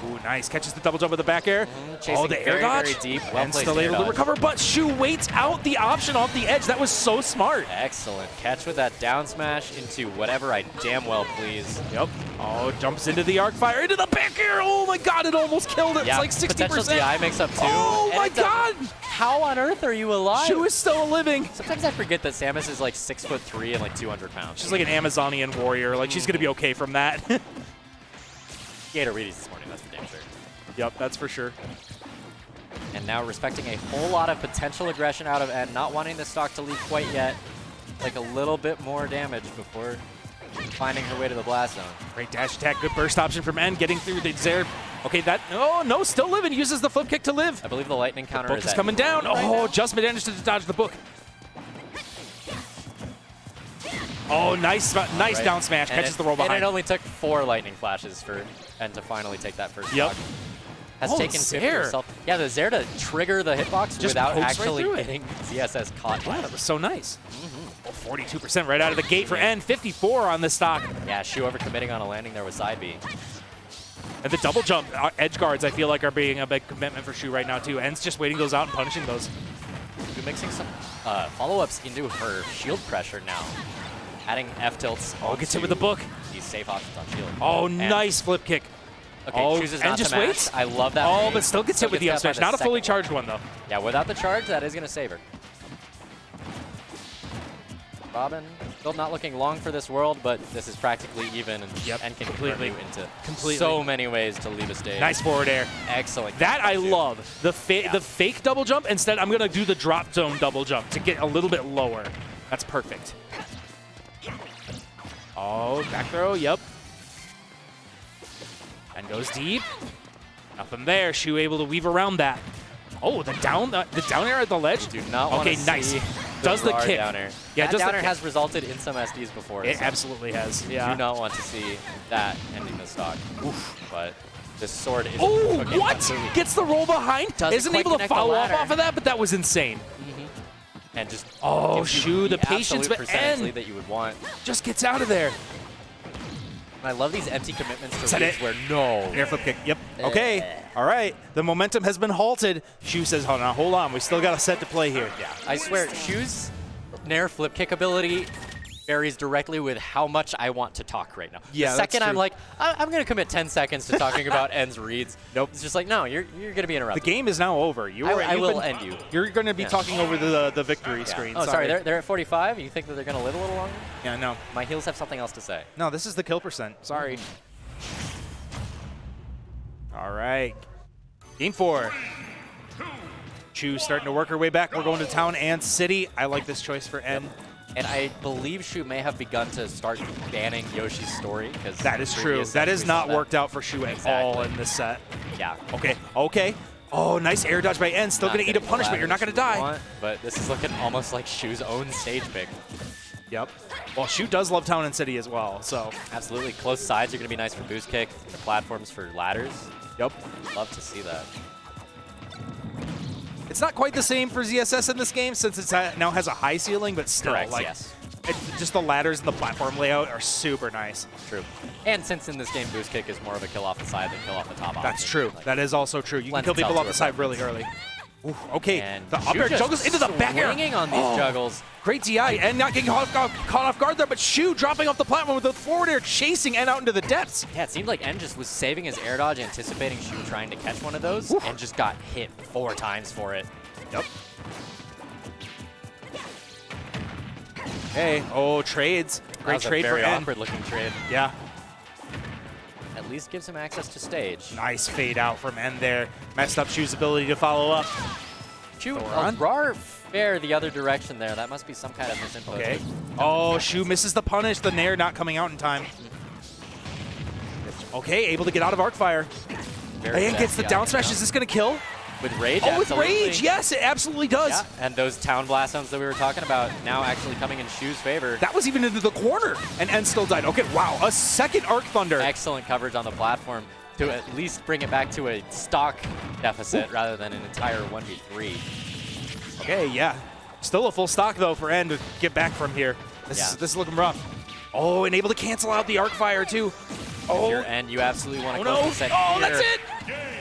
Speaker 5: Ooh,
Speaker 14: nice. Catches the double jump with the back air.
Speaker 2: Chasing
Speaker 14: The air
Speaker 2: very,
Speaker 14: dodge.
Speaker 2: very deep.
Speaker 14: And
Speaker 2: Well-placed
Speaker 14: still
Speaker 2: air
Speaker 14: able to
Speaker 2: dodge.
Speaker 14: recover, but Shu waits out the option off the edge. That was so smart.
Speaker 2: Excellent catch with that down smash into whatever I damn well please.
Speaker 14: Yep. Oh, jumps into the arc fire, into the back air. Oh my god, it almost killed it.
Speaker 2: Yeah,
Speaker 14: It's like 60%.
Speaker 2: potential DI makes up 2.
Speaker 14: Oh
Speaker 2: and
Speaker 14: my
Speaker 2: it doesn't-
Speaker 14: god.
Speaker 2: How on earth are you alive?
Speaker 14: Shu is still living.
Speaker 2: Sometimes I forget that Samus is like 6'3" and like 200 pounds.
Speaker 14: She's like an Amazonian warrior. Like, she's going to be okay from that.
Speaker 2: He ate a Wheaties this morning, that's for damn sure.
Speaker 14: Yep, that's for sure.
Speaker 2: And now respecting a whole lot of potential aggression out of N, not wanting the stock to leave quite yet. Like a little bit more damage before finding her way to the blast zone.
Speaker 14: Great dash attack, good burst option from N, getting through the Zair. Okay, that, oh no, still living, uses the flip kick to live.
Speaker 2: I believe the lightning counter
Speaker 14: Book
Speaker 2: is
Speaker 14: is
Speaker 2: at
Speaker 14: coming down.
Speaker 2: right
Speaker 14: Oh,
Speaker 2: now.
Speaker 14: just managed to dodge the book. Oh, nice
Speaker 2: Right.
Speaker 14: down smash,
Speaker 2: And
Speaker 14: catches
Speaker 2: it-
Speaker 14: the roll behind.
Speaker 2: And it only took 4 lightning flashes for N to finally take that first
Speaker 14: Yep.
Speaker 2: stock. Has
Speaker 14: Oh,
Speaker 2: taken 50
Speaker 14: Zair.
Speaker 2: herself. Yeah, the Zair to trigger the hitbox
Speaker 14: Just
Speaker 2: without
Speaker 14: pokes right
Speaker 2: actually
Speaker 14: through it.
Speaker 2: getting ZSS caught.
Speaker 14: Yeah, that was so nice. Oh, 42% right out of the gate for N, 54 on the stock.
Speaker 2: Yeah, Shu overcommitting on a landing there with side B.
Speaker 14: And the double jump edge guards, I feel like, are being a big commitment for Shu right now, too. N's just waiting those out and punishing those.
Speaker 2: Shu mixing some follow-ups into her shield pressure now. Adding F-tilts.
Speaker 14: Oh, gets hit with the book.
Speaker 2: These safe options on shield.
Speaker 14: Oh,
Speaker 2: And-
Speaker 14: nice flip kick.
Speaker 2: Okay,
Speaker 14: Oh,
Speaker 2: chooses
Speaker 14: and
Speaker 2: not
Speaker 14: just
Speaker 2: to match.
Speaker 14: waits?
Speaker 2: I love that.
Speaker 14: Oh,
Speaker 2: read.
Speaker 14: but still gets hit with the up
Speaker 2: got by
Speaker 14: smash. Not a fully
Speaker 2: second
Speaker 14: charged one, though.
Speaker 2: Yeah, without the charge, that is going to save her. Robin, still not looking long for this world, but this is practically even and can
Speaker 14: completely.
Speaker 2: convert you into so many ways to leave a stage.
Speaker 14: Nice forward air.
Speaker 2: Excellent.
Speaker 14: That I love. The fake double jump. Instead, I'm going to do the drop zone double jump to get a little bit lower. That's perfect. Oh, back throw. Yep. And goes deep. Nothing there. Shu able to weave around that. Oh, the down air at the ledge.
Speaker 2: Do not want
Speaker 14: Okay,
Speaker 2: to
Speaker 14: nice.
Speaker 2: see
Speaker 14: Does the
Speaker 2: raw
Speaker 14: kick.
Speaker 2: down air.
Speaker 14: Yeah,
Speaker 2: that
Speaker 14: does the
Speaker 2: down air
Speaker 14: kick.
Speaker 2: has resulted in some SDs before.
Speaker 14: It
Speaker 2: so
Speaker 14: absolutely has.
Speaker 2: do
Speaker 14: Yeah.
Speaker 2: not want to see that ending the stock. Oof. But this sword is
Speaker 14: Oh,
Speaker 2: okay,
Speaker 14: what?
Speaker 2: completely.
Speaker 14: Gets the roll behind.
Speaker 2: Doesn't
Speaker 14: Isn't
Speaker 2: quite
Speaker 14: able to
Speaker 2: connect the
Speaker 14: follow up
Speaker 2: ladder.
Speaker 14: off of that, but that was insane.
Speaker 2: And just
Speaker 14: Oh,
Speaker 2: gives you
Speaker 14: Shu, the patience,
Speaker 2: absolute
Speaker 14: but
Speaker 2: percentage
Speaker 14: N
Speaker 2: lead that you would want.
Speaker 14: just gets out of there.
Speaker 2: And I love these empty commitments for
Speaker 14: Is that
Speaker 2: leads
Speaker 14: it?
Speaker 2: where no.
Speaker 14: Air flip kick. Yep. Okay. All right. The momentum has been halted. Shu says, hold on. We still got a set to play here. Yeah.
Speaker 2: I swear, Shu's Nair flip kick ability varies directly with how much I want to talk right now.
Speaker 14: Yeah,
Speaker 2: the
Speaker 14: that's
Speaker 2: second I'm
Speaker 14: true.
Speaker 2: like, I'm going to commit 10 seconds to talking about N's reads.
Speaker 14: Nope.
Speaker 2: It's just like, no, you're going to be
Speaker 14: The
Speaker 2: interrupted.
Speaker 14: game is now over.
Speaker 2: I will end you.
Speaker 14: You're going to be
Speaker 2: Yeah.
Speaker 14: talking over the victory screen.
Speaker 2: Oh, sorry. They're at 45. You think that they're going to live a little longer?
Speaker 14: Yeah, no.
Speaker 2: My heels have something else to say.
Speaker 14: No, this is the kill percent. Sorry. All right. Game 4. Shu starting to work her way back. We're going to town and city. I like this choice for N.
Speaker 2: And I believe Shu may have begun to start banning Yoshi's story. Because
Speaker 14: That is true. That has not worked out for Shu at all in this set.
Speaker 2: Yeah.
Speaker 14: Okay. Oh, nice air dodge by N. Still
Speaker 2: Not
Speaker 14: going to eat a
Speaker 2: getting the
Speaker 14: punishment. You're not going
Speaker 2: ladders
Speaker 14: to
Speaker 2: you
Speaker 14: die.
Speaker 2: want, but this is looking almost like Shu's own stage pick.
Speaker 14: Yep. Well, Shu does love town and city as well, so.
Speaker 2: Absolutely. Close sides are going to be nice for boost kick. The platforms for ladders.
Speaker 14: Yep.
Speaker 2: Love to see that.
Speaker 14: It's not quite the same for ZSS in this game since it now has a high ceiling, but still,
Speaker 2: Correct,
Speaker 14: like,
Speaker 2: yes.
Speaker 14: just the ladders and the platform layout are super nice.
Speaker 2: True. And since in this game boost kick is more of a kill off the side than kill off the top.
Speaker 14: That's
Speaker 2: option,
Speaker 14: true.
Speaker 2: like,
Speaker 14: That is also true. You can
Speaker 2: lends
Speaker 14: kill people
Speaker 2: itself
Speaker 14: off
Speaker 2: to
Speaker 14: the
Speaker 2: a
Speaker 14: side really
Speaker 2: preference.
Speaker 14: early. Ooh, okay,
Speaker 2: And
Speaker 14: the up
Speaker 2: Shu
Speaker 14: air
Speaker 2: just
Speaker 14: juggles into the back air.
Speaker 2: swinging on these juggles.
Speaker 14: Great DI, and not getting caught off guard there, but Shu dropping off the platform with the forward air, chasing N out into the depths.
Speaker 2: Yeah, it seemed like N just was saving his air dodge, anticipating Shu trying to catch one of those, and just got hit 4 times for it.
Speaker 14: Yep. Hey, oh, trades.
Speaker 2: That
Speaker 14: Great
Speaker 2: was
Speaker 14: trade
Speaker 2: a
Speaker 14: for
Speaker 2: very
Speaker 14: N.
Speaker 2: awkward looking trade.
Speaker 14: Yeah.
Speaker 2: At least gives him access to stage.
Speaker 14: Nice fade out from N there. Messed up Shu's ability to follow up.
Speaker 2: Shu,
Speaker 14: Thoron?
Speaker 2: a raw fair the other direction there. That must be some kind of misinput.
Speaker 14: Okay. Oh, Shu misses the punish. The Nair not coming out in time. Okay, able to get out of arc fire.
Speaker 2: Very
Speaker 14: And
Speaker 2: good
Speaker 14: gets the
Speaker 2: FDI
Speaker 14: down smash.
Speaker 2: now.
Speaker 14: Is this going to kill?
Speaker 2: With Rage,
Speaker 14: Oh, with
Speaker 2: absolutely.
Speaker 14: Rage. Yes, it absolutely does.
Speaker 2: Yeah, and those Town Blast zones that we were talking about now actually coming in Shu's favor.
Speaker 14: That was even into the corner, and N still died. Okay, wow, a second Arc Thunder.
Speaker 2: Excellent coverage on the platform to at least bring it back to a stock deficit rather than an entire 1v3.
Speaker 14: Okay, yeah. Still a full stock, though, for N to get back from here. This is looking rough. Oh, and able to cancel out the Arc Fire, too.
Speaker 2: If you're N, you absolutely want to close the set
Speaker 14: Oh,
Speaker 2: here.
Speaker 14: that's it.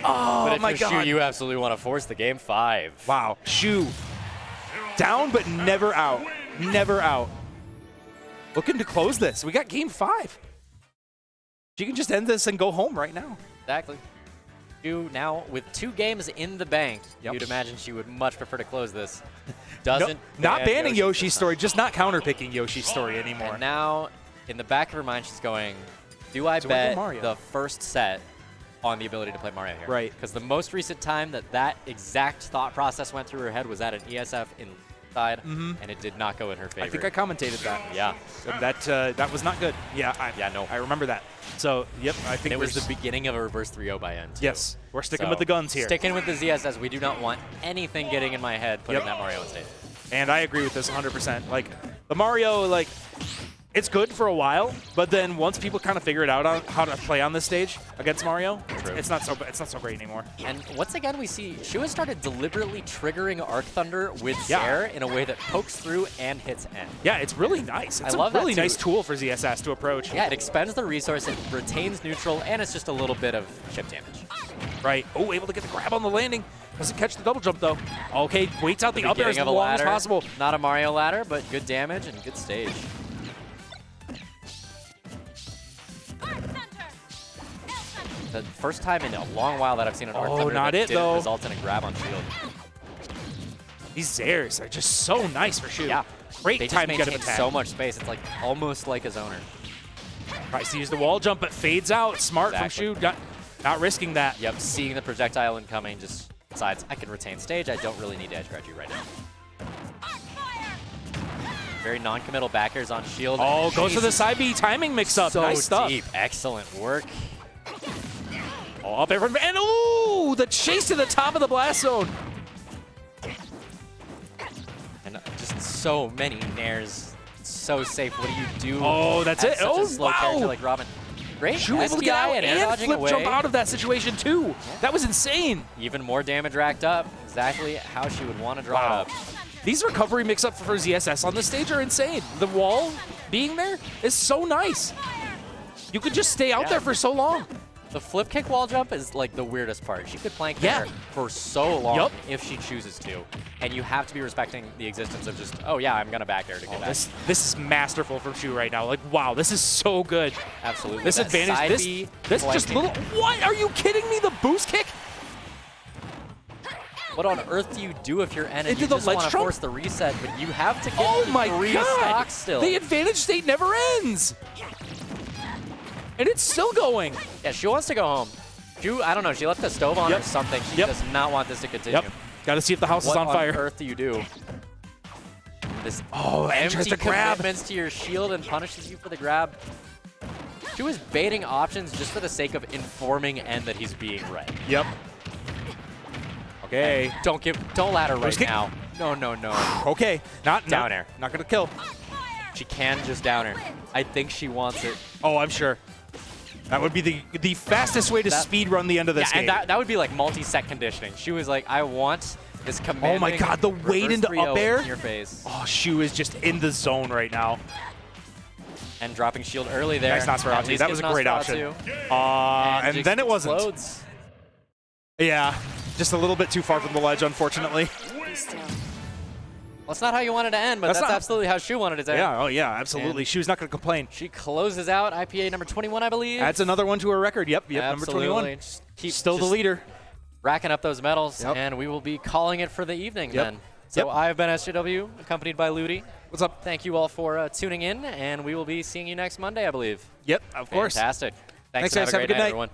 Speaker 14: Oh
Speaker 2: But if
Speaker 14: my
Speaker 2: you're Shu,
Speaker 14: god.
Speaker 2: you absolutely want to force the game 5.
Speaker 14: Wow. Shu. Down, but never out. Never out. Looking to close this. We got game 5. She can just end this and go home right now.
Speaker 2: Exactly. Shu now with 2 games in the bank. You'd imagine she would much prefer to close this. Doesn't
Speaker 14: not
Speaker 2: ban
Speaker 14: banning
Speaker 2: Yoshi
Speaker 14: Yoshi's
Speaker 2: this
Speaker 14: story,
Speaker 2: time.
Speaker 14: just not counterpicking Yoshi's story anymore.
Speaker 2: And now, in the back of her mind, she's going, do I
Speaker 14: go
Speaker 2: bet
Speaker 14: Mario?
Speaker 2: the first set on the ability to play Mario here?
Speaker 14: Right.
Speaker 2: Because the most recent time that exact thought process went through her head was at an ESF inside, and it did not go in her favor.
Speaker 14: I think I commentated that.
Speaker 2: Yeah.
Speaker 14: That was not good. Yeah, I remember that. So, yep, I think
Speaker 2: it was the beginning of a reverse 3-0 by end. Too.
Speaker 14: Yes, we're sticking with the guns here.
Speaker 2: Sticking with the ZSS. We do not want anything getting in my head putting that Mario on stage.
Speaker 14: And I agree with this 100%. Like, the Mario, like, it's good for a while, but then once people kind of figure it out on how to play on this stage against Mario, it's not so great anymore.
Speaker 2: And once again, we see Shu has started deliberately triggering Arc Thunder with Zair in a way that pokes through and hits end.
Speaker 14: Yeah, it's really nice. It's
Speaker 2: I love
Speaker 14: a really
Speaker 2: that too.
Speaker 14: nice tool for ZSS to approach.
Speaker 2: Yeah, it expends the resource, it retains neutral, and it's just a little bit of chip damage.
Speaker 14: Right. Oh, able to get the grab on the landing. Doesn't catch the double jump, though. Okay, waits out the up air as
Speaker 2: Beginning of a
Speaker 14: long as
Speaker 2: ladder.
Speaker 14: possible.
Speaker 2: Not a Mario ladder, but good damage and good stage. The first time in a long while that I've seen an Arc Thunder
Speaker 14: not
Speaker 2: that
Speaker 14: it,
Speaker 2: didn't
Speaker 14: though.
Speaker 2: result in a grab on shield.
Speaker 14: These Zairs are just so nice for Shu.
Speaker 2: Yeah.
Speaker 14: Great
Speaker 2: They
Speaker 14: time
Speaker 2: just
Speaker 14: to get him
Speaker 2: maintain
Speaker 14: attack.
Speaker 2: so much space. It's like almost like a zoner.
Speaker 14: Tries to use the wall jump, but fades out. Smart from Shu. Not risking that.
Speaker 2: Yep, seeing the projectile incoming, just decides I can retain stage. I don't really need to edge guard you right now. Very non-committal backers on shield.
Speaker 14: Oh, goes for the side B timing mix-up.
Speaker 2: So
Speaker 14: Nice stuff.
Speaker 2: deep. Excellent work.
Speaker 14: Oh, up everyone. And ooh, the chase to the top of the blast zone.
Speaker 2: And just so many nairs. So safe. What do you do?
Speaker 14: Oh, that's
Speaker 2: at
Speaker 14: it.
Speaker 2: Such
Speaker 14: Oh,
Speaker 2: a slow
Speaker 14: wow.
Speaker 2: character like Robin. Great.
Speaker 14: Shu able to get
Speaker 2: SDI
Speaker 14: out
Speaker 2: and air
Speaker 14: and
Speaker 2: dodging
Speaker 14: flip
Speaker 2: away.
Speaker 14: jump out of that situation, too. That was insane.
Speaker 2: Even more damage racked up. Exactly how she would want to draw it up.
Speaker 14: These recovery mix-up for ZSS on this stage are insane. The wall being there is so nice. You could just stay out there for so long.
Speaker 2: The flip kick wall jump is like the weirdest part. She could plank there for so long if she chooses to. And you have to be respecting the existence of just, oh yeah, I'm going to back air to get back.
Speaker 14: This is masterful from Shu right now. Like, wow, this is so good.
Speaker 2: Absolutely.
Speaker 14: This
Speaker 2: That
Speaker 14: advantage,
Speaker 2: side
Speaker 14: this
Speaker 2: B
Speaker 14: just
Speaker 2: flanking.
Speaker 14: little, what? Are you kidding me? The boost kick?
Speaker 2: What on earth do you do if you're N and
Speaker 14: Into
Speaker 2: you
Speaker 14: the
Speaker 2: just
Speaker 14: ledge
Speaker 2: want to
Speaker 14: trump?
Speaker 2: force the reset, but you have to get
Speaker 14: Oh my
Speaker 2: 3
Speaker 14: god!
Speaker 2: stocks still.
Speaker 14: The advantage state never ends. And it's still going.
Speaker 2: Yeah, she wants to go home. I don't know, she left the stove on or something. She does not want this to continue.
Speaker 14: Yep. Got to see if the house is on fire.
Speaker 2: What on earth do you do? This
Speaker 14: and tries
Speaker 2: empty
Speaker 14: to grab.
Speaker 2: commitments to your shield and punishes you for the grab. She was baiting options just for the sake of informing N that he's being red.
Speaker 14: Yep. Okay.
Speaker 2: Don't ladder right
Speaker 14: First kick.
Speaker 2: now. No.
Speaker 14: Okay. Not
Speaker 2: Down air.
Speaker 14: Not gonna kill.
Speaker 2: She can just down air. I think she wants it.
Speaker 14: Oh, I'm sure. That would be the fastest way to speed run the end of this game.
Speaker 2: And that would be like multi-set conditioning. She was like, I want this commanding
Speaker 14: Oh my god, the weight
Speaker 2: reverse
Speaker 14: into
Speaker 2: 3-0
Speaker 14: up air.
Speaker 2: in your face.
Speaker 14: Oh, Shu is just in the zone right now.
Speaker 2: And dropping shield early there.
Speaker 14: Nice Nosferatu.
Speaker 2: At least
Speaker 14: That was a
Speaker 2: gets
Speaker 14: great
Speaker 2: Nosferatu.
Speaker 14: option. And then it wasn't.
Speaker 2: Explodes.
Speaker 14: Yeah, just a little bit too far from the ledge, unfortunately.
Speaker 2: Well, it's not how you wanted to end, but that's
Speaker 14: not-
Speaker 2: absolutely how Shu wanted it to end.
Speaker 14: Yeah, oh yeah, absolutely.
Speaker 2: And
Speaker 14: Shu's not going to complain.
Speaker 2: She closes out IPA number 21, I believe.
Speaker 14: Adds another one to her record. Yep,
Speaker 2: Absolutely.
Speaker 14: number 21.
Speaker 2: Just keep
Speaker 14: Still the
Speaker 2: just
Speaker 14: leader.
Speaker 2: racking up those medals, and we will be calling it for the evening then. So I've been SJW, accompanied by Ludi.
Speaker 14: What's up?
Speaker 2: Thank you all for tuning in, and we will be seeing you next Monday, I believe.
Speaker 14: Yep, of course.
Speaker 2: Fantastic. Thanks,
Speaker 14: Thanks, guys.
Speaker 2: and have a great
Speaker 14: Have a good
Speaker 2: night,
Speaker 14: night.
Speaker 2: everyone.